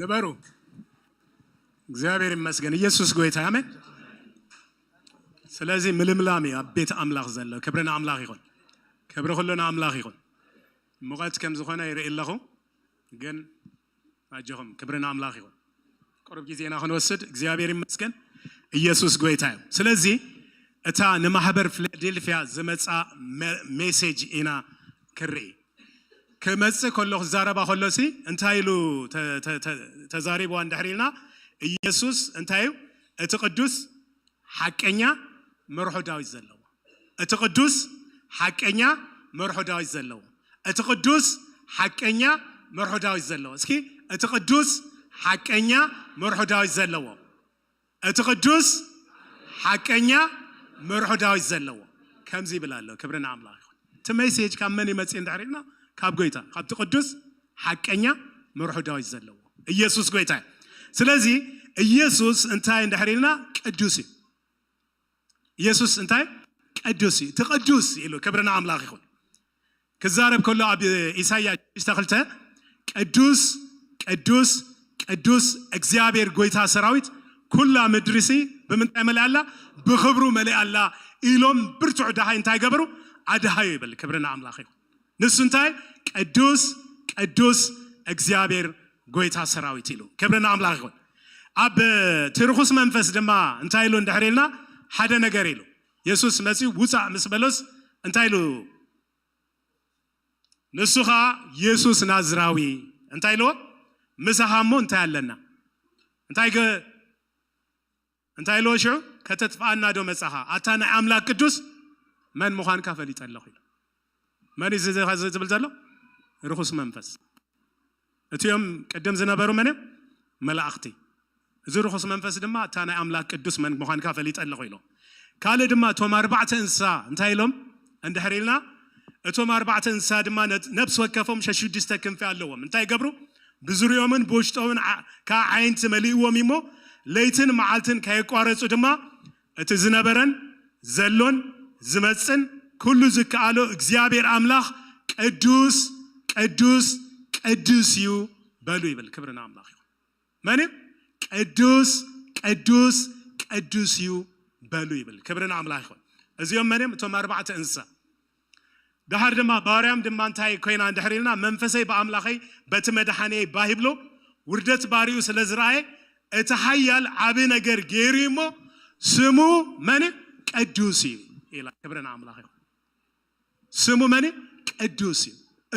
نبرو እግዚአብሔር ይመስገን ኢየሱስ ጌታ አሜን ስለዚህ ምልምላሚ አቤት አምላክ ዘሎ ክብርና አምላክ ይሁን ክብር ሁሉና አምላክ ይሁን ሙቀት ከም ዝኾነ ይርኢለኹ ግን አጀኹም ክብርና አምላክ ይሁን ቅርብ ጊዜና ክንወስድ እግዚአብሔር ይመስገን ኢየሱስ ጌታ ስለዚህ እታ ንማህበር ፊላዴልፊያ ዝመጻ ሜሴጅ ኢና ክርኢ كمزة كله زاربا خلصي انتايلو تزاريب واندحريلنا يسوس انتايو اتقدس حقنيا مرحو داوي زلو اتقدس حقنيا مرحو داوي زلو اتقدس حقنيا مرحو داوي زلو اسكي اتقدس حقنيا مرحو داوي زلو اتقدس حقنيا مرحو داوي زلو كم زي بلالو كبرنا عملاق تميسيج كمني متين دحريلنا ካብ ጎይታ ካብ ተቀድስ ሐቀኛ መርሑ ዳዊት ዘለዎ ኢየሱስ ጎይታ ስለዚህ ኢየሱስ እንታይ እንደሕሪልና ቅዱስ ኢየሱስ እንታይ ቅዱስ ተቀድስ ኢሉ ክብርና አምላክ ይሁን ከዛረብ ከሎ አብ ኢሳይያስ ተኸልተ ቅዱስ ቅዱስ ቅዱስ እግዚአብሔር ጎይታ ሰራዊት ኩላ ምድርሲ በምንታይ መላላ በክብሩ መላላ ኢሎም ብርቱዕ ዳሃይ እንታይ ገበሩ አድሃዩ ይበል ክብርና አምላክ ይሁን ንስንታይ ቅዱስ ቅዱስ እግዚአብሔር ጎይታ ሰራዊት ይሉ ክብርና አምላክ ይሁን አብ ትርኹስ መንፈስ ድማ እንታይ ኢሉ እንደሕሪልና ሓደ ነገር ኢሉ ኢየሱስ መሲሁ ውፃእ ምስ በሎስ እንታይ ኢሉ ንሱኻ ኢየሱስ ናዝራዊ እንታይ ኢሉ ምሳሃሞ እንታይ ኣለና እንታይ ኢሉ ሽዑ ከተጥፋአና ዶ መጻኻ አታና አምላክ ቅዱስ መን ምዃንካ ፈሊጠለኹ ኢሉ ማን ዝብል ዘሎ ርኹስ መንፈስ እቲዮም ቀደም ዝነበሩ መን መላእኽቲ እዚ ርኹስ መንፈስ ድማ ታናይ አምላክ ቅዱስ መን ምዃንካ ፈሊጠለኹ ኢሉ ካለ ድማ ቶም አርባዕተ እንስሳ እንታይ ኢሎም እንድሕሪልና እቶም አርባዕተ እንስሳ ድማ ነብስ ወከፎም ሸሽዱሽተ ክንፊ ኣለዎም እንታይ ገብሩ ብዙርዮምን ብውሽጦምን ካብ ዓይንቲ መሊእዎም እሞ ለይትን መዓልትን ከይቋረፁ ድማ እቲ ዝነበረን ዘሎን ዝመፅን كل زكالو እግዚአብሔር አምላክ ቅዱስ ቅዱስ ቅዱስ ዩ በሉ ይበል ክብርና አምላክ ይሁን ማን ቅዱስ ቅዱስ ቅዱስ ዩ በሉ ይበል ክብርና አምላክ ይሁን እዚኦም ማንም ቶም አርባዕተ እንስሳ ዳህር ድማ ባርያም ድማ እንታይ ኮይና እንደሕሪልና መንፈሰይ በአምላኸይ በትመድሓኔ ባሂብሎ ውርደት ባሪኡ ስለዝራየ እቲ ሓያል ዓብ ነገር ገይሩሞ ስሙ ማን ቅዱስ ኢላ ክብርና አምላክ ይሁን ስሙ ማን ቅዱስ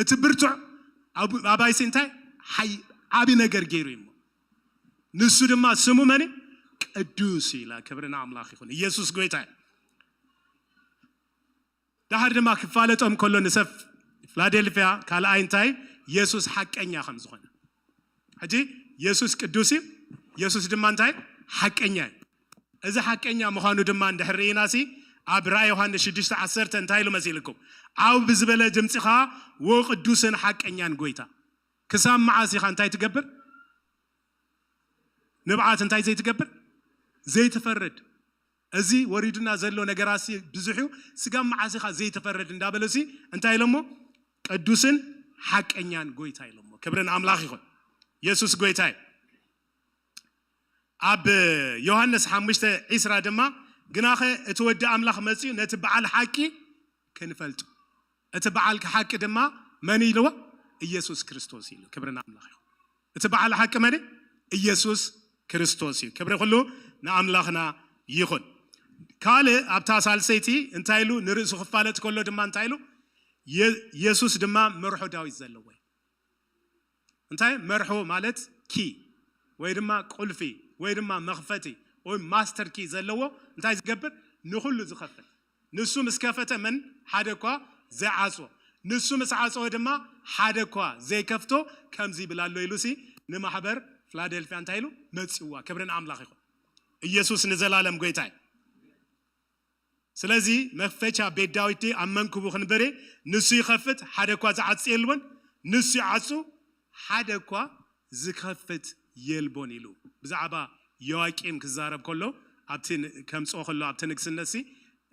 እቲ ብርቱዕ አባይስ እንታይ ዓብ ነገር ገይሩሞ ንሱ ድማ ስሙ ማን ቅዱስ ኢላ ክብርና አምላክ ይሁን ኢየሱስ ጌታ ዳህር ድማ ክፋለጦም ከሎ ንሰፍ ፊላዴልፊያ ካልኣይ እንታይ ኢየሱስ ሐቀኛ ከም ዝኾነ ሕጂ ኢየሱስ ቅዱስ ኢየሱስ ድማ እንታይ ሐቀኛ እዚ ሐቀኛ ምዃኑ ድማ እንደሕሪናሲ ኣብ ራእይ ዮሐንስ 6:10 እንታይ ኢሉ መሲልኩም አው ብዝበለ ድምጽኻ ወቅዱስን ሐቀኛን ጎይታ ክሳብ መዓስ ኢኻ እንታይ ትገብር ንብዓት እንታይ ዘይትገብር ዘይትፈርድ እዚ ወሪድና ዘሎ ነገራሲ ብዙሑ ስጋ መዓሲኻ ዘይትፈርድ እንዳበለሲ እንታይ ኢሎሞ ቅዱስን ሓቀኛን ጎይታ ኢሎሞ ክብርን አምላኽ ይኹን ኢየሱስ ጎይታ አብ ዮሐንስ 5:10 ድማ ግናኸ እቲ ወዲ አምላኽ መጽዩ ነቲ በዓል ሓቂ ክንፈልጡ እቲ በዓል ሓቂ ድማ መን ኢልዎ ኢየሱስ ክርስቶስ ኢሉ ክብርን አምላኽ ይኹን እቲ በዓል ሓቂ መን ኢየሱስ ክርስቶስ እዩ ክብሪ ሁሉ ንአምላኽና ይኹን ካለ አብታ ሳልሰይቲ እንታይ ኢሉ ንርእሱ ክፋለጥ ከሎ ድማ እንታይ ኢሉ ኢየሱስ ድማ መርሖ ዳዊት ዘለዎ እንታይ መርሖ ማለት ኪ ወይ ድማ ቁልፊ ወይ ድማ መኽፈቲ ወይ ማስተር ኪ ዘለዎ እንታይ ዝገብር ንኹሉ ዝኸፍት ንሱ ምስከፈተ ምን ሓደኳ ዘዓጾ ንሱ ምስዓጾ ድማ ሓደኳ ዘይከፍቶ ከምዚ ብላሎ ኢሉሲ ንማሕበር ፊላደልፊያ እንታይ ኢሉ መጽዋ ክብርን አምላኽ ይኹን ኢየሱስ ንዘላለም ጎይታ ስለዚ መክፈቻ ቤት ዳዊት አመንኩቡ ክንበሬ ንሱ ይኸፍት ሓደኳ ዝዓጽ የልቦን ንሱ ይዓጹ ሓደኳ ዝኸፍት የልቦን ኢሉ ብዛዕባ ዮዋቂም ክዛረብ ከሎ ኣብቲ ከምጾ ከሎ ኣብቲ ንግስነሲ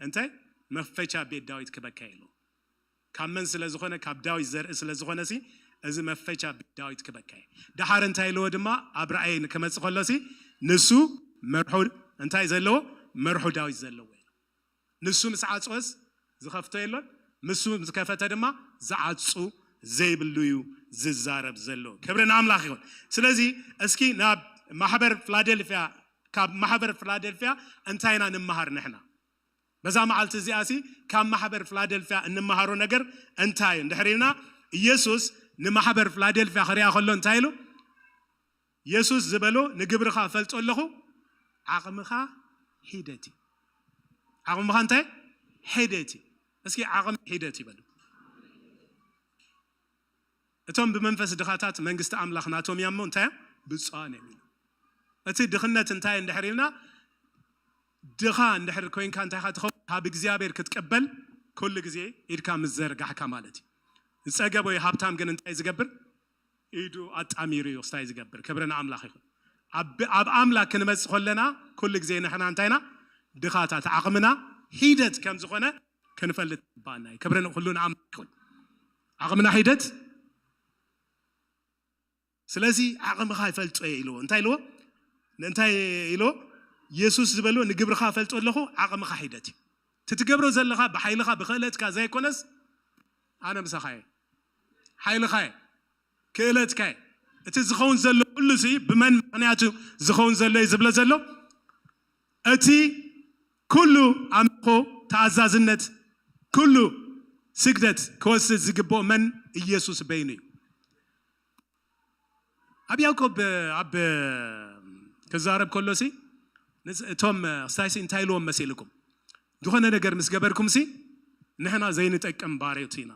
እንታይ መክፈቻ ቤት ዳዊት ክበካ ኢሉ ካመን ስለዝኾነ ካብ ዳዊት ዘርኢ ስለዝኾነሲ እዚ መክፈቻ ቤት ዳዊት ክበካ ዳሓር እንታይ ኢልዎ ድማ ኣብ ራእይ ከመጽእ ከሎሲ ንሱ መርሑ እንታይ ዘለዎ መርሑ ዳዊት ዘለዎ ንሱ ምስዓጾስ ዝኸፍቶ የሎን ንሱ ዝከፈተ ድማ ዝዓጹ ዘይብሉዩ ዝዛረብ ዘሎ ክብርን አምላኽ ይኹን ስለዚ እስኪ ናብ ማሕበር ፊላደልፊያ ካብ ማሕበር ፊላደልፊያ እንታይና ንመሃር ንሕና በዛ መዓልቲ እዚኣሲ ካብ ማሕበር ፊላደልፊያ እንመሃሮ ነገር እንታይ እንድሕሪና ኢየሱስ ንማሕበር ፊላደልፊያ ክሪያ ከሎ እንታይ ኢሉ ኢየሱስ ዝበሎ ንግብርኻ ፈልጦ ኣለኹ ዓቕምኻ ሂደት ዓቕምኻ እንታይ ሂደት እስኪ ዓቕም ሂደት ይበሉ እቶም ብመንፈስ ድኻታት መንግስቲ አምላኽ ናቶም ያሞ እንታይ ብፁዓን የሚሉ እቲ ድኽነት እንታይ እንድሕሪና ድኻ እንድሕር ኮይንካ እንታይ ካትኸው ካብ እግዚአብሔር ክትቀበል ኩሉ ግዜ ኢድካ ምዘርጋሕካ ማለት እዩ ዝጸገበ ወይ ሃብታም ግን እንታይ ዝገብር ኢዱ አጣሚሩ ይስታይ ዝገብር ክብርን አምላኽ ይኹን ኣብ አምላክ ክንመጽእ ከለና ኩሉ ግዜ ንሕና እንታይና ድኻታት ዓቕምና ሂደት ከም ዝኾነ ክንፈልጥ ባና ክብርን ሁሉን አምላኽ ይኹን ዓቕምና ሂደት ስለዚ ዓቕምኻ ይፈልጦ ኢልዎ እንታይ ኢልዎ እንታይ ኢልዎ ኢየሱስ ዝበሎ ንግብርኻ ፈልጦ ኣለኹ ዓቕምኻ ሂደት ትትገብሮ ዘለኻ ብሓይልኻ ብኽእለትካ ዘይኮነስ ኣነ ምሳኻ ሓይልኻ ክእለትካ እቲ ዝኸውን ዘሎ ኩሉሲ ብመን ምክንያቱ ዝኸውን ዘሎ ዝብለ ዘሎ እቲ ኩሉ ኣምልኾ ተኣዛዝነት ኩሉ ስግደት ክወስድ ዝግብኦ መን ኢየሱስ በይኑ እዩ ኣብ ያዕቆብ ኣብ ክዛረብ ከሎሲ እቶም ስታይሲ እንታይ ኢልዎም መሲልኩም ዝኾነ ነገር ምስ ገበርኩምሲ ንሕና ዘይንጠቅም ባሪያት ኢና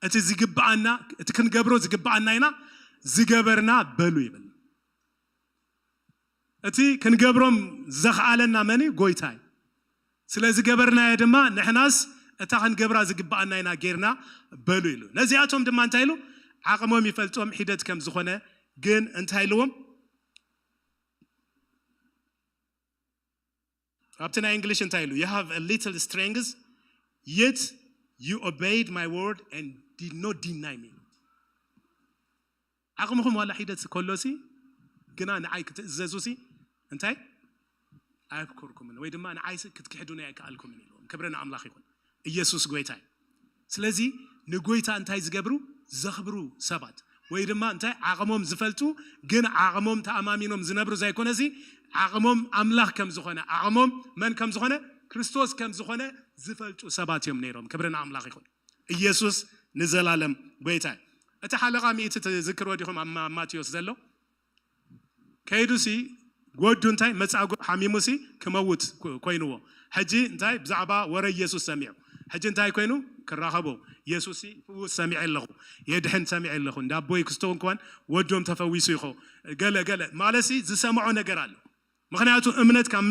እቲ ዝግብኣና እቲ ክንገብሮ ዝግብኣና ኢና ዝገበርና በሉ ይብል እቲ ክንገብሮም ዘኽኣለና መን ጎይታ ስለዚ ገበርና ድማ ንሕናስ እታ ክንገብራ ዝግብኣና ኢና ጌርና በሉ ኢሉ ነዚኣቶም ድማ እንታይ ኢሉ ዓቕሞም ይፈልጦም ሂደት ከም ዝኾነ ግን እንታይ ኢልዎም Abtina English and Tailu, you have a little strength, yet you obeyed my word and did not deny me. أقومهم ولا حيدة كلوسي جنا نعيك تزوسي أنتي أذكركم من ويد ما نعيس كتكحدون يأكلكم من اليوم كبرنا عملاق يكون يسوع قويتاي سلزي نقويتا أنتي زجبرو زخبرو سبات ويد ما أنتي عقمهم زفلتو جنا عقمهم تأمامينهم زنبرو زي كونزي عقمهم أملاق كم زخانة عقمهم من كم زخانة كريستوس كم زخانة زفلتو سبات يوم نيرهم كبرنا عملاق يكون يسوع نزل عالم قويتاي أتحلقا ميت تذكر وديهم أما ماتيوس زلو كيدوسي قدون تاي مسعو حميموسي كموت كوينو حجي انتاي بزعبا ورا يسوع سميع حجي انتاي كوينو كراهبو يسوسي هو سميع له يدحن سميع له دابوي كستون كوان ودوم تفويسو يخو قال مالسي زسمعو ነገር አለ ምክንያቱ እምነት ካም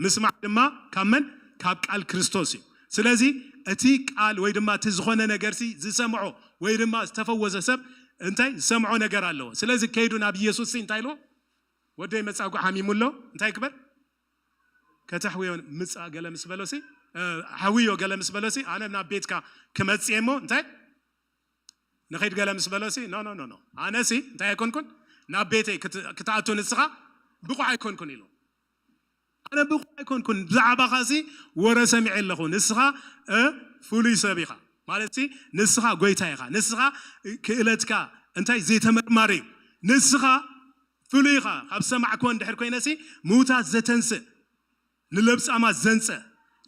መስማዕ ድማ ካመን ካብ ቃል ክርስቶስ እዩ ስለዚህ እቲ ቃል ወይ ድማ ትዝኾነ ነገርሲ ዝሰምዖ ወይ ድማ ዝተፈወሰ ሰብ እንታይ ዝሰምዖ ነገር አለው ስለዚህ ከይዱ ናብ ኢየሱስ እንታይ ሎ ودي مصاقو حميمولو انتي كبر كتحويو مصا قال مسبلوسي حويو قال مسبلوسي انا نا بيتكا كمصيمو انتي نخيد قال مسبلوسي نو انا سي انتي يكونكن نا بيتي كتاتو نسخه بقوا يكونكن يلو انا بقوا يكونكن زعبا خاسي ورا سمع لخو نسخه فولي سبيخه مالتي نسخه غويتايخا نسخه كيلتكا انتي زي تمرماري نسخه فوليخا خاب سمعكون دحر كوينسي موتا زتنس نلبس اما زنص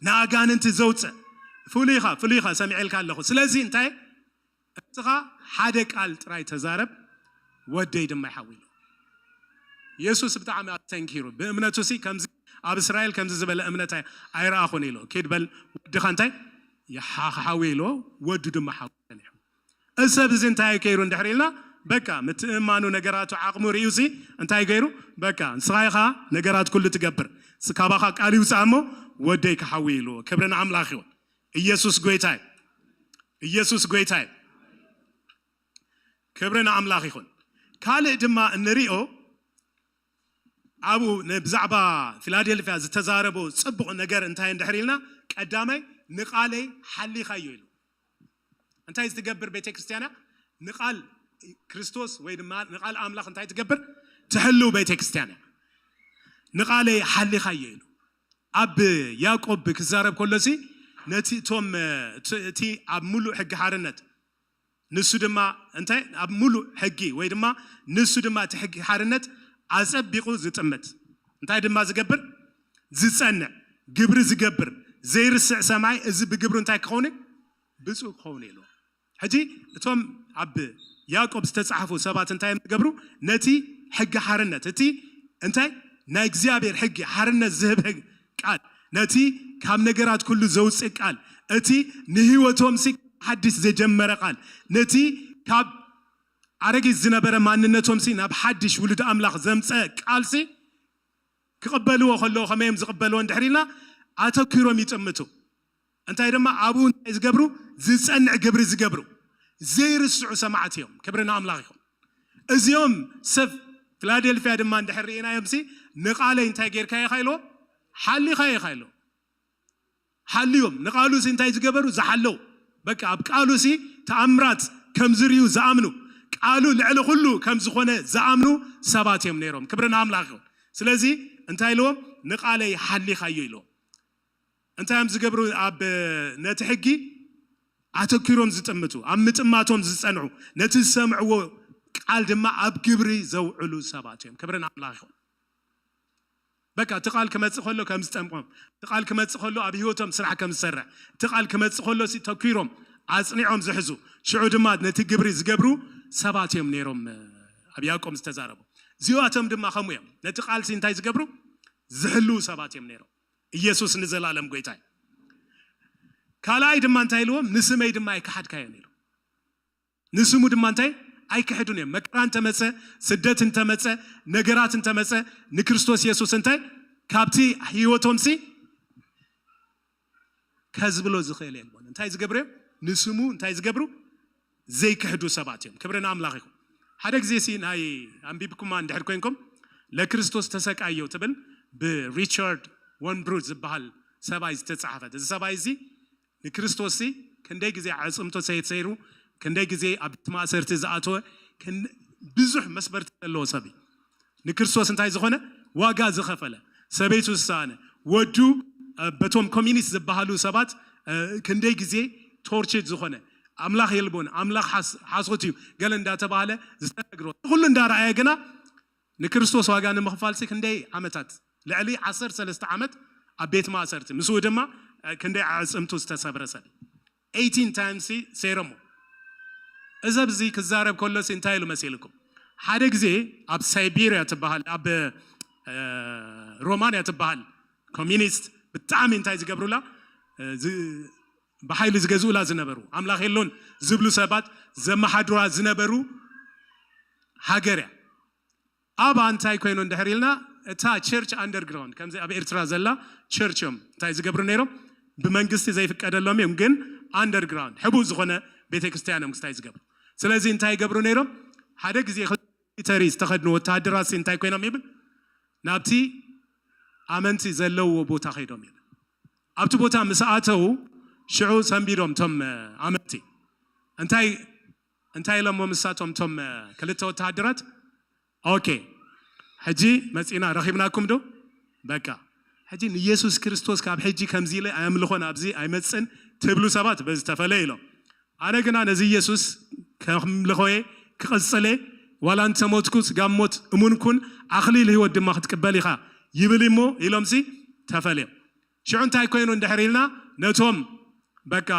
ناغاننت زوص فوليخا سمعلك الله سلازي انتي نسخه حدا قال طراي تزارب ودي دم يحويلو يسوس بتاع تنكيرو بامنته سي كمز اب اسرائيل كمز زبل امنته ايراخون يلو كيد بل ودخ انتي يحاويلو ود دم حويلو اسب زنتاي كيرو اندحريلنا بكا متامانو نغراتو عقمو ريوسي انتاي غيرو بكا نسخايخا نغرات كل تغبر سكاباخا قاليو صامو ودي كحويلو كبرنا املاخيو يسوس غويتاي كبرنا املاخيون كالي دما نريو ابو نبزعبا فيلادلفيا زتزاربو صبق نغر انتاي اندحريلنا قدامي نقالي حلي خايلو انتاي تغبر بيت كريستيانا نقال كريستوس ويدما نقال املاخ انتاي تغبر تحلو بيت كريستيانا نقالي حلي خايلو اب يعقوب كزارب كلسي نتي توم تي اب مولو حق حارنت نسو دما انتاي اب مولو حقي ويدما نسو دما تحق حارنت عصبيقو زطمت انتاي دما زغبر زصنع ግብር ዝገብር ዘይርስዕ ሰማይ እዚ ብግብሩ እንታይ ክኾን ብፁዕ ክኾን ኢሉ ሕጂ እቶም ኣብ ያዕቆብ ዝተጻሕፉ ሰባት እንታይ ዝገብሩ ነቲ ሕጊ ሓርነት እቲ እንታይ ናይ እግዚአብሔር ሕጊ ሓርነት ዝህብ ቃል ነቲ ካብ ነገራት ኩሉ ዘውፅእ ቃል እቲ ንህይወቶም ሓዲስ ዘጀመረ ቃል ነቲ ካብ አረጊት ዝነበረ ማንነቶም ናብ ሓዲሽ ውሉድ አምላኽ ዘምፀእ ቃልሲ ክቅበልዎ ከለው ከመይም ዝቅበልዎ እንድሕሪና አተኪሮም ይጥምቱ እንታይ ድማ አቡ እንታይ ዝገብሩ ዝጸንዕ ግብሪ ዝገብሩ ዘይርስዑ ሰማዕት እዮም ክብርና አምላኽ ይኹን እዚኦም ሰብ ፊላዴልፊያ ድማ እንድሕሪና የምሲ ንቃለይ እንታይ ጌርካ ይኻይሎ ሓሊኻ ይኻይሎ ሓልዮም ንቃሉሲ እንታይ ዝገበሩ ዝሓለው በቃ ኣብ ቃሉሲ ተአምራት ከም ዝርዩ ዝኣምኑ ቃሉ ልዕሊ ሁሉ ከም ዝኾነ ዝኣምኑ ሰባት እዮም ነይሮም ክብርና አምላኽ ይኹን ስለዚ እንታይ ኢሎም ንቃለይ ሓሊኻዮ ኢሎም እንታይም ዝገብሩ ኣብ ነቲ ሕጊ አተኪሮም ዝጥምቱ ኣብ ምጥማቶም ዝጸንዑ ነቲ ዝሰምዕዎ ቃል ድማ ኣብ ግብሪ ዘውዕሉ ሰባት እዮም ክብርና አምላኽ ይኹን በቃ ተቃል ከመጽእ ከሎ ከም ዝጠምቆም ተቃል ከመጽእ ከሎ ኣብ ህይወቶም ስራሕ ከም ዝሰርዕ ተቃል ከመጽእ ከሎ ተኪሮም አጽኒዖም ዝሕዙ ሽዑ ድማ ነቲ ግብሪ ዝገብሩ ሰባት እዮም ነይሮም ኣብ ያዕቆብ ዝተዛረቡ ዚዋቶም ድማ ከምኡዮም ነቲ ቃልሲ እንታይ ዝገብሩ ዝሕሉ ሰባት እዮም ነይሮም ኢየሱስ ንዘላለም ጎይታይ ካልኣይ ድማ እንታይ ኢልዎም ንስመይ ድማ ኣይክሓድካዮ ነይሩ ንስሙ ድማ እንታይ ኣይክሕዱን እዮም መከራን ተመፀ ስደትን ተመፀ ነገራትን ተመፀ ንክርስቶስ ኢየሱስ እንታይ ካብቲ ህይወቶምሲ ከዝብሎ ዝኽእል የለን እንታይ ዝገብሩ እዮም ንስሙ እንታይ ዝገብሩ ዘይክሕዱ ሰባት እዮም ክብርና አምላኽ ይኹን ሓደ ግዜ ሲ ናይ አንቢብኩማ እንድሕር ኮይንኩም ለክርስቶስ ተሰቃየው ትብል ብሪቻርድ ወንብሩዝ ዝበሃል ሰባይ ዝተጻሕፈት እዚ ሰባይ እዚ ንክርስቶስ ክንደይ ግዜ ዓጽምቶ ሰይሩ ክንደይ ግዜ ኣብ ማእሰርቲ ዝኣተወ ብዙሕ መስበርቲ ዘለዎ ሰብ ንክርስቶስ እንታይ ዝኾነ ዋጋ ዝኸፈለ ሰበይቱ ዝሳነ ወዱ በቶም ኮሚኒስት ዝበሃሉ ሰባት ክንደይ ግዜ ቶርቸር ዝኾነ አምላኽ የልቦን አምላኽ ሓሶት እዩ ገለ እንዳተባሃለ ዝተነግሮ ሁሉ እንዳረአየ ግና ንክርስቶስ ዋጋ ንምኽፋል ክንደይ ዓመታት ልዕሊ 13 ዓመት ኣብ ቤት ማእሰርቲ ምስኡ ድማ ክንደይ ዓጽምቱ ዝተሰብረ ሰብ 18 times ሰይሮሞ እዚ ኣብዚ ክዛረብ ከሎሲ እንታይ ኢሉ መሲልኩም ሓደ ግዜ ኣብ ሳይቤሪያ ትበሃል ኣብ ሮማንያ ትበሃል ኮሚኒስት ብጣዕሚ እንታይ ዝገብሩላ በኃይል ዝገዙላ ዝነበሩ አምላኽ የሎን ዝብሉ ሰባት ዘመሓድራ ዝነበሩ ሃገርያ ኣብ አንታይ ኮይኑ እንድሕሪልና እታ ቸርች አንደርግራውንድ ከምዚ ኣብ ኤርትራ ዘላ ቸርችም እንታይ ዝገብሩ ነይሮም ብመንግስቲ ዘይፍቀደሎም እዮም ግን አንደርግራውንድ ሕቡእ ዝኾነ ቤተክርስትያኖም እንታይ ዝገብሩ ስለዚ እንታይ ይገብሩ ነይሮም ሓደ ግዜ ሚሊተሪ ዝተኸድኑ ወታደራት እንታይ ኮይኖም ይብል ናብቲ ኣመንቲ ዘለዎ ቦታ ኸይዶም ኢሉ ኣብቲ ቦታ ምስ ኣተው ሽዑ ሰንቢዶም ቶም ኣመንቲ እንታይ ኢሎም ምሳቶም ቶም ክልተ ወተሃደራት ኦኬ ሕጂ መፂና ረኺብናኩም ዶ በቃ ሕጂ ንኢየሱስ ክርስቶስ ካብ ሕጂ ከምዚ ኢለ ኣምልኾን ኣብዚ ኣይመፅን ትብሉ ሰባት በዚ ተፈለ ኢሎም ኣነ ግና ነዚ ኢየሱስ ከምልኾየ ክቕፅለ ዋላ እንተሞትኩስ ጋብ ሞት እሙንኩን ኣኽሊል ህይወት ድማ ክትቅበል ኢኻ ይብል እሞ ኢሎምሲ ተፈልዮም ሽዑ እንታይ ኮይኑ እንድሕር ኢልና ነቶም በቃ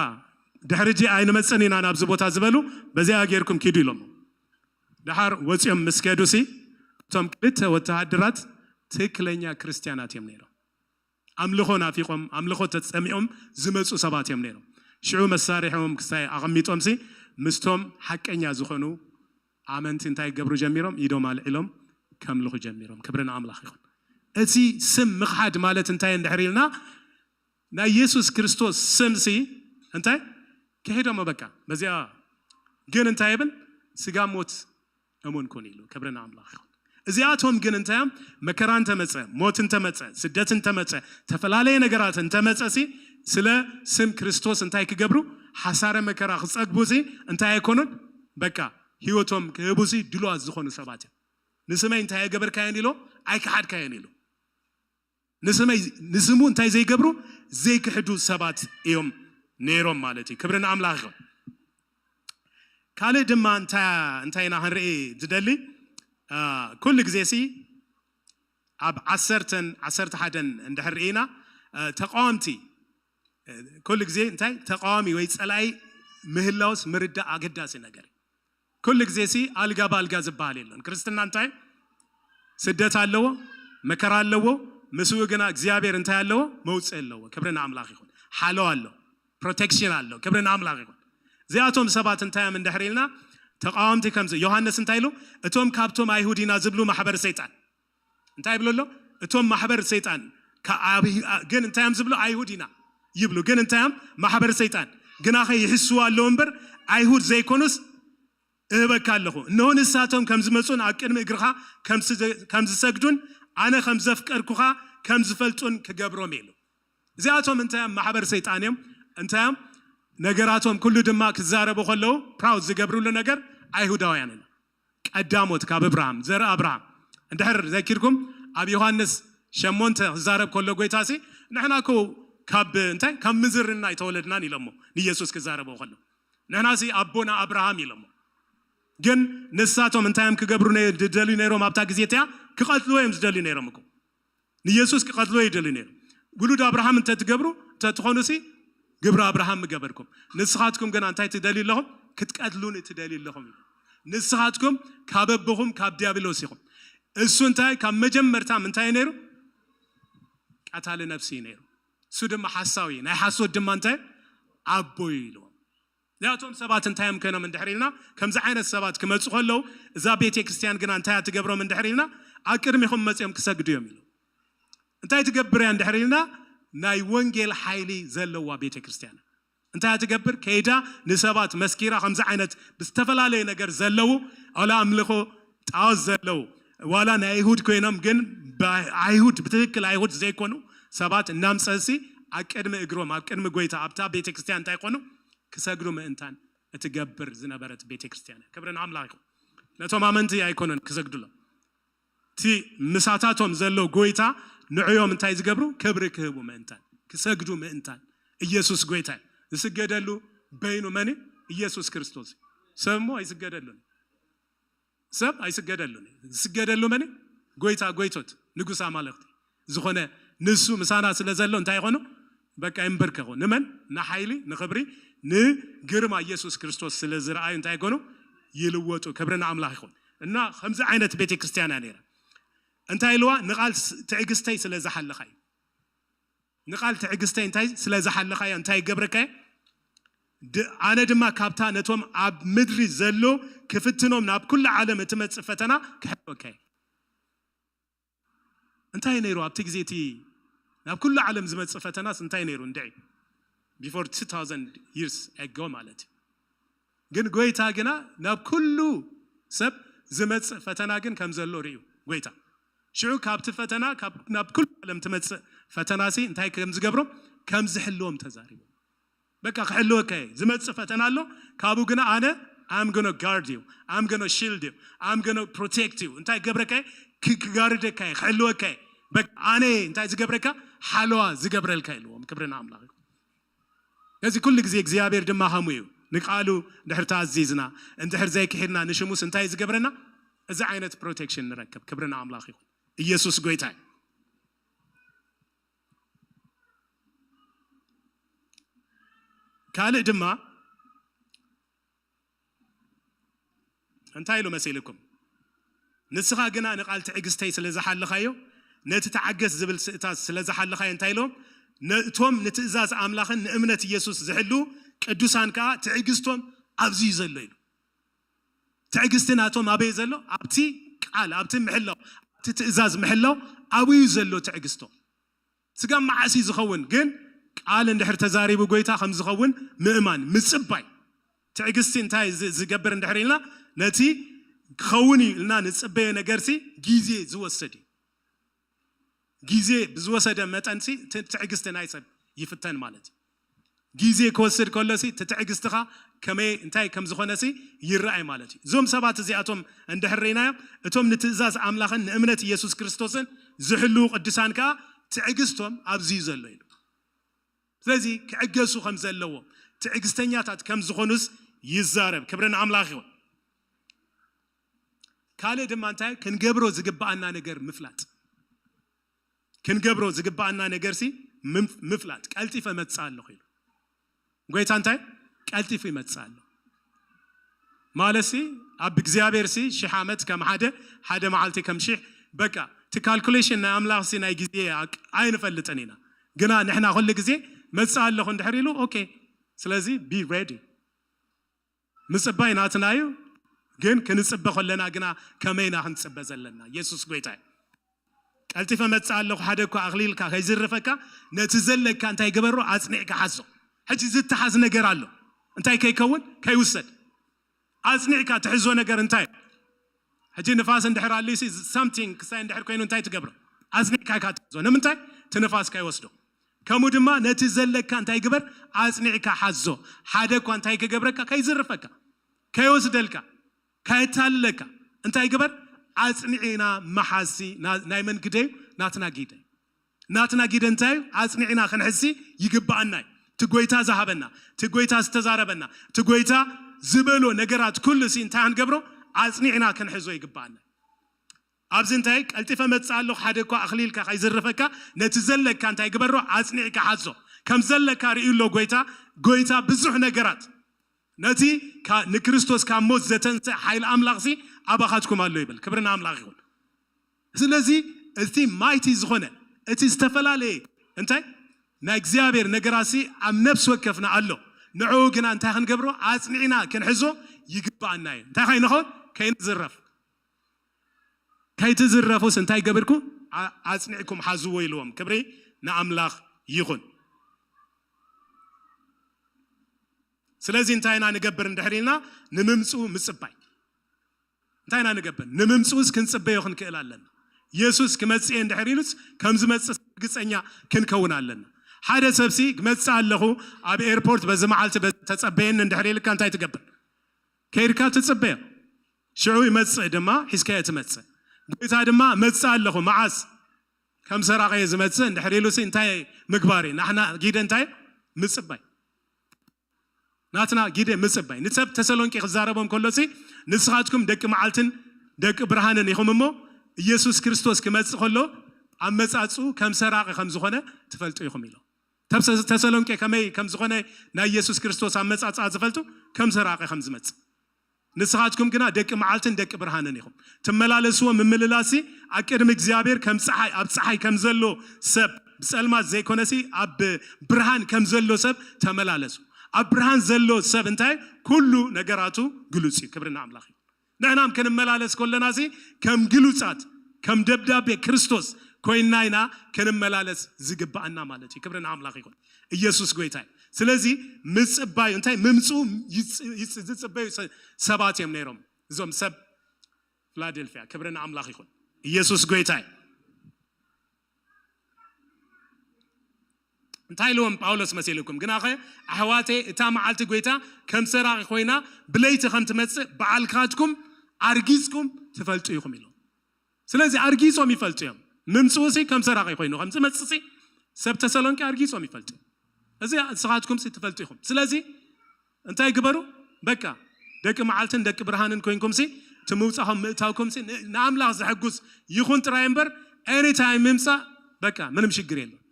ድሕሪ ጂ ኣይንመፅን ኢና ናብዚ ቦታ ዝበሉ በዚያ ጌርኩም ኪዱ ኢሎም ድሓር ወፂኦም ምስ ከዱሲ እቶም ክልተ ወተሃደራት ትክክለኛ ክርስቲያናት እዮም ነይሮም ኣምልኾ ናፊቆም ኣምልኾ ተፀሚዖም ዝመፁ ሰባት እዮም ነይሮም ሽዑ መሳሪሖም ክሳይ ኣቐሚጦምሲ ምስቶም ሓቀኛ ዝኾኑ ኣመንቲ እንታይ ገብሩ ጀሚሮም ኢዶም ኣልዒሎም ከምልኹ ጀሚሮም ክብርን ኣምላኽ ይኹን እቲ ስም ምኽሓድ ማለት እንታይ እንድሕር ኢልና ናይ ኢየሱስ ክርስቶስ ስምሲ እንታይ ከሄዶም በቃ በዚያ ግን እንታይ ይብል ስጋ ሞት እሙንኩን ኢሉ ክብርን ኣምላኽ ይኹን እዚኣቶም ግን እንታይም መከራ እንተመፀ ሞት እንተመፀ ስደት እንተመፀ ተፈላለየ ነገራት እንተመፀሲ ስለ ስም ክርስቶስ እንታይ ክገብሩ ሓሳረ መከራ ክፀግቡሲ እንታይ ኣይኮኑን በቃ ህይወቶም ክህቡሲ ድሉዋት ዝኾኑ ሰባት ንስመይ እንታይ ገበርካየን ኢሎ ኣይክሓድካየን ኢሉ ንስሙ እንታይ ዘይገብሩ ዘይክሕዱ ሰባት እዮም ነይሮም ማለት እዩ ክብርን ኣምላኽ ይኹን ካልእ ድማ እንታይ ኢና ክንርኢ ዝደሊ ኩሉ ግዜ ሲ ኣብ 11 እንድሕር ርኢና ተቃዋምቲ ኩሉ ግዜ እንታይ ተቃዋሚ ወይ ፀላይ ምህላውስ ምርዳእ ኣገዳሲ ነገር ኩሉ ግዜ ሲ ኣልጋ ባልጋ ዝበሃል የለን ክርስትና እንታይ ስደት ኣለዎ መከራ ኣለዎ ምስኡ ግና እግዚአብሔር እንታይ ኣለዎ መውፅእ ኣለዎ ክብርን ኣምላኽ ይኹን ሓለው ኣሎ ፕሮቴክሽን ኣሎ ክብርን ኣምላኽ ይኹን እዚኣቶም ሰባት እንታይም እንድሕር ኢልና ተቃዋምቲ ከምዚ ዮሐንስ እንታይ ኢሉ እቶም ካብቶም ኣይሁዲና ዝብሉ ማሕበር ሰይጣን እንታይ ይብሉ ኣሎ እቶም ማሕበር ሰይጣን ግን እንታይም ዝብሉ ኣይሁዲና ይብሉ ግን እንታይም ማሕበር ሰይጣን ግና ኸ ይሕስቡ ኣለዎ እምበር ኣይሁድ ዘይኮኑስ እህበካ ኣለኹ እነሆ ንሳቶም ከም ዝመፁን ኣብ ቅድሚ እግርኻ ከም ዝሰግዱን ኣነ ከም ዘፍቀርኩኻ ከም ዝፈልጡን ክገብሮም ኢሉ እዚኣቶም እንታይም ማሕበር ሰይጣን እዮም እንታይም ነገራቶም ኩሉ ድማ ክዛረቡ ከለው ፕራውድ ዝገብሩሉ ነገር ኣይሁዳውያን እዮም ቀዳሞት ካብ አብርሃም ዘር አብርሃም እንድሕር ዘኪርኩም ኣብ ዮሐንስ 8 ክዛረብ ከሎ ጎይታሲ ንሕናኮ ካብ እንታይ ካብ ምዝርና ይተወለድናን ኢሎሞ ንኢየሱስ ክዛረቡ ከሎ ንሕናሲ ኣቦና አብርሃም ኢሎሞ ግን ንሳቶም እንታይም ክገብሩ ዝደልዩ ነይሮም ኣብታ ግዜትያ ክቐትልዎ እዮም ዝደልዩ ነይሮም እኮ ንኢየሱስ ክቐትልዎ ይደልዩ ነይሮም ውሉድ አብርሃም እንተትገብሩ እንተትኾኑሲ ግብረ አብርሃም ገበርኩም ንስኻትኩም ግን እንታይ ትደልዩ ኣለኹም ክትቀትሉን ትደልዩ ኣለኹም ንስኻትኩም ካብ አቦኹም ካብ ዲያብሎስ ኢኹም እሱ እንታይ ካብ መጀመርታ እንታይ ነይሩ ቀታሊ ነፍሲ ነይሩ እሱ ድማ ሓሳዊ ናይ ሓሶት ድማ እንታይ ኣቦ ኢሉ ያቶም ሰባት እንታይም ከኖም እንድሕር ኢልና ከምዚ ዓይነት ሰባት ክመፁ ከለው እዛ ቤተ ክርስቲያን ግና እንታይ ትገብሮም እንድሕር ኢልና ኣብ ቅድሚኹም መፅኦም ክሰግዱ እዮም ኢሉ እንታይ ትገብር እያ እንድሕር ኢልና ናይ ወንጌል ሓይሊ ዘለዋ ቤተ ክርስቲያን እንታይ ትገብር ከይዳ ንሰባት መስኪራ ከምዚ ዓይነት ብዝተፈላለየ ነገር ዘለው ኣላ ኣምልኾ ጣዖት ዘለው ዋላ ናይ ኣይሁድ ኮይኖም ግን ኣይሁድ ብትክክል ኣይሁድ ዘይኮኑ ሰባት እናምፀሲ ኣብ ቅድሚ እግሮም ኣብ ቅድሚ ጎይታ ኣብታ ቤተ ክርስቲያን እንታይ ኮኑ ክሰግዱ ምእንታን እትገብር ዝነበረት ቤተ ክርስቲያን ክብርን ኣምላኽ ይኹን ነቶም ኣመንቲ ኣይኮኑን ክሰግዱሎም እቲ ምሳታቶም ዘለው ጎይታ ንዕዮም እንታይ ዝገብሩ ክብሪ ክህቡ ምእንታን ክሰግዱ ምእንታን ኢየሱስ ጎይታ ዝስገደሉ በይኑ መን ኢየሱስ ክርስቶስ ሰብ ሞ ኣይስገደሉን ሰብ ኣይስገደሉን ዝስገደሉ መን ጎይታ ጎይቶት ንጉስ ኣማልክቲ ዝኾነ ንሱ ምሳና ስለ ዘሎ እንታይ ይኾኑ በቃ ይንበርከኹ ንመን ንሓይሊ ንኽብሪ ንግርማ ኢየሱስ ክርስቶስ ስለ ዝረኣዩ እንታይ ይኮኑ ይልወጡ ክብርን ኣምላኽ ይኹን እና ከምዚ ዓይነት ቤተ ክርስቲያና ነይራ እንታይ ኢልዋ ንቓል ትዕግስተይ ስለ ዝሓለኻ እዩ ንቓል ትዕግስተይ እንታይ ስለ ዝሓለኻ እዩ እንታይ ገብረካ ኣነ ድማ ካብታ ነቶም ኣብ ምድሪ ዘሎ ክፍትኖም ናብ ኩሉ ዓለም እትመፅእ ፈተና ክሕልወካ እንታይ ነይሩ ኣብቲ ግዜ እቲ ናብ ኩሉ ዓለም ዝመፅእ ፈተናስ እንታይ ነይሩ እንድዒ before 2000 years ago ማለት ግን ጎይታ ግና ናብ ኩሉ ሰብ ዝመፅእ ፈተና ግን ከም ዘሎ ርዩ ጎይታ شعو كابت فتنا ناب كل لم تمت فتناسي انتهي كم زجبرو كم زحلوهم تزاري بقى خلوه كاي زمت فتنا له كابو جنا أنا I'm gonna guard you I'm gonna shield you I'm gonna protect you انتهي جبرك كجارد كاي خلوه كاي بقى أنا انتهي زجبرك حلوة زجبر الكاي لهم كبرنا عملاق هذه كل زيابير دم هميو نقالو نحر تعزيزنا انتحر زي كحرنا نشموس انتهي زجبرنا إذا عينت protection نركب كبرنا عملاق يسوع قويتاي كالي دما انتهي له مسيلكم نسخة جنا نقال تعجزتي سلزحال لخايو نتتعجز زبل ستاس سلزحال لخاي انتهي لهم نتوم نتزاز عملاقن نأمنة يسوع زحلو قدوسان كا تعجزتهم أبزي زليلو تعجزتنا توم أبي زلو أبتي قال أبتي محلو تتزاز محلو أبي زلو تعجزتهم سجام معسي زخون جن قال ندحر تزاري بقويتا خمس زخون مؤمن مصباي تعجزتين تاي زجبر ندحرينا نتي خوني لنا نصبي نجرسي جيزي زوسدي جيزي بزوسده متانسي تعجزتنا يسب يفتن مالتي جيزي كوسر كلسي تتعجزتها كمي انتاي كم زخونسي يرأي مالتي زوم سبات زياتهم اندحرينا اتوم نتزاز املاخن امنه يسوع كريستوسن زحلو قدسان كا تعجزتهم ابزي زليلو ስለዚህ ከዕገሱ ከም ዘለዎ ትዕግስተኛታት ከም ዝኾኑስ ይዛረብ ክብረን አምላኽ ይሁን ካለ ድማ እንታይ ክንገብሮ ዝግባአና ነገር ምፍላጥ ክንገብሮ ዝግባአና ነገር ሲ ምፍላጥ ቀልጢፈ መጻለሁ ይሉ ጎይታ እንታይ ቀልጢፈ ይመጻለሁ ማለሲ አብ እግዚአብሔር ሲ ሺህ ዓመት ከም ሓደ መዓልቲ ከም ሺህ በቃ ትካልኩሌሽን አምላኽ ሲ ናይ ጊዜ አይንፈልጠኒና ግና ንሕና ሁሉ ጊዜ መጻለሁ እንደሕሪሉ ኦኬ ስለዚህ ቢ ሬዲ ምጽባይ ናትናዩ ግን ክንጽበ ኸለና ግና ከመይና ክንጽበ ዘለና ኢየሱስ ጎይታ ቀልጢፈ መጻለሁ ሓደኩ አኽሊልካ ከይዝርፈካ ነቲ ዘለካ እንታይ ገበሮ አጽኒዕካ ሓዞ ሕጂ ዝተሓዝ ነገር ኣሎ እንታይ ከይከውን ከይውሰድ አጽኒዕካ ትሕዞ ነገር እንታይ ሕጂ ንፋስ እንድሕር አለሲ something ክሳይ እንድሕር ኮይኑ እንታይ ትገብሮ አጽኒዕካ ካትዞ ንምንታይ ትንፋስ ከይወስዶ كمو دما نتزلك كان تاي جبر أصنعك حزو حدا كان تاي كجبرك كاي زرفك كاي وسدلك كاي تالك أنت تاي جبر أصنعنا محاسي نايمن كده ناتنا جيد أنتاي أصنعنا خنحسي يجب أناي تقويتا ذهبنا تقويتا استزاربنا تقويتا زبلو نجارات كل سين تان جبرو أصنعنا خنحزو يجب أناي أبزنتايك ألتفا متسألو حدكو أخليلك خيزرفك نتزلك كان تاي جبرو أصنعك حزو كم زلك ريولو غويتا بزح نجارات نتي نكريستوس كموت زتنس حيل أملاغسي أباخاتكم الله يبل كبرنا أملاغيون سلازي أتي مايتي زخونة أتي استفلالي أنتي ناكزيابير نجاراسي أم نفس وكفنا الله نعوقنا أنتي خنجبرو أصنعنا كنحزو يجب أناي أنتي خاينخون كين زرف كي تزرفوا سنتاي قبركم أصنعكم حزوا يلوم كبري نأملاخ يخون سلازين تاينا نقبر ندحرينا نممسو مصباي تاينا نقبر نممسوس كنصبي يخون كإلا لنا يسوس كمتسئ ندحرينوس كمز متسئ قصنيا كنكون لنا حدا سبسي كمتسئ له أبي إيربورت بزمعالت بتصبين ندحري لك أنتاي تقبر كيركا تتصبين شعوي متسئ دما حسكاية تمتسئ بيت هذا ما متسأله معاس كم سرقة يزمتسن دحريلوسي انتاي مكباري نحنا جيدا انتاي مصباي ناتنا جيدا مصباي نتسب تسالونكي خزاربهم كلوسي نسخاتكم دك معالتن دك برهانن يخممو يسوع كريستوس كمص خلو امصاصو كم سرقة كم زخونه تفلطو يخميلو تسالونكي كم زخونه نا يسوع كريستوس امصاص ازفلطو كم سرقة كم زمص نسخاتكم كنا دك معالتن دك برهانن يخم تملالسو ممللاسي اقدم እግዚአብሔር كم صحاي اب صحاي كم زلو سب بسلمات زي كونسي اب برهان كم زلو سب تملالسو اب برهان زلو سب انتاي كله نغراتو غلوصي كبرنا املاخ نحنام كنملالس كلناسي كم غلوصات كم دبدابي كريستوس ኮይናይና ከነመላለስ ዝግባአና ማለት ክብርና አምላክ ይሁን ኢየሱስ ጎይታይ ስለዚህ ምጽባይ እንታይ ምምጹ ይጽጽባይ ሰባት የምነሮም ዞም ሰብ ፊላዴልፊያ ክብርና አምላክ ይሁን ኢየሱስ ጎይታይ እንታይ ለዎም ጳውሎስ መሲልኩም ግን ኣኸ ኣሕዋቴ እታ መዓልቲ ጎይታ ከም ሰራቂ ኮይና ብለይቲ ከም ትመጽእ በዓልካትኩም ኣርጊጽኩም ትፈልጡ ኢኹም ኢሎም ስለዚህ ኣርጊጾም ይፈልጡ እዮም ምምጽኡሲ ከም ሰራቂ ኮይኑ ከም ዝመጽእ ሰብ ተሰሎንቄ ኣርጊጾም ይፈልጡ እዚ ንስኻትኩም ትፈልጡ ኢኹም ስለዚህ እንታይ ግበሩ በቃ ደቂ መዓልትን ደቂ ብርሃንን ኮይንኩም ትምውጻኹም ምእታውኩም ንኣምላኽ ዝሕጉስ ይኹን ጥራይ እምበር ኤኒ ታይም ምምጻእ በቃ ምንም ችግር የለም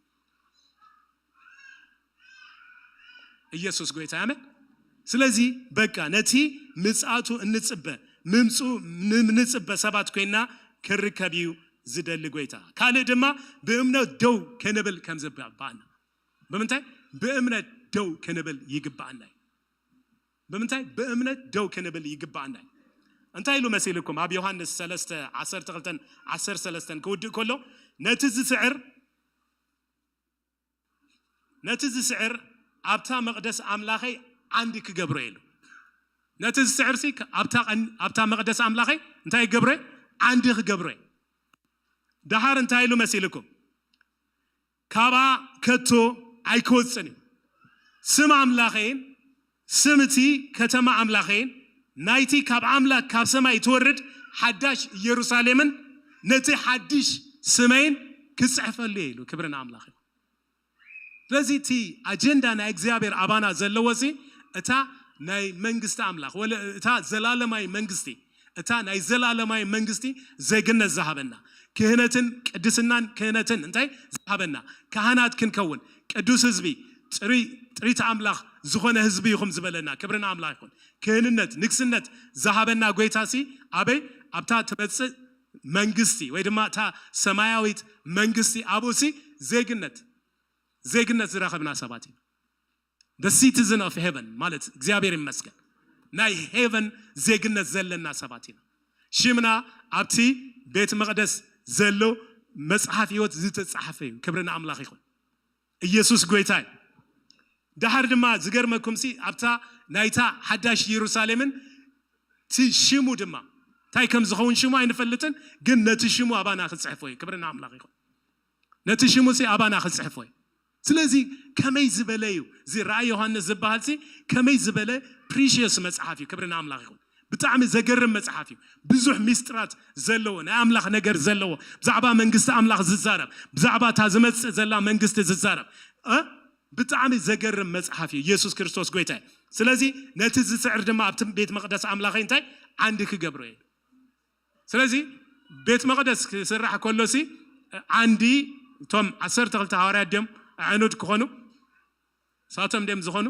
ኢየሱስ ጎይታ አሜን ስለዚህ በቃ ነቲ ምጽአቱ እንጽበ ምምጹ ንጽበ ሰባት ኮይና ክርከቢዩ ዝደሊ ጎይታ ካልእ ድማ ብእምነት ደው ከንብል ከም ዝግባአና ብምንታይ ብእምነት ደው ከንብል ይግባአና ብምንታይ ብእምነት ደው ከንብል ይግባአና እንታይ ኢሉ መሲልኩም ኣብ ዮሐንስ 3:12-13 ክውድእ ከሎ ነቲ ዝስዕር ኣብታ መቅደስ ኣምላኸይ ዓንዲ ክገብሮ ኢሉ ነቲ ዝስዕርሲ ኣብታ መቅደስ ኣምላኸይ እንታይ ገብረ ዓንዲ ክገብረ ድሓር እንታይ ኢሉ መሲልኩም ካባ ከቶ ኣይክወፅን ስም ኣምላኸይን ስምቲ ከተማ ኣምላኸይን ናይቲ ካብ ኣምላኽ ካብ ሰማይ ትወርድ ሓዳሽ ኢየሩሳሌምን ነቲ ሓድሽ ስመይን ክጽሕፈሉ ኢሉ ክብርና ኣምላኽ ስለዚህ እቲ ኣጀንዳ ናይ እግዚአብሔር ኣባና ዘለዎሲ እታ ናይ መንግስቲ ኣምላኽ ወለ እታ ዘላለማይ መንግስቲ እታ ናይ ዘላለማይ መንግስቲ ዜግነት ዝሃበና ክህነትን ቅድስናን ክህነትን እንታይ ዝሃበና ካህናት ክንከውን ቅዱስ ህዝቢ ጥሪት ኣምላኽ ዝኾነ ህዝቢ ይኹም ዝበለና ክብርና ኣምላኽ ይኹን ክህንነት ንግስነት ዝሃበና ጎይታሲ ኣበይ ኣብታ ትመጽእ መንግስቲ ወይ ድማ እታ ሰማያዊት መንግስቲ ኣብኡሲ ዜግነት ዝረኸብና ሰባት ኢና the citizen of heaven ማለት እግዚአብሔር ይመስገን ናይ heaven ዜግነት ዘለና ሰባት ኢና ሽምና ኣብቲ ቤት መቅደስ ዘሎ መጽሐፍ ህይወት ዝተጻሕፈ እዩ ክብርና ኣምላኽ ይኹን ኢየሱስ ጎይታ ድሓር ድማ ዝገርመኩም ኣብታ ናይታ ሓዳሽ ኢየሩሳሌምን ቲ ሽሙ ድማ ታይ ከም ዝኸውን ሽሙ ኣይንፈልጥን ግን ነቲ ሽሙ ኣባና ክጽሕፎ እዩ ክብርና ኣምላኽ ይኹን ነቲ ሽሙ ኣባና ክጽሕፎ እዩ ስለዚህ ከመይ ዝበለ እዩ እዚ ራእይ ዮሐንስ ዝበሃል ከመይ ዝበለ ፕሪሺየስ መጽሐፍ እዩ ክብርና ኣምላኽ ይኹን ብጣዕሚ ዘገርም መጽሐፍ እዩ ብዙሕ ሚስጥራት ዘለዎ ናይ ኣምላኽ ነገር ዘለዎ ብዛዕባ መንግስቲ ኣምላኽ ዝዛረብ ብዛዕባ እታ ዝመጽእ ዘላ መንግስቲ ዝዛረብ ብጣዕሚ ዘገርም መጽሐፍ እዩ ኢየሱስ ክርስቶስ ጎይታ ስለዚህ ነቲ ዝስዕር ድማ ኣብቲ ቤት መቅደስ ኣምላኸይ እንታይ ዓንዲ ክገብሮ እዩ ስለዚህ ቤት መቅደስ ክስራሕ ከሎሲ ዓንዲ እቶም 12 ሐዋርያት ደም ዓኑድ ክኾኑ ሳቶም ደም ዝኾኑ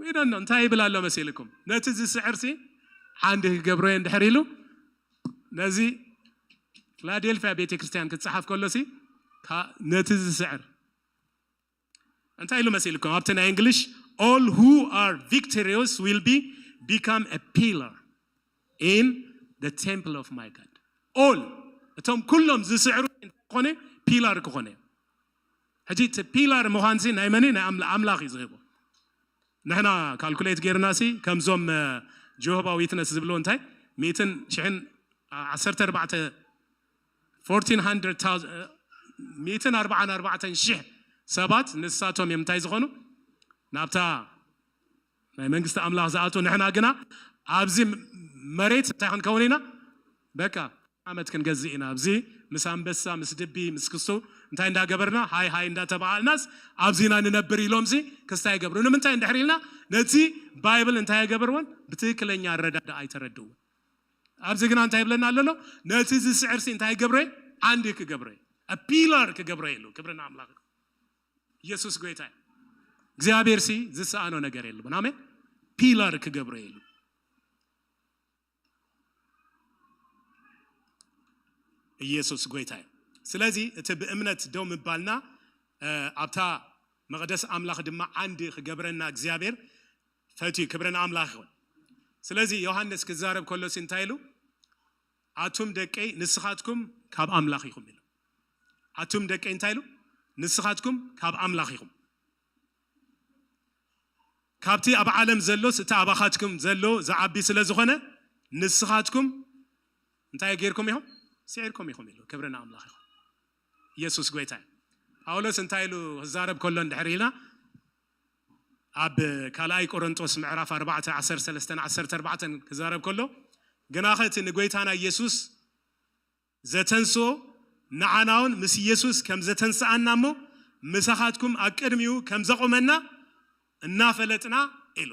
ወይደን እንታይ ይብላሎ መሲልኩም ነቲ ዝስዕር ዓንዲ ክገብሮ እዩ እንድሕር ኢሉ ነዚ ፊላዴልፊያ ቤተ ክርስቲያን ክጽሓፍ ከሎሲ ነቲ ዝስዕር እንታይ ኢሉ መሲልኩም ኣብቲ ናይ እንግሊሽ all who are victorious will become a pillar in the temple of my God all እቶም ኩሎም ዝስዕሩ ኮነ ፒላር ኮነ ሕጂ እቲ ፒላር ምዃንሲ ናይ መኒ ናይ ኣምላኽ እዩ ዝህቦ ንሕና ካልኩሌት ጌርናሲ ከምዞም ጆሆባ ዊትነስ ዝብሎ እንታይ 144,000 ሰባት ንሳቶም የምታይ ዝኾኑ ናብታ ናይ መንግስቲ ኣምላኽ ዝኣቱ ንሕና ግና ኣብዚ መሬት እንታይ ክንከውን ኢና በቃ ዓመት ክንገዝእ ኢና ኣብዚ ምስ ኣንበሳ ምስ ድቢ ምስ ክስቱ እንታይ እንዳገበርና ሃይ እንዳተባዓልናስ ኣብዚና ንነብር ኢሎምሲ ክስታይ ይገብሩ ንምንታይ እንድሕር ኢልና ነቲ ባይብል እንታይ ይገብርዎን ብትክክለኛ ረዳዳ ኣይተረድው ኣብዚ ግና እንታይ ይብለና ኣለሎ ነቲ ዝስዕርሲ እንታይ ይገብረ ዓንዲ ክገብረ ፒላር ክገብረ ኢሉ ክብርና ኣምላኽ ኢየሱስ ጎይታ እግዚአብሔር ዝሰኣኖ ነገር የለም አሜን ፒላር ክገብረ ኢሉ ኢየሱስ ጎይታ ስለዚህ እቲ ብእምነት ደው ምባልና ኣብታ መቅደስ ኣምላኽ ድማ ዓንዲ ክገብረና እግዚአብሔር ፈቲ ክብረና ኣምላኽ ይኹን ስለዚህ ዮሐንስ ክዛረብ ከሎሲ እንታይ ኢሉ ኣቱም ደቀይ ንስኻትኩም ካብ ኣምላኽ ኢኹም ኢሉ ኣቱም ደቀይ እንታይ ኢሉ ንስኻትኩም ካብ ኣምላኽ ኢኹም ካብቲ ኣብ ዓለም ዘሎ እቲ ኣባኻትኩም ዘሎ ዝዓቢ ስለ ዝኾነ ንስኻትኩም እንታይ ጌርኩም ኢኹም سعركم يخم إلو كبرنا أملاخ إيسوس قويتا ጳውሎስ እንታይ ኢሉ ዝዛረብ ከሎ እንድሕሪና ኣብ ካልኣይ ቆሮንጦስ ምዕራፍ 4:13-14 ክዛረብ ከሎ ግናኸት ንጎይታና ኢየሱስ ዘተንሶ ንዓናውን ምስ ኢየሱስ ከም ዘተንስኣና እሞ ምሳኻትኩም ኣቅድሚኡ ከም ዘቆመና እናፈለጥና ኢሉ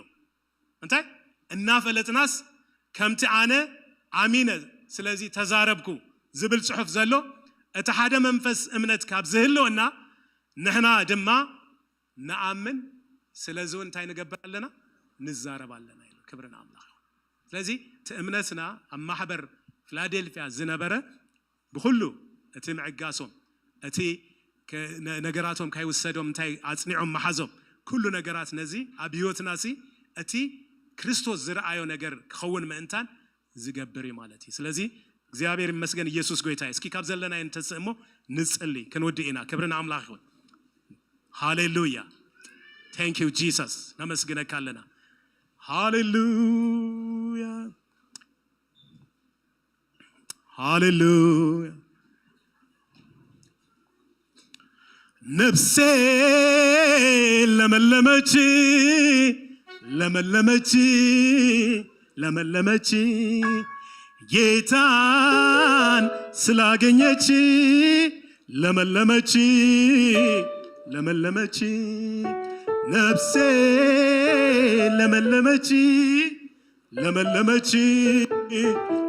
እንታይ እናፈለጥናስ ከምቲ ኣነ ኣሚነ ስለዚ ተዛረብኩ ዝብል ጽሑፍ ዘሎ እቲ ሓደ መንፈስ እምነት ካብ ዝህልወና ንሕና ድማ ንኣምን ስለዚ እንታይ ንገብር ኣለና ንዛረብ ኣለና ኢሉ ክብርና ኣምላኽ ስለዚ እቲ እምነትና ኣብ ማሕበር ፊላዴልፊያ ዝነበረ ብኩሉ እቲ ምዕጋሶም እቲ ነገራቶም ካይወሰዶም እንታይ ኣጽኒዖም መሓዞም ኩሉ ነገራት ነዚ ኣብ ህይወትና እቲ ክርስቶስ ዝረአዮ ነገር ክኸውን ምእንታን ዝገብር ማለት እዩ ስለዚ እግዚአብሔር ይመስገን ኢየሱስ ጎይታ እስኪ ካብ ዘለና እንተስእሞ ንጽሊ ክንወድኢና ክብርና አምላክ ይሁን ሃሌሉያ thank you Jesus ነመስግነካ ኣለና ሃሌሉያ ሃሌሉያ ነፍሴ ለመለመች ለመለመች ለመለመች ጌታን ስላገኘች ለመለመች ለመለመች ነፍሴ ለመለመች ለመለመች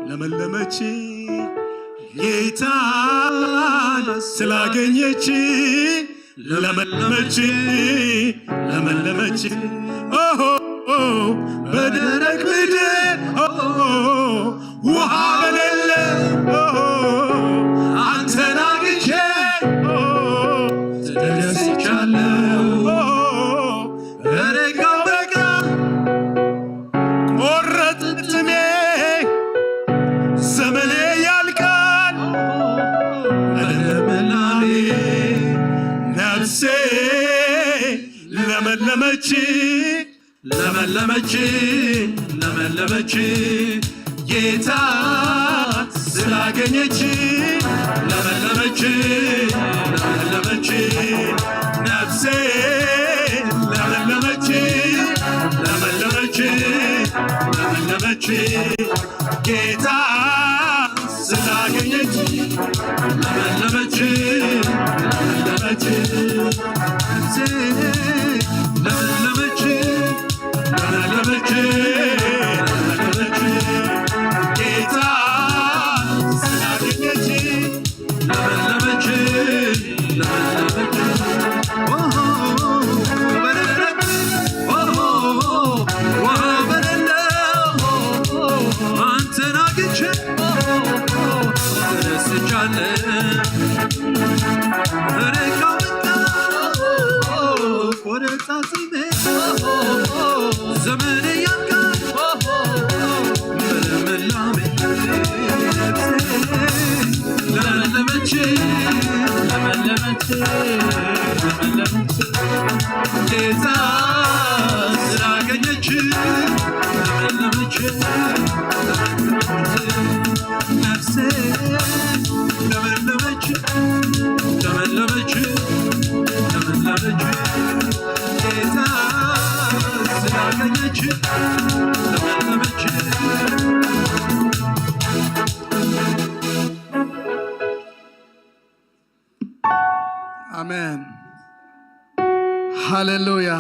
ለመለመች ጌታን ስላገኘች ለመለመች ለመለመች ኦሆ በደረቅ ምድር ውሃ በሌለ አንተን አግኝቼ ተደስቻለሁ በረጋው በጋ ቆረጥ ጥሜ ዘመኔ ያልቃል ለመላሜ ነፍሴ ለመለመች ለመለመች ለመለመች ጌታ ስላገኘች ለመለመች ለመለመች ነፍሴ ለመለመች ለመለመች ለመለመች ጌታ ስላገኘች ለመለመች ለመለመች ነፍሴ ለመለመች ለመለመች ለመለመች ጌታ ስላገኘች ለመለመች ለመለመች በደረቅ በሌለው አንተን አግኝቼ ተደስቻለሁ በረጋው በጋ ቆረጣ ጥሜ ዘመኔ ያልቃል በለመላሜ ለመለመች ለመለመች ለመለመች ጌታ ስላገኘች ለመለመች ነፍሴ ለመለመች ለመለመች ለመለመች ጌታ ስላገኘች ለመለመች አሜን ሃሌሉያ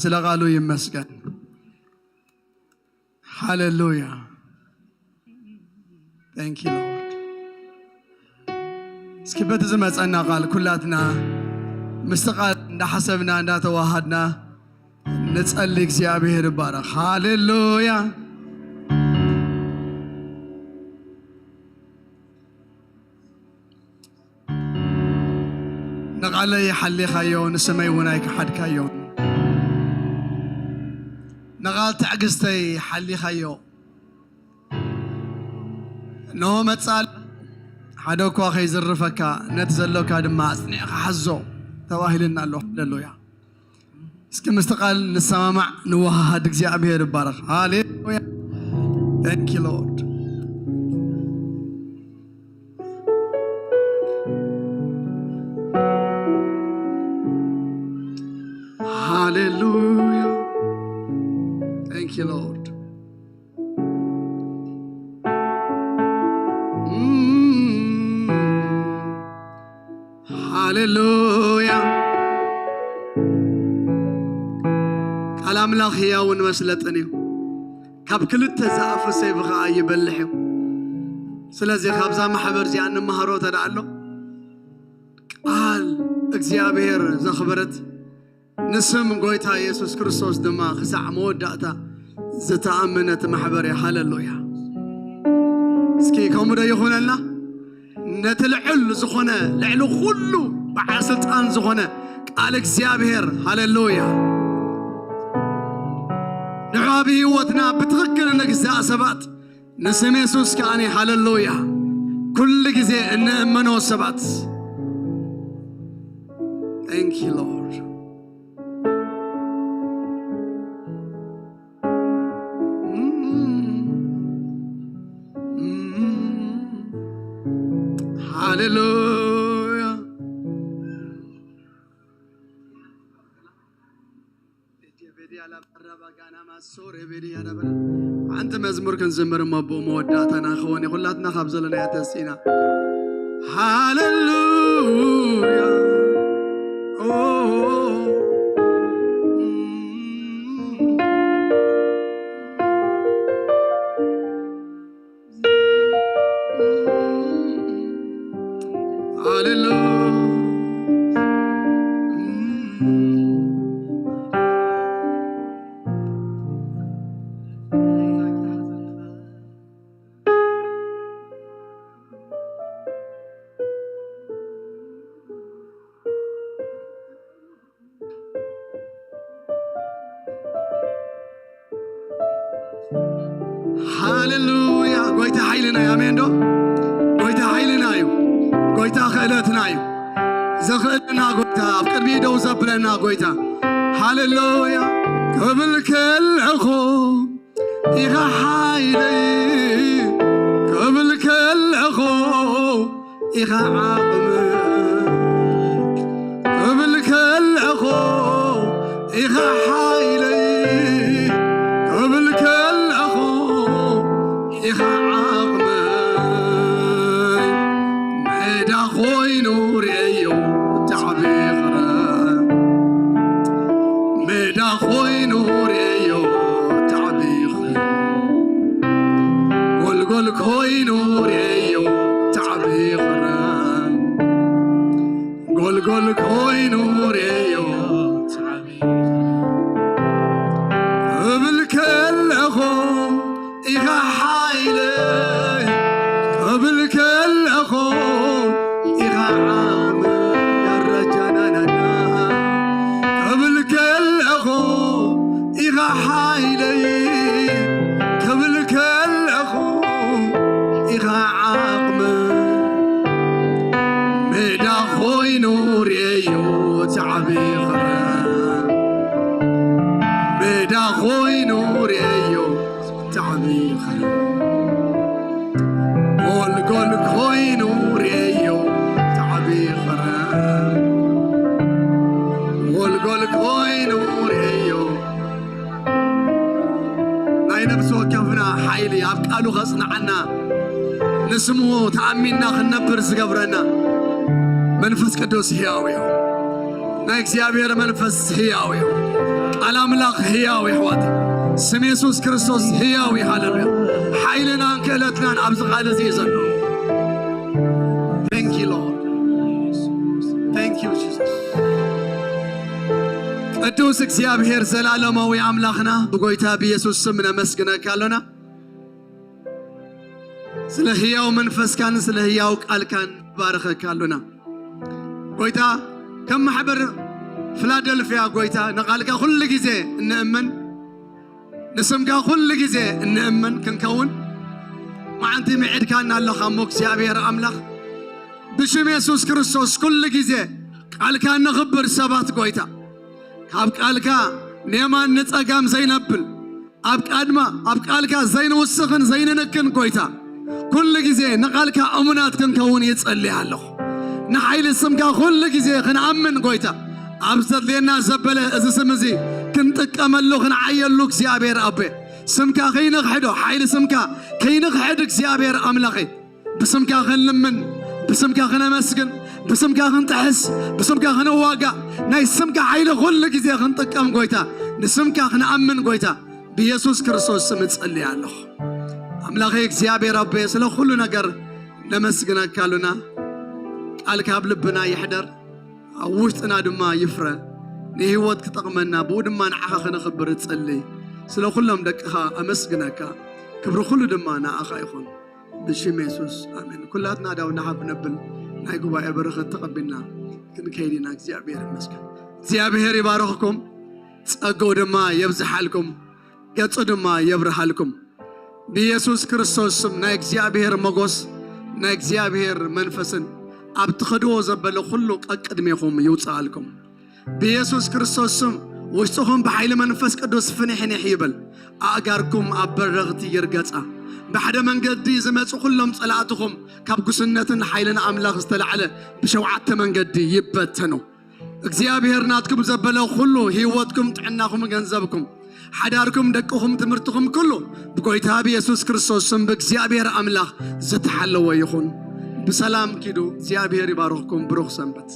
ስለ ቃሉ ይመስገን ሃሌሉያ thank you Lord እስኪ በተዘመጸና ቃል ኩላትና ምስተቃል እንደሐሰብና እንዳተዋሃድና ንጸልይ እግዚአብሔር ይባረክ ሃሌሉያ نقالي حلي خيون سمي ونايك حد كيون نقال تعقستي حلي خيو نو متصال حدوك واخي زرفكا نتزلوك هاد ما اصنيق حزو تواهلنا الله هللويا اسكي مستقال نسمع نوها هاد እግዚአብሔር ይባረክ ሃሌሉያ thank you Lord Hallelujah. Thank you, Lord. Hallelujah. كلام الله خياون مسلطني كاب كلت زعف سيبغى يبلحو سلازي خابزا محبر زي أن مهارو تدعلو قال እግዚአብሔር ዘخبرت نسم قويتها يسوس كريستوس دما خسع مودعتا زتأمنت محبر هاللويا اسكي كومدا يخوننا نتلعل زخونه لعلو كله بعسلطان زخونه قال እግዚአብሔር هاللويا نعابي وتنا بتغكر نجزاء سبات نسم يسوس كاني هاللويا كل جزء إن منو سبات. Thank you, Lord. Hallelujah. أنت مزمور كن زمر مبو موداتنا خواني خلاتنا خبزلنا يا تسينا. Hallelujah. هاليلويا قويتا حيلنا يا ميندو قويتا حيلنا يو قويتا خيلتنا يو زخلنا قويتا أفكر بيدو زبلنا قويتا هاليلويا قبل كل أخو إيغا حيلي قبل كل أخو إيغا عاقمك قبل كل أخو إيغا حيلي قبل كل إخا عقمي ميدا خوي نوري أيو تعبي خرا ميدا خوي نوري أيو تعبي خرا قول خوي نوري أيو تعبي خرا قول خوي نوري أيو تعبي خرا قبل كل أخو إخا حايلي قبل كل أخو إخا عامي يا رجانا قبل كل أخو إخا حايلي قبل كل أخو إخا عامي ميدا خوي نوري أيو تعبي خرا ميدا خوي نوري أيو تعبي خرا قول خوي نوري أيو تعبي خرا قول خوي نوري أيو ناي نفسه كفنا حيلي أبقالو غصنا عنا نسمو تعمينا خنبر زقبرنا منفس قدوس هياوي ناي اكسيابير منفس هياوي الأملاك هياوي حواتي سم يسوس كريستوس هياوي هاللويا حيلنا انكلتنا أبز قال زيزنو. Thank you, Lord. Thank you, Jesus. قدوس እግዚአብሔር ዘላለማዊ አምላክና በጎይታ በኢየሱስ ስም ነመስግነካለና ስለ ሕያው መንፈስካን ስለ ሕያው ቃልካን ባረከካለና ጎይታ ከማህበር فلادلفيا قويتا نقالك كل جزء نأمن نسمك كل جزء نأمن كنكون ما عندي معد كان الله خموك سيابير أملاخ بشم يسوع كريستوس كل جزء قال كان نخبر سبات قويتا قال كان نيمان نتأقام زين أبل أبك أدما أبك قال كان زين وسخن زين نكن قويتا كل جزء نقالك أمنات كنكون يتسأل الله نحيل السمك كل جزء خنأمن قويتا أبزت لنا زبلة إذا سمزي كنت كملو خن عيلوك زيابير أبي سمكا خينك حدو حيل سمكا خينك حدك زيابير أملاقي بسمكا خن لمن بسمكا خن مسكن بسمكا خن تحس بسمكا خن واقع ناي سمكا حيل غلك زي خن تكام قويتا نسمكا خن أمن قويتا بيسوس كريستوس سمت صلي على أملاقيك زيابير أبي سلو كل نجر نمسكنا كالونا قال كاب لبنا يحضر وشتنا دما يفرى نهوت كتقمنا بود ما نعخا نخبر تصلي سلو كلهم دكها أمسكناك كبر كل دما نعخا يخون بشيم يسوس آمين كلاتنا داو نحب نبل نايقوا يبرخ تقبلنا كن كيدينا زيابير مسكن زيابير يبارككم تسقوا دما يبزحلكم قص دما يبرحلكم بيسوس كريستوس نايك زيابير مغوس نايك زيابير منفسن أبتخدوا زبلوا خلوك أقدميهم يوصالكم بيسوس كريستوس وشتهم بحيل منفس قدوس فنحن يحيبل أجاركم أبرغتي يرجعا بحدا من قدي زمت كلهم صلاتهم كابقسنة حيلنا أملاخ استلعله بشوعة من قدي يبتنو እግዚአብሔር ናትኩም ዘበለው ሁሉ ህይወትኩም ጥዕናኩም ገንዘብኩም ሓዳርኩም ደቅኹም ትምህርትኩም ኩሉ ብጎይታ ኢየሱስ ክርስቶስ ስም በእግዚአብሔር አምላክ ዝተሐለወ ይኹን በሰላም ኪዱ እግዚአብሔር ይባርክኩም ብሩኽ ሰንበት